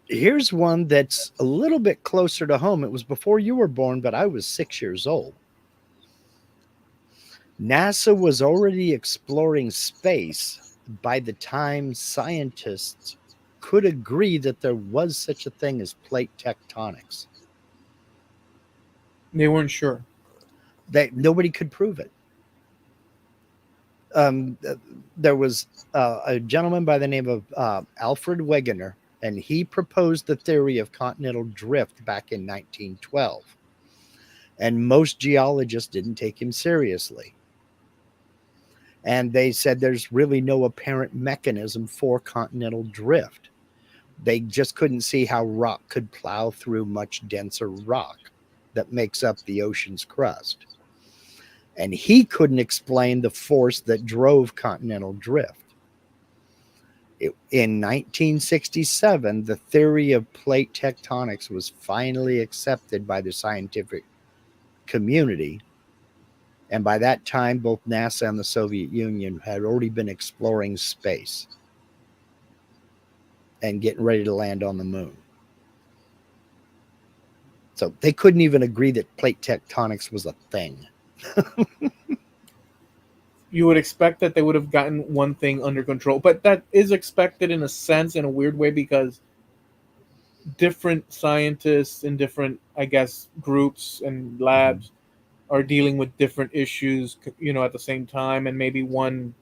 [SPEAKER 2] Here's one that's a little bit closer to home. It was before you were born, but I was 6 years old. NASA was already exploring space by the time scientists could agree that there was such a thing as plate tectonics.
[SPEAKER 1] They weren't sure.
[SPEAKER 2] That nobody could prove it. Um, uh, there was a gentleman by the name of Alfred Wegener, and he proposed the theory of continental drift back in 1912. And most geologists didn't take him seriously. And they said there's really no apparent mechanism for continental drift. They just couldn't see how rock could plow through much denser rock that makes up the ocean's crust. And he couldn't explain the force that drove continental drift. In 1967, the theory of plate tectonics was finally accepted by the scientific community. And by that time, both NASA and the Soviet Union had already been exploring space and getting ready to land on the moon. So they couldn't even agree that plate tectonics was a thing.
[SPEAKER 1] You would expect that they would have gotten one thing under control, but that is expected in a sense, in a weird way, because different scientists in different, I guess, groups and
[SPEAKER 2] Mm-hmm.
[SPEAKER 1] labs are dealing with different issues, at the same time, and maybe one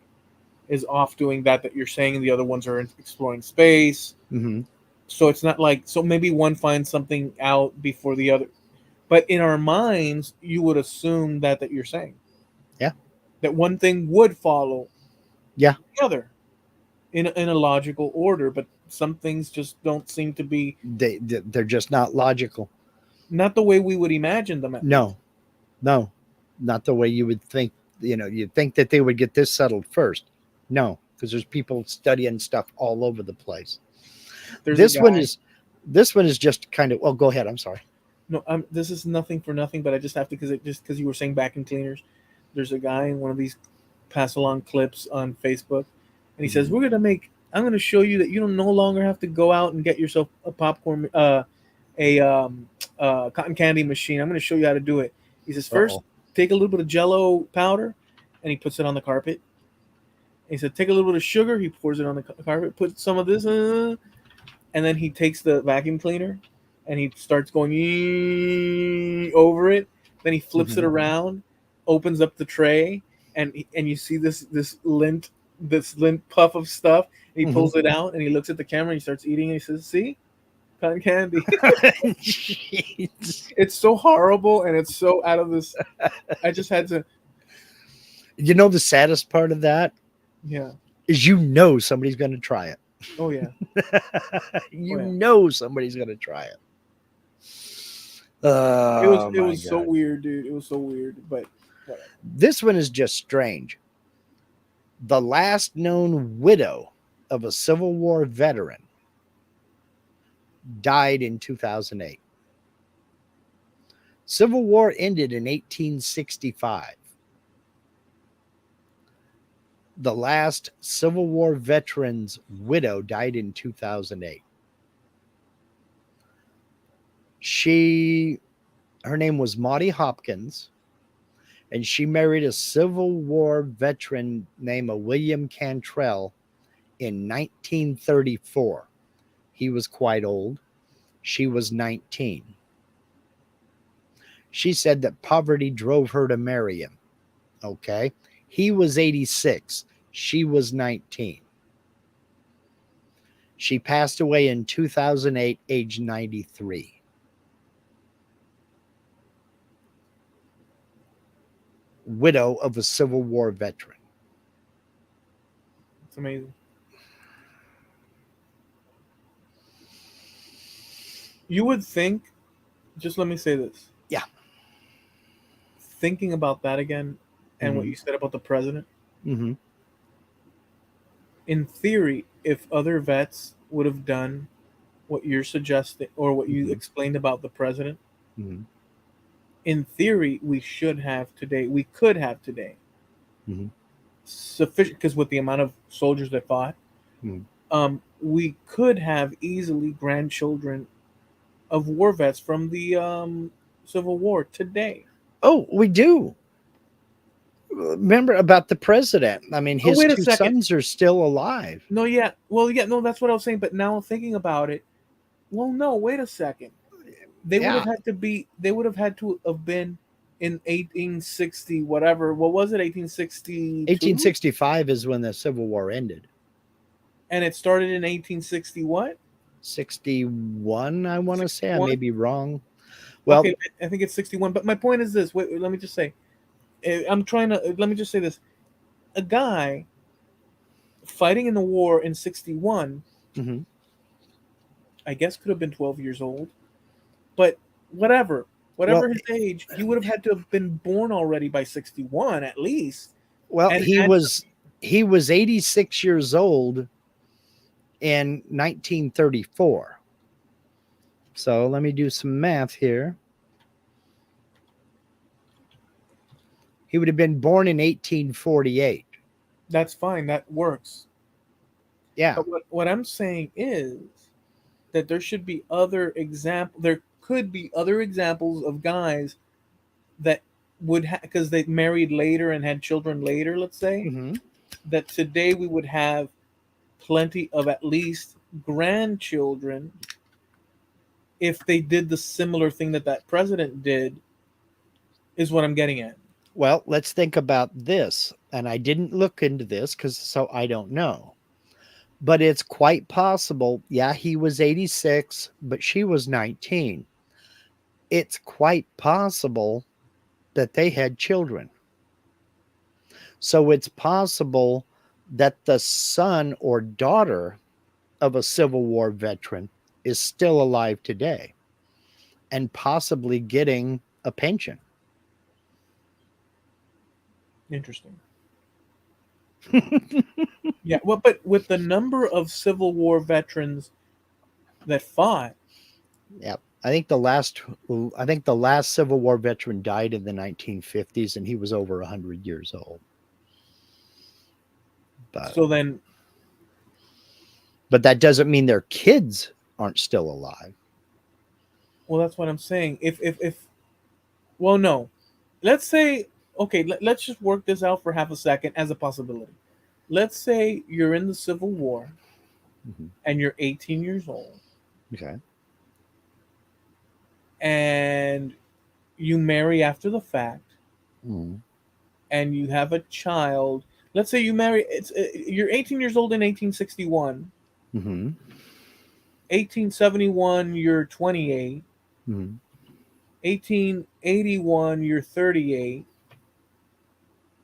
[SPEAKER 1] is off doing that you're saying, and the other ones are exploring space.
[SPEAKER 2] Mm-hmm.
[SPEAKER 1] So it's not like, so maybe one finds something out before the other. But in our minds, you would assume that you're saying
[SPEAKER 2] Yeah.
[SPEAKER 1] that one thing would follow
[SPEAKER 2] Yeah.
[SPEAKER 1] the other in a logical order, but some things just don't seem to be
[SPEAKER 2] They're just not logical.
[SPEAKER 1] not the way we would imagine them, at least.
[SPEAKER 2] No, no, not the way you would think. You'd think that they would get this settled first. No, because there's people studying stuff all over the place.
[SPEAKER 1] There's a
[SPEAKER 2] This one
[SPEAKER 1] guy.
[SPEAKER 2] is this one is just kind of. Well, go ahead. I'm sorry.
[SPEAKER 1] No, this is nothing for nothing, but I just have to, because you were saying vacuum cleaners. There's a guy in one of these pass along clips on Facebook, and he says,
[SPEAKER 2] Mhm.
[SPEAKER 1] "We're gonna make. I'm gonna show you that you don't no longer have to go out and get yourself a popcorn, a cotton candy machine. I'm gonna show you how to do it." He says, "First,
[SPEAKER 2] Uh-oh.
[SPEAKER 1] take a little bit of Jello powder, and he puts it on the carpet. He said, take a little bit of sugar. He pours it on the carpet. Put some of this, and then he takes the vacuum cleaner, and he starts going over it. Then he flips it
[SPEAKER 2] Mhm.
[SPEAKER 1] around, opens up the tray, and you see this lint puff of stuff. And he
[SPEAKER 2] Mhm.
[SPEAKER 1] pulls it out, and he looks at the camera. And he starts eating. And he says, "See, cotton candy."
[SPEAKER 2] Jeez.
[SPEAKER 1] It's so horrible, and it's so out of this. I just had to,
[SPEAKER 2] The saddest part of that
[SPEAKER 1] yeah.
[SPEAKER 2] is somebody's going to try it.
[SPEAKER 1] Oh yeah. Oh yeah.
[SPEAKER 2] Somebody's going to try it.
[SPEAKER 1] It was
[SPEAKER 2] Oh
[SPEAKER 1] it
[SPEAKER 2] my
[SPEAKER 1] was so
[SPEAKER 2] god.
[SPEAKER 1] weird, dude. It was so weird, but whatever.
[SPEAKER 2] This one is just strange. The last known widow of a Civil War veteran died in 2008. Civil War ended in 1865. The last Civil War veteran's widow died in 2008. She Her name was Maudie Hopkins, and she married a Civil War veteran named William Cantrell in 1934. He was quite old. She was 19. She said that poverty drove her to marry him. Okay. He was 86. She was 19. She passed away in 2008, age 93. Widow of a Civil War veteran.
[SPEAKER 1] It's amazing. You would think, just let me say this.
[SPEAKER 2] Yeah.
[SPEAKER 1] thinking about that again, and what
[SPEAKER 2] Mm-hmm.
[SPEAKER 1] you said about the president,
[SPEAKER 2] Mm-hmm.
[SPEAKER 1] in theory, if other vets would have done what you're suggesting or what you
[SPEAKER 2] Mm-hmm.
[SPEAKER 1] explained about the president,
[SPEAKER 2] Mm-hmm.
[SPEAKER 1] in theory, we should have today. We could have today
[SPEAKER 2] Mm-hmm.
[SPEAKER 1] sufficient because with the amount of soldiers that fought,
[SPEAKER 2] Mm-hmm.
[SPEAKER 1] we could have easily grandchildren of war vets from the Civil War today.
[SPEAKER 2] Oh, we do. Remember about the president. I mean,
[SPEAKER 1] Oh,
[SPEAKER 2] his
[SPEAKER 1] wait a
[SPEAKER 2] two
[SPEAKER 1] second.
[SPEAKER 2] sons are still alive.
[SPEAKER 1] No, yeah. Well, yeah, no, that's what I was saying. But now thinking about it, well, no, wait a second. They would
[SPEAKER 2] Yeah.
[SPEAKER 1] have had to be. They would have had to have been in 1860, whatever. What was it? 1862,
[SPEAKER 2] 1865 is when the Civil War ended.
[SPEAKER 1] and it started in 1860. What?
[SPEAKER 2] 61, I want to say. I
[SPEAKER 1] 61.
[SPEAKER 2] may be wrong. Well,
[SPEAKER 1] Okay, I think it's 61. But my point is this. Wait, let me just say. I'm trying to. Let me just say this. A guy fighting in the war in 61,
[SPEAKER 2] mhm.
[SPEAKER 1] I guess, could have been 12 years old. But whatever,
[SPEAKER 2] well,
[SPEAKER 1] whatever his age, he would have had to have been born already by 61 at least,
[SPEAKER 2] well,
[SPEAKER 1] and
[SPEAKER 2] he
[SPEAKER 1] had
[SPEAKER 2] was he was 86 years old in 1934. So let me do some math here. He would have been born in 1848.
[SPEAKER 1] that's fine, that works.
[SPEAKER 2] Yeah.
[SPEAKER 1] But what I'm saying is that there should be other example. There could be other examples of guys that would because they married later and had children later. Let's say
[SPEAKER 2] Hmm.
[SPEAKER 1] that today we would have plenty of at least grandchildren if they did the similar thing that that president did. Is what I'm getting at.
[SPEAKER 2] Well, let's think about this. And I didn't look into this because so I don't know. But it's quite possible. Yeah, he was 86, but she was 19. It's quite possible that they had children. So it's possible that the son or daughter of a Civil War veteran is still alive today and possibly getting a pension.
[SPEAKER 1] Interesting. Yeah, well, but with the number of Civil War veterans that fought,
[SPEAKER 2] Yep. I think the last Civil War veteran died in the 1950s and he was over 100 years old. But
[SPEAKER 1] so then,
[SPEAKER 2] but that doesn't mean their kids aren't still alive.
[SPEAKER 1] well, that's what I'm saying. If well, no, let's say, okay, let's just work this out for half a second as a possibility. Let's say you're in the Civil War
[SPEAKER 2] Mhm.
[SPEAKER 1] and you're 18 years old
[SPEAKER 2] Okay.
[SPEAKER 1] and you marry after the fact
[SPEAKER 2] Mhm.
[SPEAKER 1] and you have a child. Let's say you marry. You're 18 years old in 1861.
[SPEAKER 2] Mhm.
[SPEAKER 1] 1871, you're 28.
[SPEAKER 2] Mhm.
[SPEAKER 1] 1881, you're 38.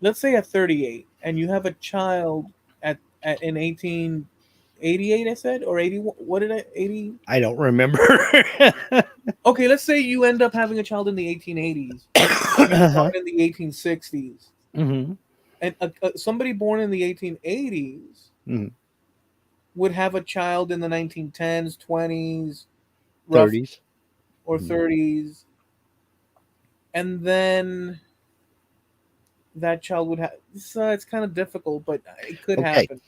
[SPEAKER 1] Let's say at 38, and you have a child at in 1888. I said, or 81. What did I 80?
[SPEAKER 2] I don't remember.
[SPEAKER 1] Okay, let's say you end up having a child in the 1880s, and you're born
[SPEAKER 2] Uh-huh.
[SPEAKER 1] in the 1860s,
[SPEAKER 2] Mhm.
[SPEAKER 1] and somebody born in the 1880s
[SPEAKER 2] Mhm.
[SPEAKER 1] would have a child in the 1910s, 20s, rough
[SPEAKER 2] 30s.
[SPEAKER 1] or
[SPEAKER 2] Mhm.
[SPEAKER 1] 30s, and then that child would have. So it's kind of difficult, but it could
[SPEAKER 2] Okay.
[SPEAKER 1] happen.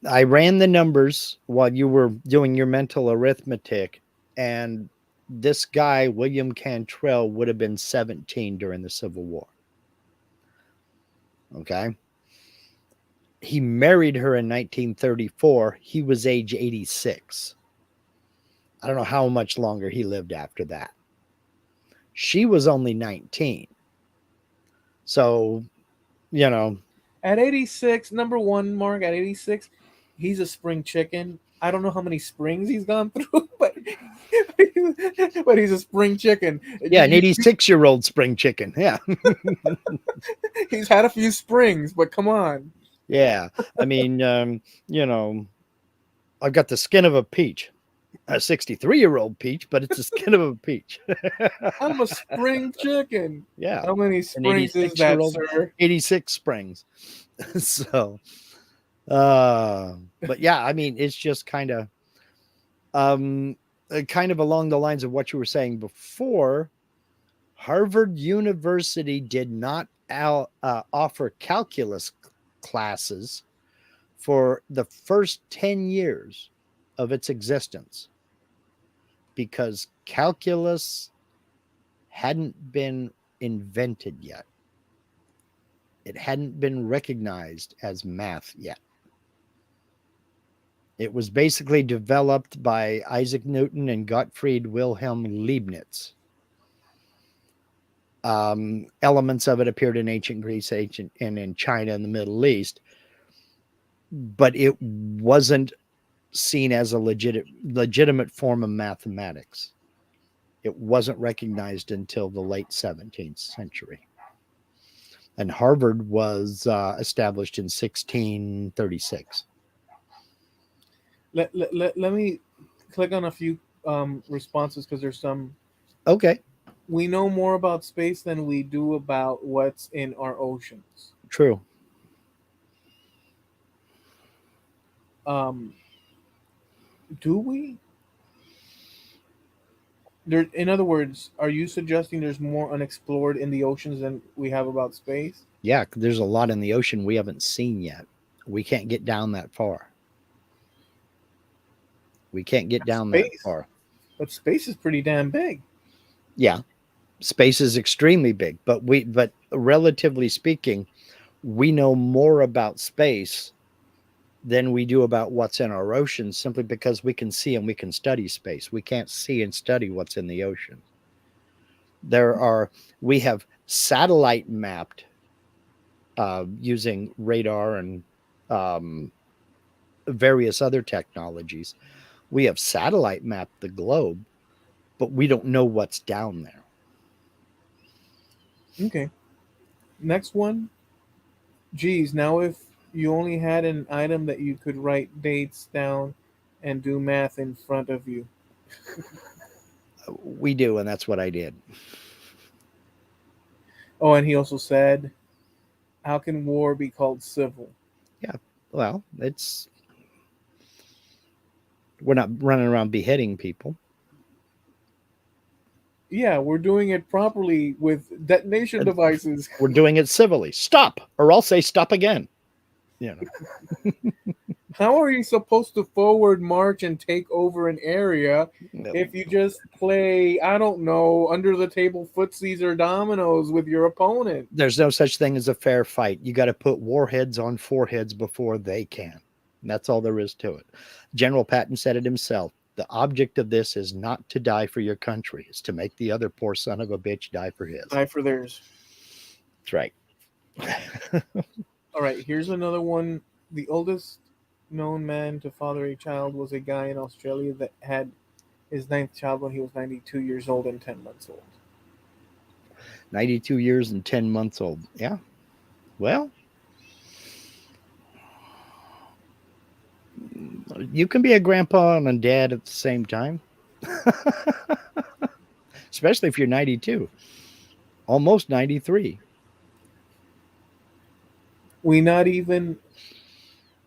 [SPEAKER 2] I ran the numbers while you were doing your mental arithmetic, and this guy William Cantrell would have been 17 during the Civil War. Okay, he married her in 1934. He was age 86. I don't know how much longer he lived after that. She was only 19. So, you know,
[SPEAKER 1] At 86, number one, Mark, at 86, he's a spring chicken. I don't know how many springs he's gone through, but he's a spring chicken.
[SPEAKER 2] yeah, an 86-year-old spring chicken. Yeah.
[SPEAKER 1] He's had a few springs, but come on.
[SPEAKER 2] Yeah. I mean, you know, I've got the skin of a peach. a 63-year-old peach, but it's a skin of a peach.
[SPEAKER 1] I'm a spring chicken.
[SPEAKER 2] Yeah,
[SPEAKER 1] How many
[SPEAKER 2] an
[SPEAKER 1] springs is that,
[SPEAKER 2] 86-year-old,
[SPEAKER 1] sir?
[SPEAKER 2] 86 springs. So, but yeah, I mean, it's just um, kind of along the lines of what you were saying before. Harvard University did not offer calculus classes for the first 10 years of its existence because calculus hadn't been invented yet. It hadn't been recognized as math yet. It was basically developed by Isaac Newton and Gottfried Wilhelm Leibniz. Elements of it appeared in ancient Greece, ancient and in China and the Middle East, but it wasn't seen as a legitimate form of mathematics. It wasn't recognized until the late 17th century. And Harvard was established in 1636.
[SPEAKER 1] Let me click on a few responses because there's some.
[SPEAKER 2] Okay,
[SPEAKER 1] We know more about space than we do about what's in our oceans.
[SPEAKER 2] true.
[SPEAKER 1] Um, do we? There, in other words, are you suggesting there's more unexplored in the oceans than we have about space?
[SPEAKER 2] Yeah, there's a lot in the ocean we haven't seen yet. We can't get down that far. We can't get down that
[SPEAKER 1] Space,
[SPEAKER 2] far.
[SPEAKER 1] but space is pretty damn big.
[SPEAKER 2] Yeah, space is extremely big, but relatively speaking, we know more about space than we do about what's in our oceans simply because we can see and we can study space. We can't see and study what's in the ocean. There are we have satellite mapped using radar and um, various other technologies. We have satellite mapped the globe, but we don't know what's down there.
[SPEAKER 1] Okay. Next one. Geez, now if you only had an item that you could write dates down and do math in front of you.
[SPEAKER 2] We do, and that's what I did.
[SPEAKER 1] Oh, and he also said, how can war be called civil?
[SPEAKER 2] Yeah. Well, it's we're not running around beheading people.
[SPEAKER 1] Yeah, we're doing it properly with detonation devices.
[SPEAKER 2] We're doing it civilly. Stop, or I'll say stop again. You
[SPEAKER 1] How are you supposed to forward march and take over an area
[SPEAKER 2] know,
[SPEAKER 1] if you just play, I don't know, under the table footsies or dominoes with your opponent?
[SPEAKER 2] there's no such thing as a fair fight. You got to put warheads on foreheads before they can. And that's all there is to it. General Patton said it himself. The object of this is not to die for your country. It's to make the other poor son of a bitch die for his.
[SPEAKER 1] Die for theirs.
[SPEAKER 2] That's right.
[SPEAKER 1] All right, here's another one. The oldest known man to father a child was a guy in Australia that had his ninth child when he was 92 years old and 10 months old.
[SPEAKER 2] 92 years and 10 months old. Yeah. Well, you can be a grandpa and a dad at the same time, especially if you're 92, almost 93.
[SPEAKER 1] We not even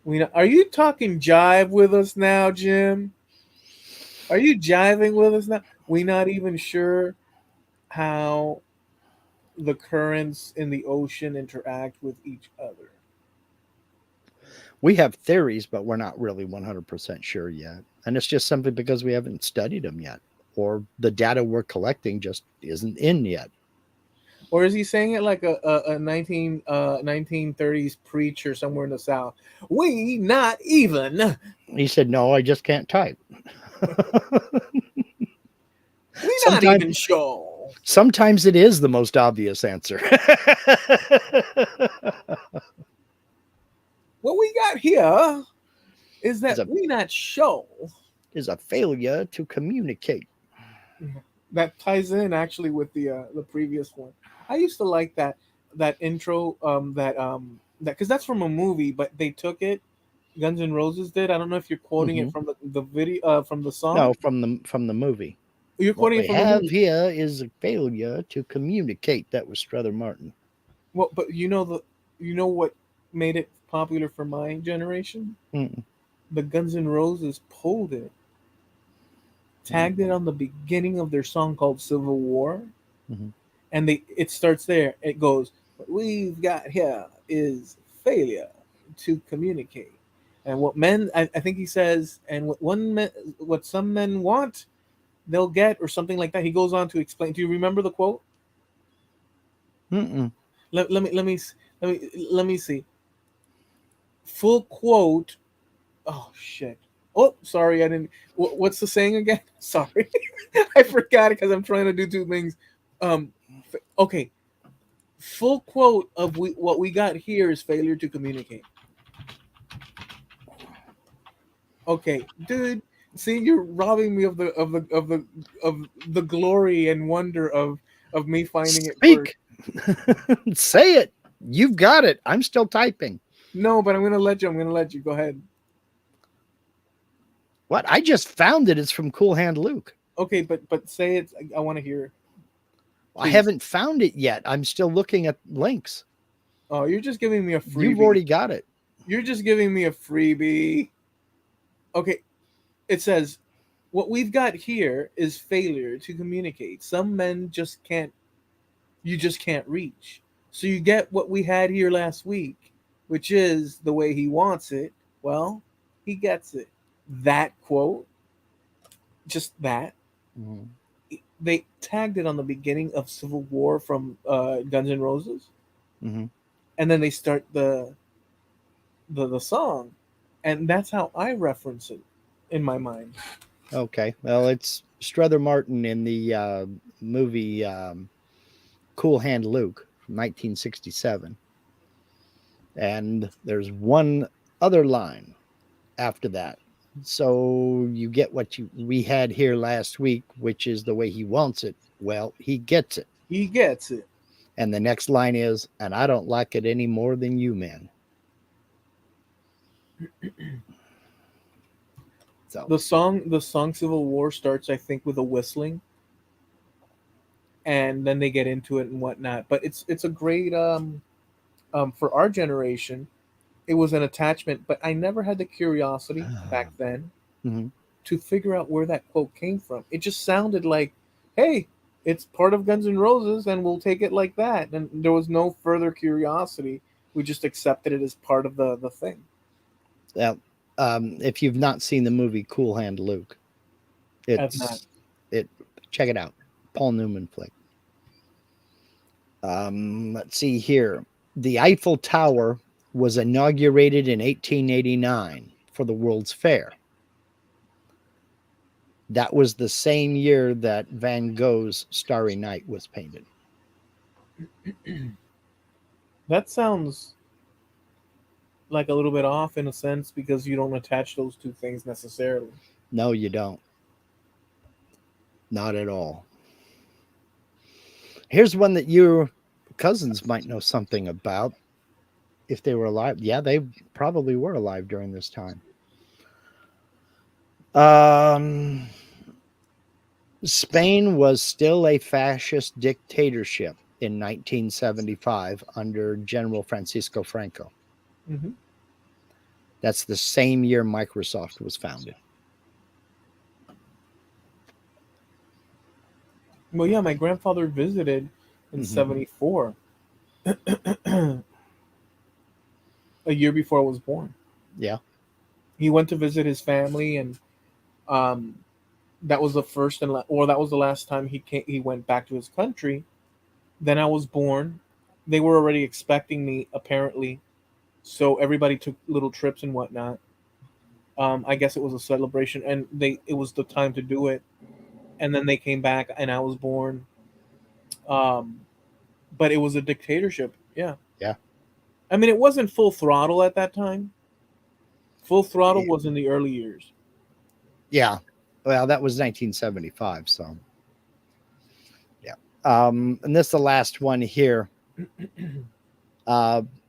[SPEAKER 1] we not, are you talking jive with us now, Jim? Are you jiving with us now? We not even sure how the currents in the ocean interact with each other.
[SPEAKER 2] We have theories, but we're not really 100% sure yet. And it's just simply because we haven't studied them yet, or the data we're collecting just isn't in yet.
[SPEAKER 1] Or is he saying it like a 1930s preacher somewhere in the South? We not even.
[SPEAKER 2] He said, "No, I just can't type."
[SPEAKER 1] We not
[SPEAKER 2] sometimes,
[SPEAKER 1] even sure.
[SPEAKER 2] sometimes it is the most obvious answer.
[SPEAKER 1] What we got here is
[SPEAKER 2] is
[SPEAKER 1] that
[SPEAKER 2] a
[SPEAKER 1] we not sure.
[SPEAKER 2] is a failure to communicate.
[SPEAKER 1] That ties in actually with the previous one. I used to like that intro that because that's from a movie, but they took it Guns N' Roses did. I don't know if you're quoting it
[SPEAKER 2] Hmm.
[SPEAKER 1] from the video from the
[SPEAKER 2] No,
[SPEAKER 1] song.
[SPEAKER 2] from the movie.
[SPEAKER 1] You're
[SPEAKER 2] What
[SPEAKER 1] quoting it
[SPEAKER 2] we
[SPEAKER 1] from the
[SPEAKER 2] have
[SPEAKER 1] movie.
[SPEAKER 2] here is a failure to communicate. That was Strother Martin.
[SPEAKER 1] Well, but you know what made it popular for my generation?
[SPEAKER 2] Mm-mm,
[SPEAKER 1] The Guns N' Roses pulled it, tagged it on the beginning of their song called Civil War,
[SPEAKER 2] mm-hmm.
[SPEAKER 1] and they it starts there. It goes, "What we've got here is failure to communicate." And what men, I think he says, and what some men want, they'll get, or something like that. He goes on to explain. Do you remember the quote?
[SPEAKER 2] Mm-mm.
[SPEAKER 1] Let me see. Full quote. Oh shit. Oh, sorry, I didn't. What's the saying again? Sorry, I forgot it because I'm trying to do two things. Um, okay. Full quote of what we got here is failure to communicate. Okay, dude. See, you're robbing me of the glory and wonder of me finding it first.
[SPEAKER 2] Speak. Say it. You've got it. I'm still typing.
[SPEAKER 1] No, but I'm gonna let you. I'm gonna let you. Go ahead.
[SPEAKER 2] What? I just found it. It's from Cool Hand Luke.
[SPEAKER 1] Okay, but say it. I want to hear,
[SPEAKER 2] I
[SPEAKER 1] please.
[SPEAKER 2] haven't found it yet. I'm still looking at links.
[SPEAKER 1] Oh, you're just giving me a
[SPEAKER 2] You've
[SPEAKER 1] freebie.
[SPEAKER 2] already got it.
[SPEAKER 1] You're just giving me a freebie. Okay, it says, what we've got here is failure to communicate. Some men just can't, you just can't reach. So you get what we had here last week, which is the way he wants it. Well, he gets it. That quote, just that,
[SPEAKER 2] Mhm.
[SPEAKER 1] they tagged it on the beginning of Civil War from Guns N' Roses,
[SPEAKER 2] Mhm.
[SPEAKER 1] and then they start the song, and that's how I reference it in my mind.
[SPEAKER 2] Okay. Well, it's Strother Martin in the movie Cool Hand Luke from 1967. And there's one other line after that. So you get what we had here last week, which is the way he wants it. Well, he gets it.
[SPEAKER 1] He gets it.
[SPEAKER 2] And the next line is, and I don't like it any more than you men. So,
[SPEAKER 1] The song Civil War starts, I think, with a whistling, and then they get into it and whatnot. But it's a great for our generation. It was an attachment, but I never had the curiosity back then
[SPEAKER 2] mhm.
[SPEAKER 1] to figure out where that quote came from. It just sounded like, hey, it's part of Guns N' Roses, and we'll take it like that. And there was no further curiosity. We just accepted it as part of the thing.
[SPEAKER 2] Now, if you've not seen the movie Cool Hand Luke,
[SPEAKER 1] I've not.
[SPEAKER 2] it's it. Check it out. Paul Newman flick. Let's see here. The Eiffel Tower was inaugurated in 1889 for the World's Fair. That was the same year that Van Gogh's Starry Night was painted.
[SPEAKER 1] That sounds like a little bit off in a sense because you don't attach those two things necessarily.
[SPEAKER 2] No, you don't. Not at all. Here's one that your cousins might know something about if they were alive. Yeah, they probably were alive during this time. Um, Spain was still a fascist dictatorship in 1975 under General Francisco Franco.
[SPEAKER 1] Hmm.
[SPEAKER 2] That's the same year Microsoft was founded.
[SPEAKER 1] Well, yeah, my grandfather visited in
[SPEAKER 2] Mm-hmm.
[SPEAKER 1] '74, a year before I was born.
[SPEAKER 2] Yeah.
[SPEAKER 1] He went to visit his family, and um, that was the first or that was the last time he went back to his country. Then I was born. They were already expecting me, apparently, so everybody took little trips and whatnot. I guess it was a celebration, and it was the time to do it. And then they came back, and I was born. Um, but it was a dictatorship. Yeah,
[SPEAKER 2] Yeah.
[SPEAKER 1] I mean, it wasn't full throttle at that time. Full throttle was in the early years.
[SPEAKER 2] Yeah. Well, that was 1975. So, yeah. And this is the last one here.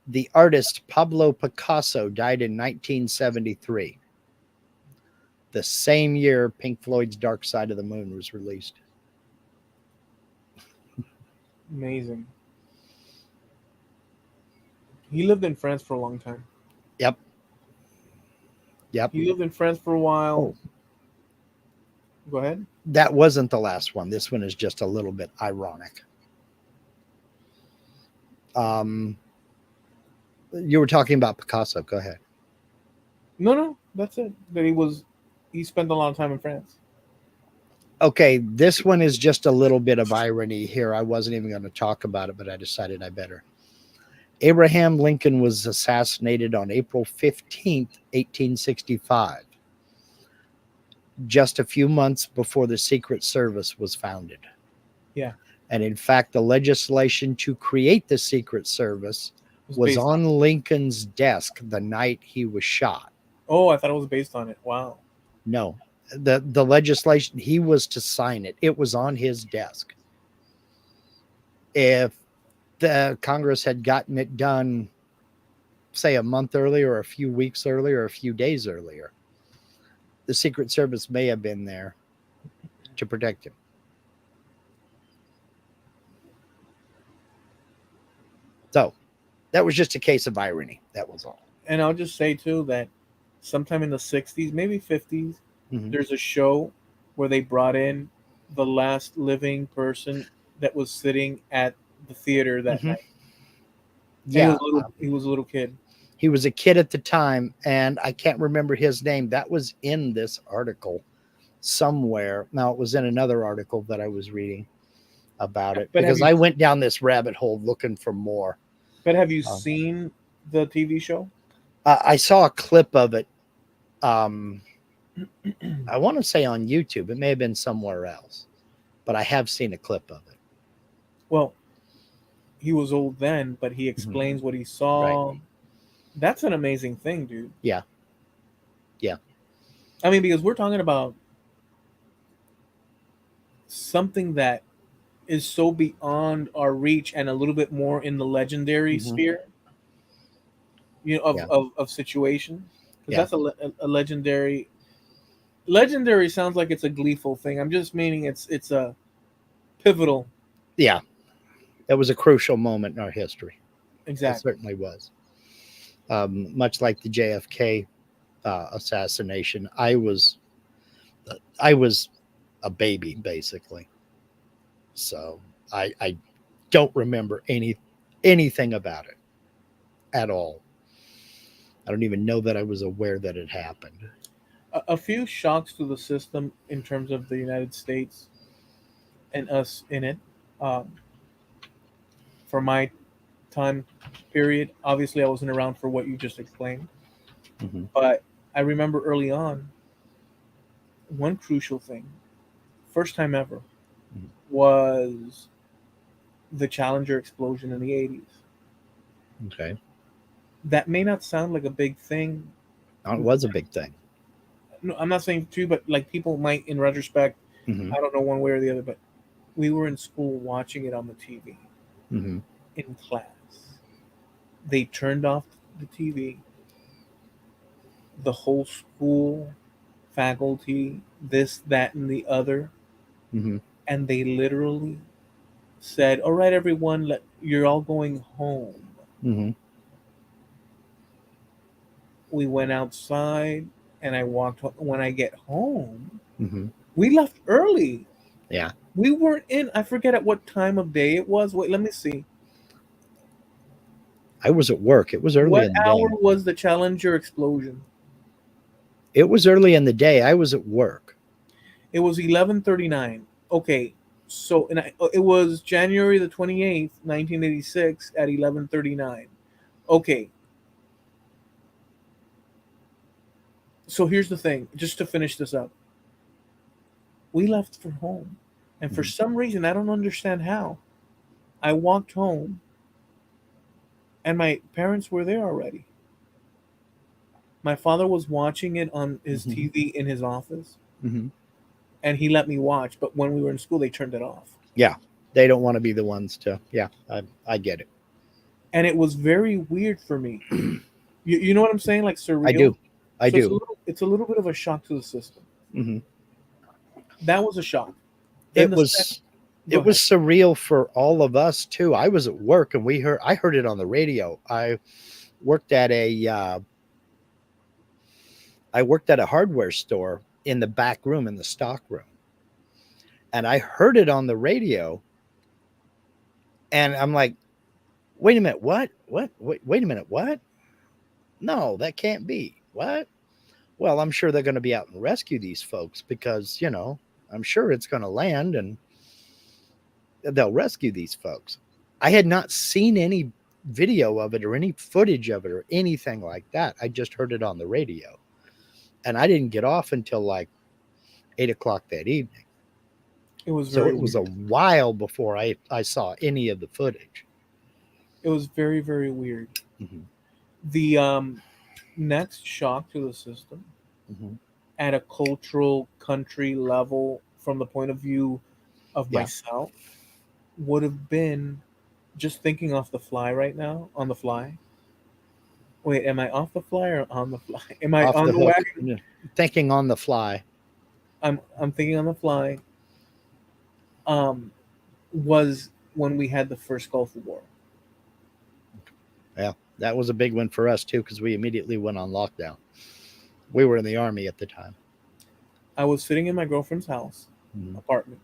[SPEAKER 2] The artist Pablo Picasso died in 1973, the same year Pink Floyd's Dark Side of the Moon was released.
[SPEAKER 1] Amazing. He lived in France for a long time.
[SPEAKER 2] Yep. Yep.
[SPEAKER 1] He lived in France for a while.
[SPEAKER 2] Oh,
[SPEAKER 1] Go ahead.
[SPEAKER 2] that wasn't the last one. This one is just a little bit ironic. You were talking about Picasso. Go ahead.
[SPEAKER 1] No, no, that's it. That he spent a lot of time in France.
[SPEAKER 2] Okay, this one is just a little bit of irony here. I wasn't even going to talk about it, but I decided I better. Abraham Lincoln was assassinated on April 15th, 1865, just a few months before the Secret Service was founded.
[SPEAKER 1] Yeah,
[SPEAKER 2] And in fact, the legislation to create the Secret Service
[SPEAKER 1] it was
[SPEAKER 2] was
[SPEAKER 1] based
[SPEAKER 2] on Lincoln's desk the night he was shot.
[SPEAKER 1] Oh, I thought it was based on it. Wow.
[SPEAKER 2] No, the legislation, he was to sign it. It was on his desk. If the Congress had gotten it done, say a month earlier, or a few weeks earlier, or a few days earlier, the Secret Service may have been there to protect him. So that was just a case of irony. That was all.
[SPEAKER 1] And I'll just say too that sometime in the 60s, maybe 50s,
[SPEAKER 2] Mhm.
[SPEAKER 1] there's a show where they brought in the last living person that was sitting at the theater that
[SPEAKER 2] Mhm.
[SPEAKER 1] night. And
[SPEAKER 2] Yeah,
[SPEAKER 1] he was a little kid.
[SPEAKER 2] he was a kid at the time, and I can't remember his name. That was in this article somewhere. Now, it was in another article that I was reading about it,
[SPEAKER 1] But have
[SPEAKER 2] because
[SPEAKER 1] you
[SPEAKER 2] I went down this rabbit hole looking for more.
[SPEAKER 1] but have you
[SPEAKER 2] Um,
[SPEAKER 1] seen the TV show?
[SPEAKER 2] I saw a clip of it. I want to say on YouTube. It may have been somewhere else, but I have seen a clip of it.
[SPEAKER 1] Well, he was old then, but he
[SPEAKER 2] Mhm.
[SPEAKER 1] explains what he
[SPEAKER 2] Right.
[SPEAKER 1] saw. That's an amazing thing, dude.
[SPEAKER 2] Yeah. Yeah.
[SPEAKER 1] I mean, because we're talking about something that is so beyond our reach and a little bit more in the legendary
[SPEAKER 2] Mhm.
[SPEAKER 1] sphere,
[SPEAKER 2] Yeah.
[SPEAKER 1] of situations. Because
[SPEAKER 2] Yeah.
[SPEAKER 1] that's a legendary. Legendary sounds like it's a gleeful thing. I'm just meaning it's a pivotal.
[SPEAKER 2] Yeah. That was a crucial moment in our history. It
[SPEAKER 1] Exactly.
[SPEAKER 2] certainly was. Much like the JFK assassination, I was a baby basically, so I don't remember anything about it at all. I don't even know that I was aware that it happened.
[SPEAKER 1] A few shocks to the system in terms of the United States and us in it. Um, for my time period, obviously I wasn't around for what you just explained,
[SPEAKER 2] Mhm.
[SPEAKER 1] but I remember early on one crucial thing, first time ever,
[SPEAKER 2] Mhm.
[SPEAKER 1] was the Challenger explosion in the 80s.
[SPEAKER 2] Okay,
[SPEAKER 1] That may not sound like a big thing.
[SPEAKER 2] it was a big thing.
[SPEAKER 1] No, I'm not saying too, but like people might, in retrospect,
[SPEAKER 2] Hmm.
[SPEAKER 1] I don't know one way or the other, but we were in school watching it on the TV
[SPEAKER 2] Hmm.
[SPEAKER 1] in class. They turned off the TV. The whole school, faculty, this, that, and the other,
[SPEAKER 2] Hmm.
[SPEAKER 1] and they literally said, "All right, everyone, you're all going home."
[SPEAKER 2] Hmm.
[SPEAKER 1] We went outside, and I walked. When I get home,
[SPEAKER 2] Hmm.
[SPEAKER 1] we left early.
[SPEAKER 2] Yeah,
[SPEAKER 1] We weren't in. I forget at what time of day it was. Wait, let me see.
[SPEAKER 2] I was at work. It was early
[SPEAKER 1] What
[SPEAKER 2] in the
[SPEAKER 1] hour
[SPEAKER 2] day.
[SPEAKER 1] was the Challenger explosion?
[SPEAKER 2] It was early in the day. I was at work.
[SPEAKER 1] It was 11:39. Okay, so it was January the 28th, 1986 at 11:39. Okay, so here's the thing. Just to finish this up, we left for home, and for
[SPEAKER 2] Hmm.
[SPEAKER 1] some reason I don't understand how. I walked home, and my parents were there already. My father was watching it on his
[SPEAKER 2] Hmm.
[SPEAKER 1] TV in his office,
[SPEAKER 2] Hmm.
[SPEAKER 1] and he let me watch. But when we were in school, they turned it off.
[SPEAKER 2] Yeah, they don't want to be the ones to. Yeah, I get it.
[SPEAKER 1] and it was very weird for me. You know what I'm saying? Like
[SPEAKER 2] I
[SPEAKER 1] surreal.
[SPEAKER 2] do. I
[SPEAKER 1] So
[SPEAKER 2] do.
[SPEAKER 1] it's a little bit of a shock to the system.
[SPEAKER 2] Hmm.
[SPEAKER 1] That was a shock. Then
[SPEAKER 2] It
[SPEAKER 1] the second,
[SPEAKER 2] was
[SPEAKER 1] go
[SPEAKER 2] it was
[SPEAKER 1] ahead.
[SPEAKER 2] surreal for all of us too. I was at work and I heard it on the radio. Worked at a I worked at a hardware store in the back room in the stock room, and I heard it on the radio, and I'm like, wait a minute, what? Wait a minute, what? No, that can't be. What? Well, I'm sure they're going to be out and rescue these folks because, I'm sure it's going to land and they'll rescue these folks. I had not seen any video of it or any footage of it or anything like that. I just heard it on the radio. And I didn't get off until like 8 o'clock that evening.
[SPEAKER 1] It was
[SPEAKER 2] So
[SPEAKER 1] very
[SPEAKER 2] it was a
[SPEAKER 1] weird.
[SPEAKER 2] while before I saw any of the footage.
[SPEAKER 1] It was very, very weird.
[SPEAKER 2] Hmm.
[SPEAKER 1] The next shock to the system
[SPEAKER 2] Hmm.
[SPEAKER 1] at a cultural country level, from the point of view of
[SPEAKER 2] Yeah.
[SPEAKER 1] myself, would have been just thinking off the fly right now, on the fly. Wait, am I off the fly or on the fly? Am I
[SPEAKER 2] Off
[SPEAKER 1] on
[SPEAKER 2] the
[SPEAKER 1] the
[SPEAKER 2] hook.
[SPEAKER 1] wagon?
[SPEAKER 2] Yeah. Thinking on the fly.
[SPEAKER 1] I'm thinking on the fly. Um, was when we had the first Gulf War.
[SPEAKER 2] Yeah. That was a big one for us too because we immediately went on lockdown. We were in the army at the time.
[SPEAKER 1] I was sitting in my girlfriend's house,
[SPEAKER 2] Hmm.
[SPEAKER 1] apartment,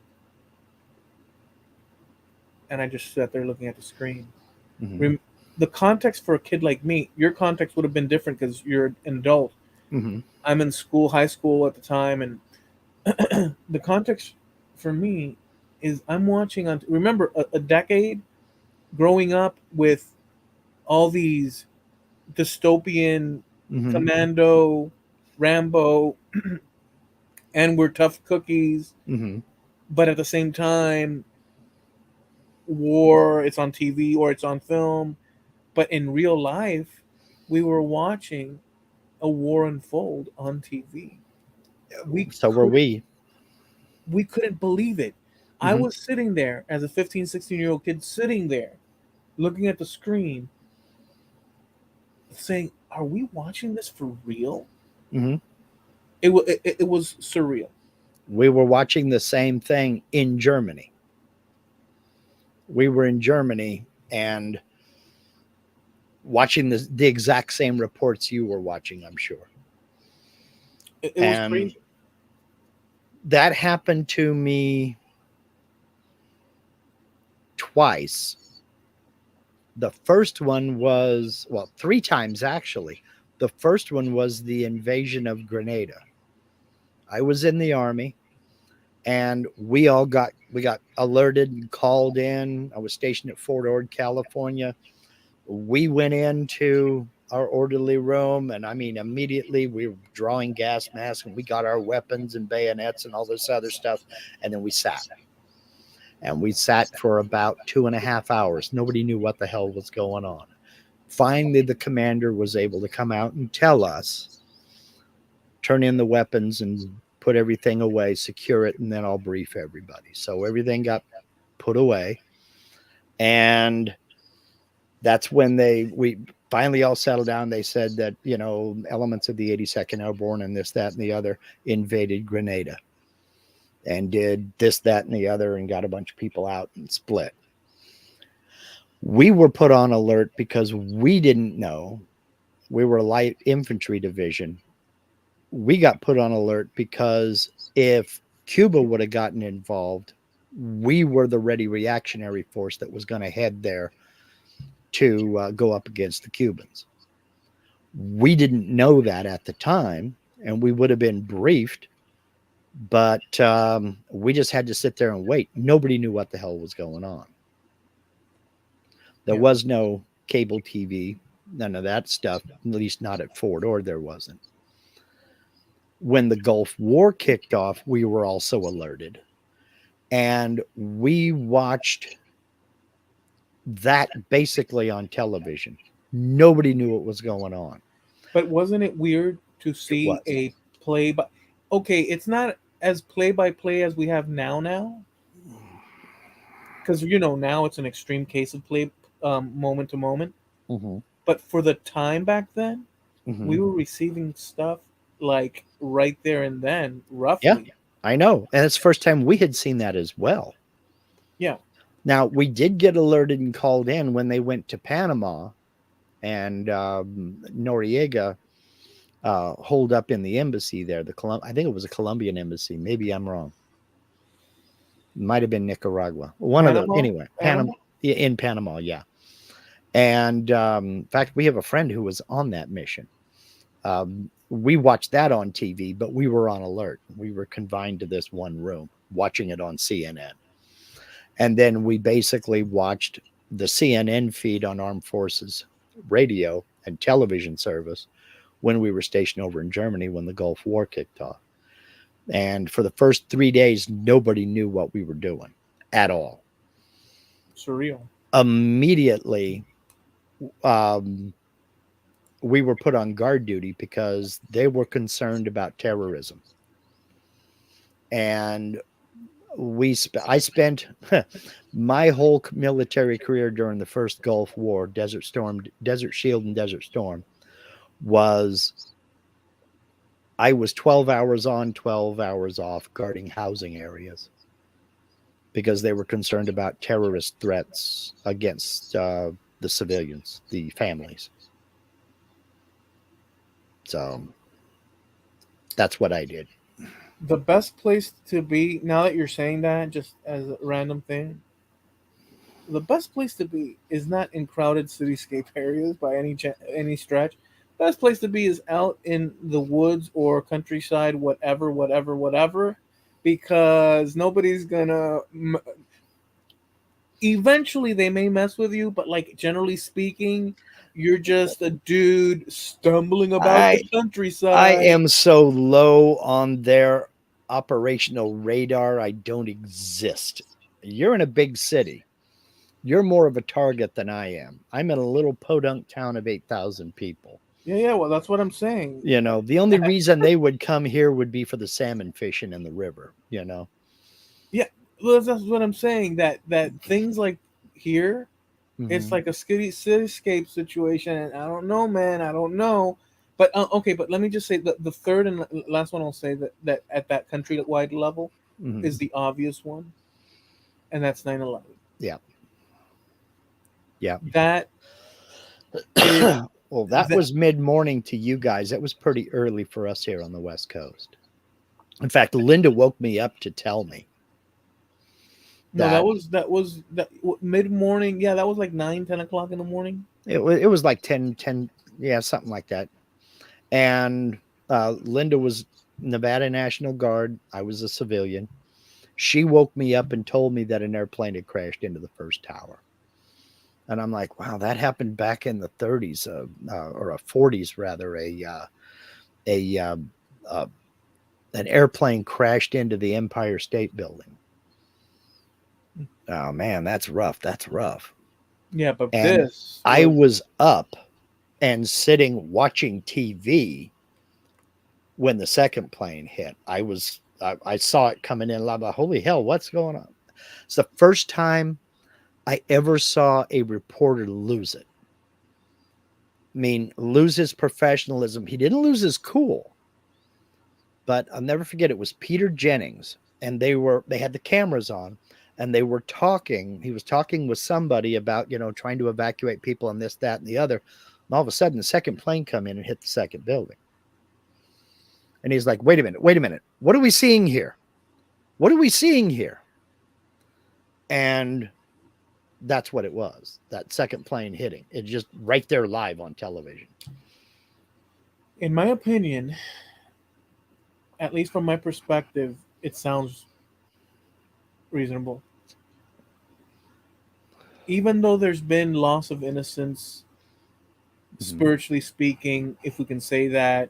[SPEAKER 1] and I just sat there looking at the screen.
[SPEAKER 2] Hmm.
[SPEAKER 1] Rem- the context for a kid like me, your context would have been different because you're an adult.
[SPEAKER 2] Hmm.
[SPEAKER 1] I'm in school, high school at the time, and the context for me is I'm watching on. Remember, a decade growing up with all these dystopian
[SPEAKER 2] Hmm.
[SPEAKER 1] Commando, Rambo, and we're tough cookies,
[SPEAKER 2] Hmm.
[SPEAKER 1] but at the same time, war. It's on TV or it's on film, but in real life, we were watching a war unfold on TV. We
[SPEAKER 2] So were
[SPEAKER 1] couldn't
[SPEAKER 2] we.
[SPEAKER 1] we couldn't believe it. I
[SPEAKER 2] Hmm.
[SPEAKER 1] was sitting there as a 15, 16-year-old kid sitting there looking at the screen saying, "Are we watching this for real?"
[SPEAKER 2] Hmm.
[SPEAKER 1] It was surreal.
[SPEAKER 2] We were watching the same thing in Germany. We were in Germany and watching the exact same reports you were watching, I'm sure.
[SPEAKER 1] It was
[SPEAKER 2] And
[SPEAKER 1] crazy.
[SPEAKER 2] that happened to me twice. The first one was, well, three times actually. The first one was the invasion of Grenada. I was in the army and we got alerted and called in. I was stationed at Fort Ord, California. We went into our orderly room, and I mean, immediately we were drawing gas masks and we got our weapons and bayonets and all this other stuff. And then we sat. And we sat for about 2.5 hours. Nobody knew what the hell was going on. Finally, the commander was able to come out and tell us, turn in the weapons and put everything away, secure it, and then I'll brief everybody. So everything got put away. And that's when we finally all settled down. They said that, elements of the 82nd Airborne and this, that, and the other invaded Grenada and did this, that, and the other and got a bunch of people out and split. We were put on alert because we didn't know. We were a light infantry division. We got put on alert because if Cuba would have gotten involved, we were the ready reactionary force that was going to head there to go up against the Cubans. We didn't know that at the time, and we would have been briefed, but we just had to sit there and wait. Nobody knew what the hell was going on. There
[SPEAKER 1] Yeah.
[SPEAKER 2] was no cable TV, none of that stuff, at least not at Fort Ord, there wasn't. When the Gulf War kicked off, we were also alerted. And we watched that basically on television. Nobody knew what was going on.
[SPEAKER 1] But wasn't it weird to
[SPEAKER 2] It
[SPEAKER 1] see
[SPEAKER 2] was.
[SPEAKER 1] a play by? Okay, it's not as play by play as we have now, because now it's an extreme case of play, moment to moment.
[SPEAKER 2] Hmm.
[SPEAKER 1] But for the time back then,
[SPEAKER 2] Hmm.
[SPEAKER 1] we were receiving stuff like right there and then,
[SPEAKER 2] Yeah,
[SPEAKER 1] roughly.
[SPEAKER 2] I know. And it's the first time we had seen that as well.
[SPEAKER 1] Yeah,
[SPEAKER 2] Now, we did get alerted and called in when they went to Panama and Noriega holed up in the embassy there. I think it was a Colombian embassy. Maybe I'm wrong. Might have been Nicaragua. One of the
[SPEAKER 1] Panama,
[SPEAKER 2] anyway.
[SPEAKER 1] Panama.
[SPEAKER 2] In Panama, yeah. And in fact, we have a friend who was on that mission. We watched that on TV, but we were on alert. We were confined to this one room, watching it on CNN. And then we basically watched the CNN feed on Armed Forces radio and television service when we were stationed over in Germany when the Gulf War kicked off. And for the first 3 days, nobody knew what we were doing at all.
[SPEAKER 1] Surreal.
[SPEAKER 2] Immediately, um, we were put on guard duty because they were concerned about terrorism. And I spent my whole military career during the first Gulf War, Desert Storm, Desert Shield, and Desert Storm was I was 12 hours on, 12 hours off guarding housing areas because they were concerned about terrorist threats against the civilians, the families. So that's what I did.
[SPEAKER 1] The best place to be, now that you're saying that, just as a random thing, the best place to be is not in crowded cityscape areas by any stretch. Best place to be is out in the woods or countryside, whatever, whatever, whatever, because nobody's gonna. Eventually, they may mess with you, but like generally speaking, you're just a dude stumbling about the
[SPEAKER 2] I I
[SPEAKER 1] countryside.
[SPEAKER 2] am so low on their operational radar. I don't exist. You're in a big city. You're more of a target than I am. I'm in a little podunk town of 8,000 people.
[SPEAKER 1] Yeah, yeah. Well, that's what I'm saying.
[SPEAKER 2] You know, the only reason they would come here would be for the salmon fishing in the river, you know.
[SPEAKER 1] Yeah, well, that's what I'm saying. That things like here, it's
[SPEAKER 2] Hmm.
[SPEAKER 1] like a cityscape situation, and I don't know, man. I don't know. But okay, but let me just say the third and last one I'll say that at that countrywide level
[SPEAKER 2] Hmm.
[SPEAKER 1] is the obvious one, and that's 9/11.
[SPEAKER 2] Yeah. Yeah.
[SPEAKER 1] That is
[SPEAKER 2] Well, that
[SPEAKER 1] that.
[SPEAKER 2] was mid morning to you guys. That was pretty early for us here on the West Coast. In fact, Linda woke me up to tell me
[SPEAKER 1] No,
[SPEAKER 2] that
[SPEAKER 1] that mid morning. Yeah, that was like 9, 10 o'clock in the morning.
[SPEAKER 2] it was like 10, yeah, something like that. And Linda was Nevada National Guard. I was a civilian. She woke me up and told me that an airplane had crashed into the first tower. And I'm like, wow, that happened back in the 30s or 40s rather. A uh, an airplane crashed into the Empire State Building. Oh man, that's rough. That's rough.
[SPEAKER 1] Yeah, but
[SPEAKER 2] And
[SPEAKER 1] this
[SPEAKER 2] I
[SPEAKER 1] was.
[SPEAKER 2] was up and sitting watching TV when the second plane hit. I saw it coming in. I'm like, holy hell, what's going on? It's the first time I ever saw a reporter lose it. I mean, lose his professionalism. He didn't lose his cool, but I'll never forget it was Peter Jennings, and they had the cameras on, and they were talking. He was talking with somebody about trying to evacuate people and this, that, and the other. And all of a sudden, the second plane come in and hit the second building. And he's like, wait a minute. What are we seeing here? What are we seeing here? And that's what it was. That second plane hitting. It just right there live on television.
[SPEAKER 1] In my opinion, at least from my perspective, it sounds reasonable. Even though there's been loss of innocence,
[SPEAKER 2] Mm-hmm.
[SPEAKER 1] spiritually speaking, if we can say that,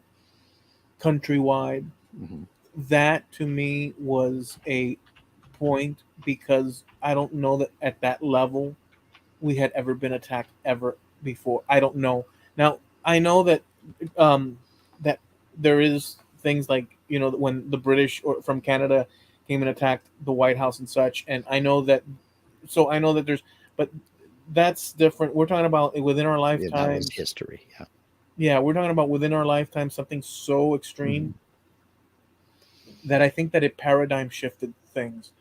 [SPEAKER 1] countrywide,
[SPEAKER 2] Mm-hmm.
[SPEAKER 1] that to me was a point because I don't know that at that level we had ever been attacked ever before. I don't know. Now I know um, that there is things like when the British or from Canada came and attacked the White House and such, and I know that. So I know that there's, but that's different. We're talking about within our
[SPEAKER 2] Yeah, that was
[SPEAKER 1] lifetimes.
[SPEAKER 2] history. Yeah.
[SPEAKER 1] Yeah, we're talking about within our lifetime something so extreme
[SPEAKER 2] Hmm.
[SPEAKER 1] that I think that it paradigm shifted things,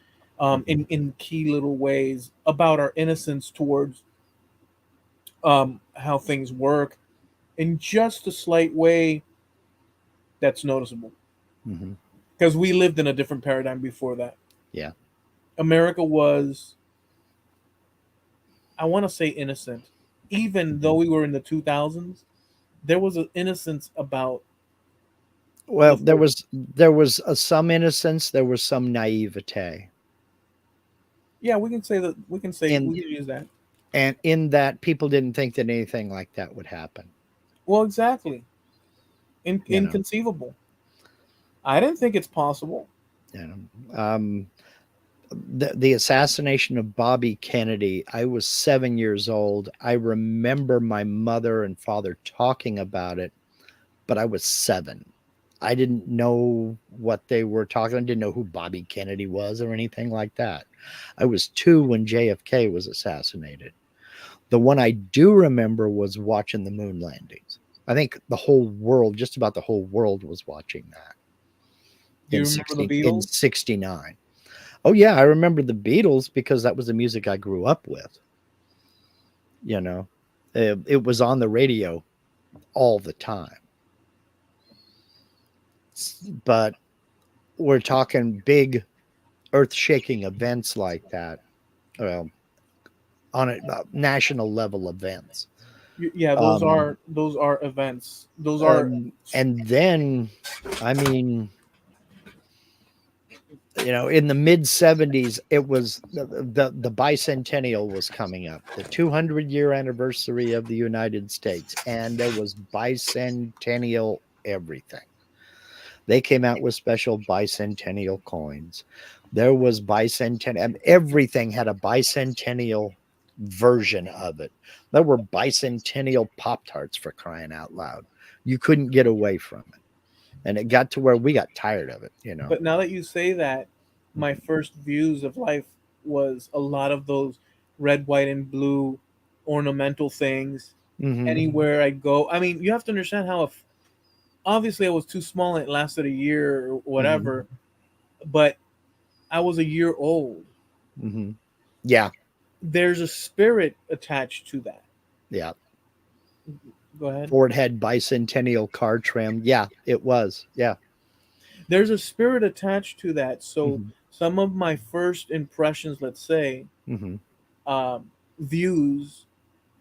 [SPEAKER 2] Hmm.
[SPEAKER 1] in key little ways about our innocence towards how things work in just a slight way that's noticeable.
[SPEAKER 2] Hmm.
[SPEAKER 1] Because we lived in a different paradigm before that.
[SPEAKER 2] Yeah.
[SPEAKER 1] America was, I want to say, innocent. Even though
[SPEAKER 2] Hmm.
[SPEAKER 1] we were in the 2000s, there was an innocence about
[SPEAKER 2] Well,
[SPEAKER 1] the
[SPEAKER 2] there
[SPEAKER 1] folks.
[SPEAKER 2] was some innocence, there was some naivete,
[SPEAKER 1] Yeah, we can say that.
[SPEAKER 2] in
[SPEAKER 1] We can use that.
[SPEAKER 2] and in that people didn't think that anything like that would happen.
[SPEAKER 1] Well, exactly.
[SPEAKER 2] You know,
[SPEAKER 1] Inconceivable. I didn't think it's possible.
[SPEAKER 2] you know. The assassination of Bobby Kennedy, I was 7 years old. I remember my mother and father talking about it, but I was seven. I didn't know what they were talking. I didn't know who Bobby Kennedy was or anything like that. I was two when JFK was assassinated. The one I do remember was watching the moon landings. I think the whole world, just about the whole world, was watching that
[SPEAKER 1] Do you remember the
[SPEAKER 2] in
[SPEAKER 1] Beatles?
[SPEAKER 2] '69. Oh yeah, I remember the Beatles because that was the music I grew up with. You know, it was on the radio all the time. But we're talking big, earth-shaking events like that, well, on a national level events.
[SPEAKER 1] Yeah,
[SPEAKER 2] Um,
[SPEAKER 1] those are events. Those are
[SPEAKER 2] and then, I mean, in the mid '70s, it was the bicentennial was coming up, the 200-year anniversary of the United States, and there was bicentennial everything. They came out with special bicentennial coins. There was bicentennial, everything had a bicentennial version of it. There were bicentennial Pop Tarts, for crying out loud. You couldn't get away from it. And it got to where we got tired of it.
[SPEAKER 1] but now that you say that, my
[SPEAKER 2] Mhm.
[SPEAKER 1] first views of life was a lot of those red, white, and blue ornamental things.
[SPEAKER 2] Mhm.
[SPEAKER 1] Anywhere I go, I mean, you have to understand how if obviously I was too small and it lasted a year or
[SPEAKER 2] Mhm.
[SPEAKER 1] whatever, but I was a year old.
[SPEAKER 2] Mhm. Yeah.
[SPEAKER 1] There's a spirit attached to that.
[SPEAKER 2] Yeah.
[SPEAKER 1] Go ahead.
[SPEAKER 2] Ford had bicentennial car trim. Yeah, it was. Yeah.
[SPEAKER 1] There's a spirit attached to that. So
[SPEAKER 2] Mhm.
[SPEAKER 1] some of my first impressions, let's say,
[SPEAKER 2] Mhm.
[SPEAKER 1] um, views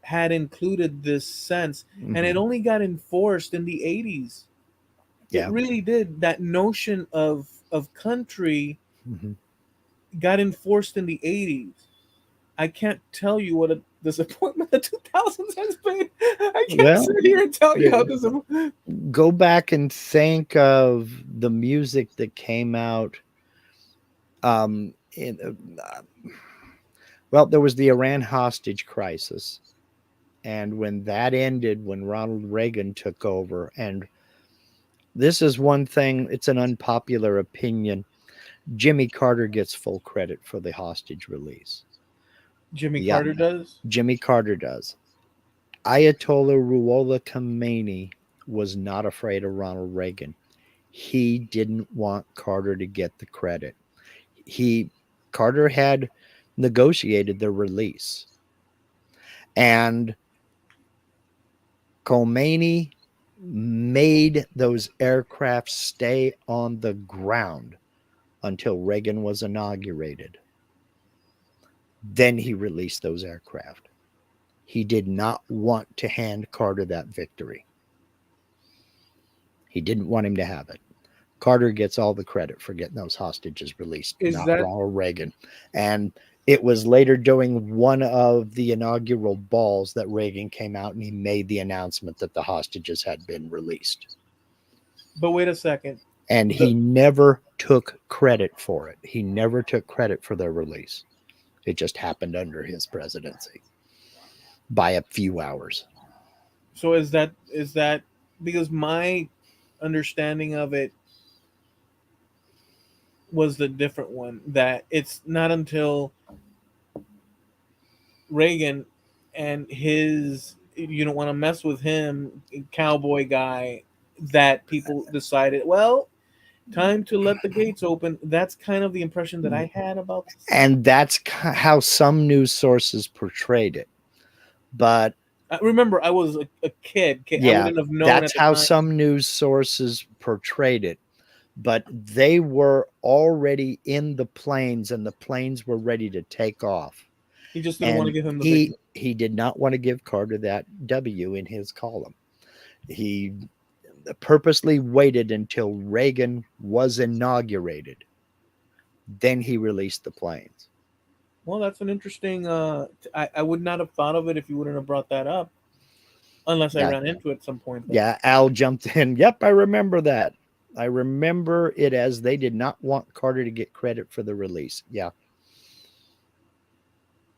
[SPEAKER 1] had included this sense, and it
[SPEAKER 2] Mhm.
[SPEAKER 1] only got enforced in the 80s. It
[SPEAKER 2] Yeah.
[SPEAKER 1] really did. That notion of country
[SPEAKER 2] Mhm.
[SPEAKER 1] got enforced in the 80s. I can't tell you what a disappointment the 2000s has been. I can't
[SPEAKER 2] Well,
[SPEAKER 1] sit here and tell you how
[SPEAKER 2] the-
[SPEAKER 1] disappointed.
[SPEAKER 2] go back and think of the music that came out. Well, there was the Iran hostage crisis, and when that ended, when Ronald Reagan took over, and this is one thing, it's an unpopular opinion. Jimmy Carter gets full credit for the hostage release.
[SPEAKER 1] Jimmy
[SPEAKER 2] Yeah,
[SPEAKER 1] Carter does.
[SPEAKER 2] Jimmy Carter does. Ayatollah Ruhollah Khomeini was not afraid of Ronald Reagan. He didn't want Carter to get the credit. He Carter had negotiated the release, and Khomeini made those aircraft stay on the ground until Reagan was inaugurated. Then he released those aircraft. He did not want to hand Carter that victory. He didn't want him to have it. Carter gets all the credit for getting those hostages released,
[SPEAKER 1] Is
[SPEAKER 2] not
[SPEAKER 1] that
[SPEAKER 2] Ronald Reagan. And it was later during one of the inaugural balls that Reagan came out and he made the announcement that the hostages had been released.
[SPEAKER 1] but wait a second.
[SPEAKER 2] And
[SPEAKER 1] The
[SPEAKER 2] he never took credit for it. He never took credit for their release. It just happened under his presidency by a few hours.
[SPEAKER 1] so is that because my understanding of it was the different one, that it's not until Reagan and his, you don't want to mess with him, cowboy guy, that people decided, well, time to let the gates open. That's kind of the impression that I had about this.
[SPEAKER 2] And that's how some news sources portrayed it. But
[SPEAKER 1] Remember, I was a kid. I
[SPEAKER 2] yeah,
[SPEAKER 1] wouldn't have known
[SPEAKER 2] that's
[SPEAKER 1] at the
[SPEAKER 2] how
[SPEAKER 1] time.
[SPEAKER 2] some news sources portrayed it. But they were already in the planes and the planes were ready to take off.
[SPEAKER 1] He just didn't want to
[SPEAKER 2] And
[SPEAKER 1] give him the big.
[SPEAKER 2] he did not want to give Carter that W in his column. He purposely waited until Reagan was inaugurated. Then he released the planes.
[SPEAKER 1] Well, that's an interesting. I would not have thought of it if you wouldn't have brought that up, unless I
[SPEAKER 2] Yeah.
[SPEAKER 1] ran into it at some point. But
[SPEAKER 2] Yeah. Al jumped in. Yep. I remember that. I remember it as they did not want Carter to get credit for the release. Yeah.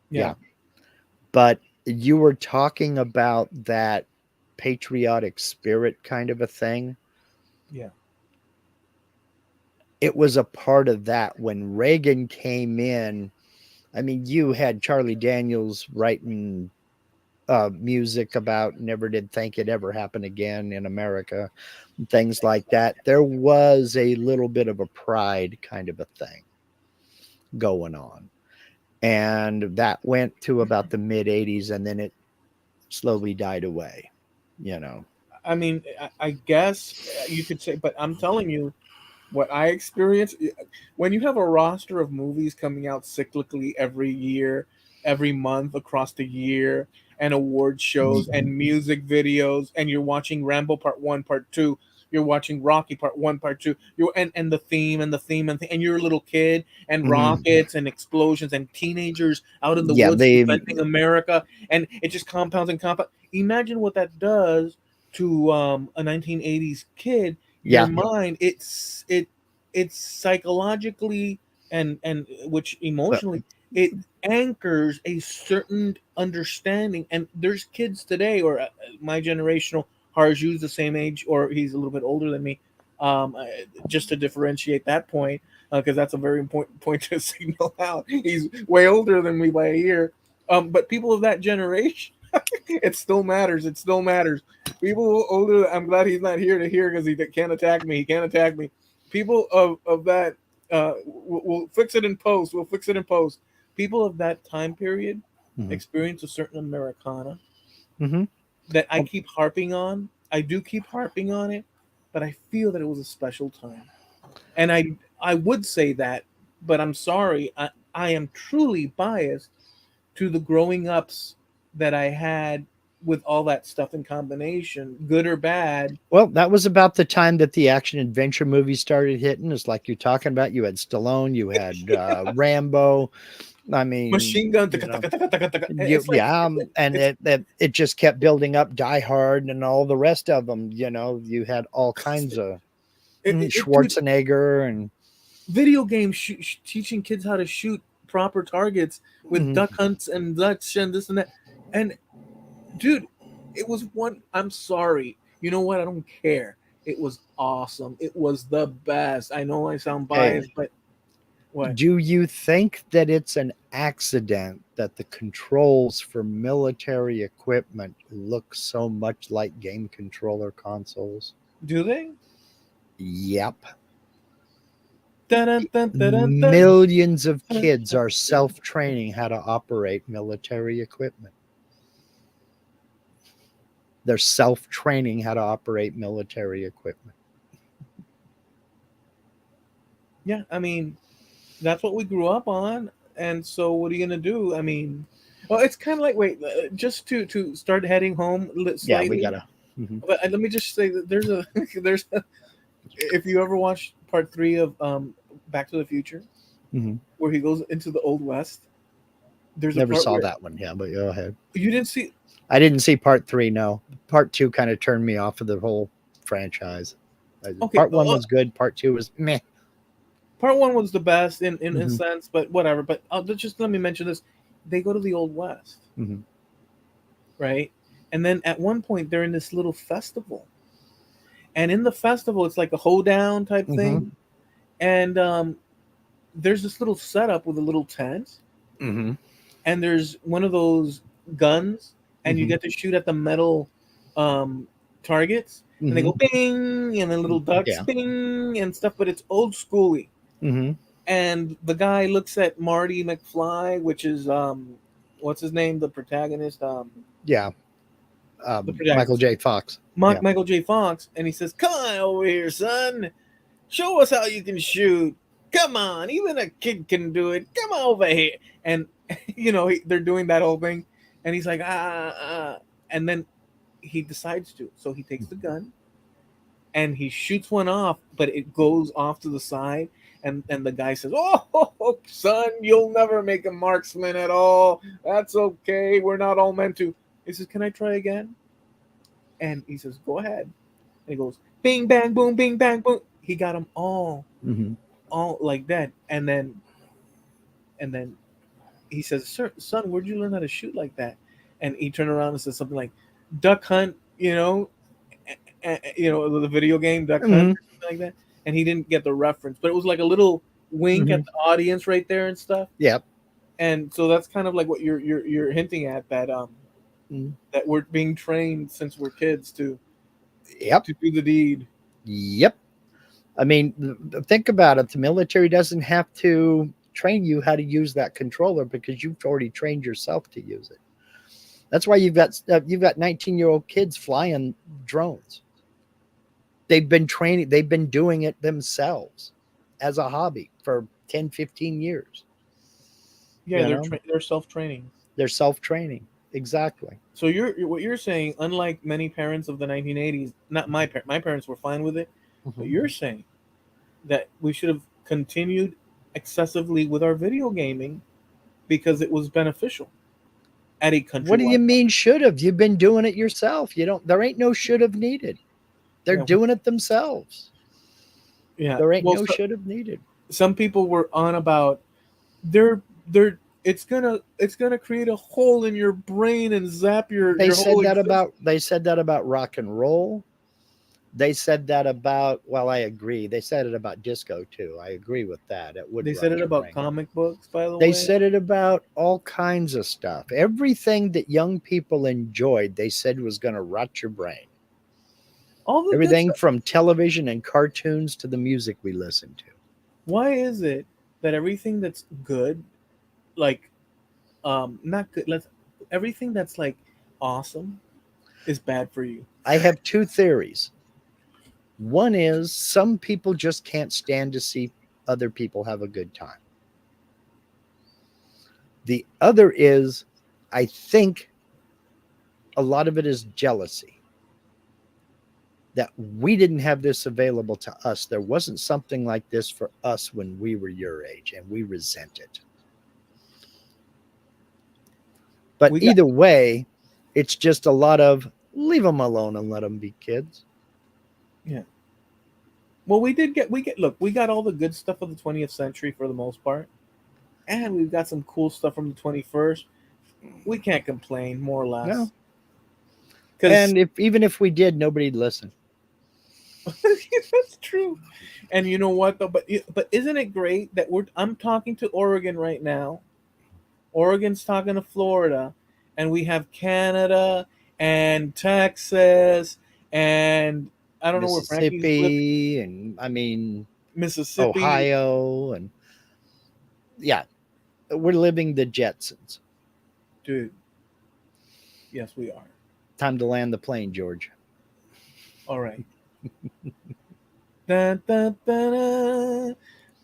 [SPEAKER 1] yeah,
[SPEAKER 2] Yeah. But you were talking about that patriotic spirit kind of a thing.
[SPEAKER 1] yeah,
[SPEAKER 2] It was a part of that when Reagan came in. I mean, you had Charlie Daniels writing music about never did think it ever happen again in America, things like that. There was a little bit of a pride kind of a thing going on. And that went to about the mid 80s and then it slowly died away, you know.
[SPEAKER 1] I mean, I guess you could say, but I'm telling you, what I experience when you have a roster of movies coming out cyclically every year, every month across the year, and award shows and music videos, and you're watching Rambo Part One, Part Two, you're watching Rocky Part One, Part Two, you and the theme and the theme and you're a little kid and
[SPEAKER 2] Mhm.
[SPEAKER 1] rockets and explosions and teenagers out in the
[SPEAKER 2] Yeah,
[SPEAKER 1] woods
[SPEAKER 2] they,
[SPEAKER 1] defending America, and it just compounds and compounds. Imagine what that does to a 1980s kid. Your
[SPEAKER 2] yeah,
[SPEAKER 1] mind, it's psychologically and which
[SPEAKER 2] well,
[SPEAKER 1] emotionally, it anchors a certain understanding. And there's kids today, or my generational, Harju's the same age or he's a little bit older than me, just to differentiate that point, because that's a very important point to signal out. He's way older than me by a year. But people of that generation, it still matters. It still matters. People older. I'm glad he's not here to hear, because he can't attack me. He can't attack me. People of that, we'll fix it in post. We'll fix it in post. People of that time period
[SPEAKER 2] mhm,
[SPEAKER 1] experience a certain Americana
[SPEAKER 2] mhm.
[SPEAKER 1] that I
[SPEAKER 2] Oh,
[SPEAKER 1] keep harping on. I do keep harping on it, but I feel that it was a special time, and I would say that, but I'm sorry. I am truly biased to the growing ups that I had with all that stuff in combination, good or bad.
[SPEAKER 2] well, that was about the time that the action adventure movies started hitting. It's like you're talking about. You had Stallone, you had Rambo. I mean,
[SPEAKER 1] Machine gun,
[SPEAKER 2] you know,
[SPEAKER 1] it's like
[SPEAKER 2] yeah, and it just kept building up. Die Hard and all the rest of them. You know, you had all kinds of
[SPEAKER 1] dude,
[SPEAKER 2] Schwarzenegger and
[SPEAKER 1] video games teaching kids how to shoot proper targets with
[SPEAKER 2] mhm.
[SPEAKER 1] duck hunts and such and this and that. And dude, it was one. I'm sorry. You know what? I don't care. It was awesome. It was the best. I know I sound
[SPEAKER 2] Hey,
[SPEAKER 1] biased, but what?
[SPEAKER 2] do you think that it's an accident that the controls for military equipment look so much like game controller consoles?
[SPEAKER 1] Do they?
[SPEAKER 2] Yep.
[SPEAKER 1] Dun, dun, dun, dun, dun, dun,
[SPEAKER 2] Millions of
[SPEAKER 1] dun,
[SPEAKER 2] kids
[SPEAKER 1] dun,
[SPEAKER 2] are
[SPEAKER 1] dun.
[SPEAKER 2] self training how to operate military equipment. They're self training how to operate military equipment.
[SPEAKER 1] Yeah, I mean, that's what we grew up on. And so, what are you gonna do? I mean, well, it's kind of like, wait, just to start heading home
[SPEAKER 2] Yeah, we
[SPEAKER 1] slightly.
[SPEAKER 2] gotta. Mhm,
[SPEAKER 1] But let me just say that there's a there's a, if you ever watched part three of Back to the Future,
[SPEAKER 2] mhm.
[SPEAKER 1] where he goes into the Old West, there's a
[SPEAKER 2] Never
[SPEAKER 1] part
[SPEAKER 2] saw
[SPEAKER 1] where
[SPEAKER 2] that one. Yeah, but go ahead.
[SPEAKER 1] you didn't see.
[SPEAKER 2] I didn't see part three. No, part two kind of turned me off of the whole franchise.
[SPEAKER 1] Okay,
[SPEAKER 2] Part one was good. Part two was meh.
[SPEAKER 1] part one was the best in a
[SPEAKER 2] Hmm.
[SPEAKER 1] sense, but whatever. But just let me mention this: they go to the Old West,
[SPEAKER 2] Hmm.
[SPEAKER 1] right? And then at one point they're in this little festival, and in the festival it's like a hoedown type
[SPEAKER 2] Hmm.
[SPEAKER 1] thing, and there's this little setup with a little tent,
[SPEAKER 2] Hmm.
[SPEAKER 1] and there's one of those. guns, and you
[SPEAKER 2] Mm-hmm.
[SPEAKER 1] get to shoot at the metal um, targets, and they
[SPEAKER 2] Mm-hmm.
[SPEAKER 1] go bing, and then little ducks
[SPEAKER 2] Yeah.
[SPEAKER 1] bing and stuff. But it's old schooly.
[SPEAKER 2] Mm-hmm.
[SPEAKER 1] And the guy looks at Marty McFly, which is what's his name, the protagonist,
[SPEAKER 2] Yeah.
[SPEAKER 1] the
[SPEAKER 2] Michael
[SPEAKER 1] protagonist,
[SPEAKER 2] J. Fox. Yeah.
[SPEAKER 1] Michael J. Fox, and he says, "Come on over here, son. Show us how you can shoot. Come on, even a kid can do it. Come over here." And they're doing that whole thing, and he's like, and then he decides to. So he takes the gun and he shoots one off, but it goes off to the side. And the guy says, "Oh, son, you'll never make a marksman at all. That's okay. We're not all meant to." He says, "Can I try again?" And he says, "Go ahead." And he goes, "Bing, bang, boom, bing, bang, boom." He got them
[SPEAKER 2] Mm-hmm.
[SPEAKER 1] all like that. And then he says, "Sir, son, where'd you learn how to shoot like that?" And he turned around and said something like, "Duck Hunt," the video game Duck Hunt
[SPEAKER 2] Mm-hmm.
[SPEAKER 1] or something like that. And he didn't get the reference, but it was like a little wink
[SPEAKER 2] Mm-hmm.
[SPEAKER 1] at the audience right there and stuff.
[SPEAKER 2] Yeah.
[SPEAKER 1] And so that's kind of like what you're hinting at,
[SPEAKER 2] Mm.
[SPEAKER 1] that we're being trained since we're kids
[SPEAKER 2] Yep.
[SPEAKER 1] to do the deed.
[SPEAKER 2] Yep. I mean, think about it. The military doesn't have to train you how to use that controller because you've already trained yourself to use it. That's why you've got 19-year-old kids flying drones. They've been training. They've been doing it themselves as a hobby for 10, 15 years.
[SPEAKER 1] Yeah,
[SPEAKER 2] You know,
[SPEAKER 1] they're self training.
[SPEAKER 2] they're self-training. Exactly.
[SPEAKER 1] So what you're saying, unlike many parents of the 1980s, not my parents were fine with it, but
[SPEAKER 2] Mhm.
[SPEAKER 1] you're saying that we should have continued excessively with our video gaming because it was beneficial at a
[SPEAKER 2] What do you
[SPEAKER 1] countrywide
[SPEAKER 2] mean should have? You've been doing it yourself. You don't. There ain't no should have needed. They're
[SPEAKER 1] level. Yeah,
[SPEAKER 2] doing it themselves.
[SPEAKER 1] yeah.
[SPEAKER 2] There ain't
[SPEAKER 1] Well,
[SPEAKER 2] no should have needed.
[SPEAKER 1] some people were on about they're it's gonna create a hole in your brain and zap your whole existence.
[SPEAKER 2] They said that about rock and roll. They said that about, well, I agree. They said it about disco too. I agree with that. It would
[SPEAKER 1] They said
[SPEAKER 2] rot
[SPEAKER 1] it
[SPEAKER 2] your
[SPEAKER 1] about
[SPEAKER 2] brain.
[SPEAKER 1] comic books, by the
[SPEAKER 2] They
[SPEAKER 1] way.
[SPEAKER 2] said it about all kinds of stuff. Everything that young people enjoyed, they said was going to rot your brain.
[SPEAKER 1] All the good
[SPEAKER 2] Everything
[SPEAKER 1] stuff.
[SPEAKER 2] from television and cartoons to the music we listen to.
[SPEAKER 1] Why is it that everything that's good, like not good, let's everything that's like awesome is bad for you?
[SPEAKER 2] I have two theories. One is some people just can't stand to see other people have a good time. The other is, I think a lot of it is jealousy that we didn't have this available to us. There wasn't something like this for us when we were your age, and we resent it. But
[SPEAKER 1] We got
[SPEAKER 2] either way, it's just a lot of leave them alone and let them be kids.
[SPEAKER 1] Yeah. Well, we get look, we got all the good stuff of the 20th century for the most part, and we've got some cool stuff from the 21st. We can't complain, more or less,
[SPEAKER 2] No.
[SPEAKER 1] because
[SPEAKER 2] And if even if we did, nobody'd listen.
[SPEAKER 1] that's true. And you know what though? But isn't it great that I'm talking to Oregon right now. Oregon's talking to Florida, and we have Canada and Texas and I don't know where Frankie's living,
[SPEAKER 2] Mississippi and I mean
[SPEAKER 1] Mississippi,
[SPEAKER 2] Ohio and yeah, we're living the Jetsons.
[SPEAKER 1] dude. Yes, we are.
[SPEAKER 2] Time to land the plane, George.
[SPEAKER 1] All right. Dun, dun, dun, dun.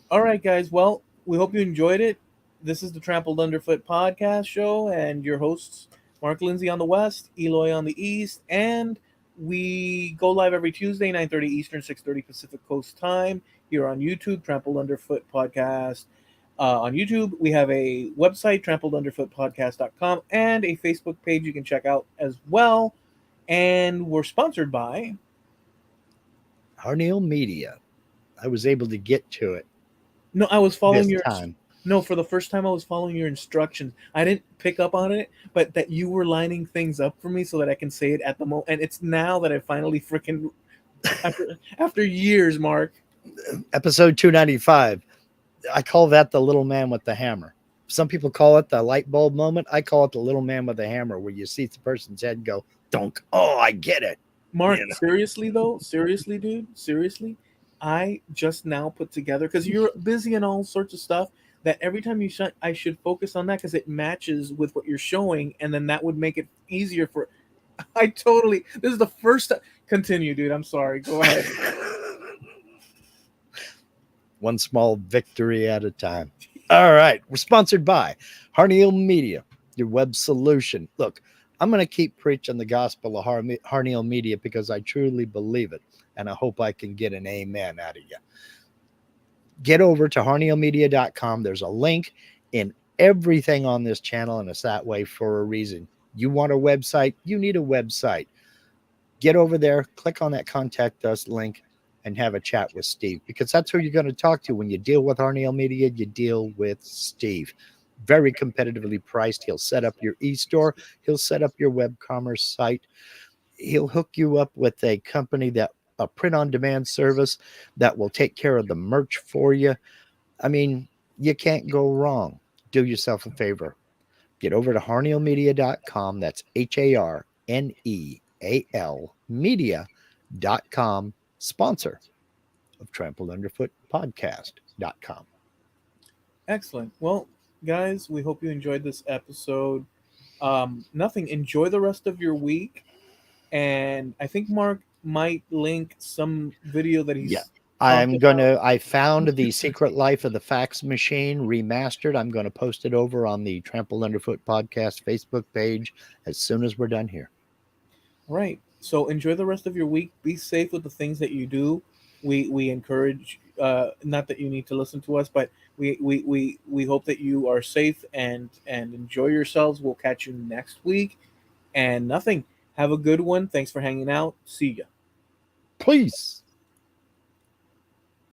[SPEAKER 1] All right, guys. Well, we hope you enjoyed it. This is the Trampled Underfoot podcast show, and your hosts, Mark Lindsay on the West, Eloy on the East, and we go live every Tuesday, 9:30 Eastern, 6:30 Pacific Coast time here on YouTube, Trampled Underfoot podcast. On YouTube, we have a website, trampledunderfootpodcast.com, and a Facebook page you can check out as well. And we're sponsored by.
[SPEAKER 2] Harneal Media. I was able to get to it
[SPEAKER 1] No, I was following
[SPEAKER 2] this
[SPEAKER 1] your.
[SPEAKER 2] time.
[SPEAKER 1] No, for the first time, I was following your instructions. I didn't pick up on it, but that you were lining things up for me so that I can say it at the moment. And it's now that I finally freaking after years, Mark.
[SPEAKER 2] Episode 295. I call that the little man with the hammer. Some people call it the light bulb moment. I call it the little man with a hammer, where you see the person's head go dunk. Oh, I get it.
[SPEAKER 1] Mark,
[SPEAKER 2] You know.
[SPEAKER 1] seriously though, seriously, dude, seriously, I just now put together because you're busy and all sorts of stuff. That every time you shut, I should focus on that because it matches with what you're showing, and then that would make it easier for. I totally. This is the first. Continue, dude. I'm sorry. Go ahead.
[SPEAKER 2] One small victory at a time. All right. We're sponsored by Harneal Media, your web solution. Look, I'm going to keep preaching the gospel of Harneal Media because I truly believe it. And I hope I can get an amen out of you. Get over to harnealmedia.com. There's a link in everything on this channel, and it's that way for a reason. You want a website? You need a website. Get over there, click on that contact us link, and have a chat with Steve, because that's who you're going to talk to when you deal with Harneal Media. You deal with Steve. Very competitively priced. He'll set up your e-store. He'll set up your web commerce site. He'll hook you up with a company that a print on demand service that will take care of the merch for you. I mean, you can't go wrong. Do yourself a favor. Get over to harnealmedia.com. That's HARNEAL media.com, sponsor of Trampled Underfoot podcast.com.
[SPEAKER 1] Excellent. Well, guys, we hope you enjoyed this episode. Nothing. Enjoy the rest of your week, and I think Mark might link some video that
[SPEAKER 2] Yeah.
[SPEAKER 1] he's talked about.
[SPEAKER 2] I found the Secret Life of the Fax Machine remastered. I'm going to post it over on the Trampled Underfoot podcast Facebook page as soon as we're done here.
[SPEAKER 1] Right. So enjoy the rest of your week. Be safe with the things that you do. We encourage, not that you need to listen to us, but we hope that you are safe and enjoy yourselves. We'll catch you next week. And nothing. Have a good one. Thanks for hanging out. See ya.
[SPEAKER 2] Please.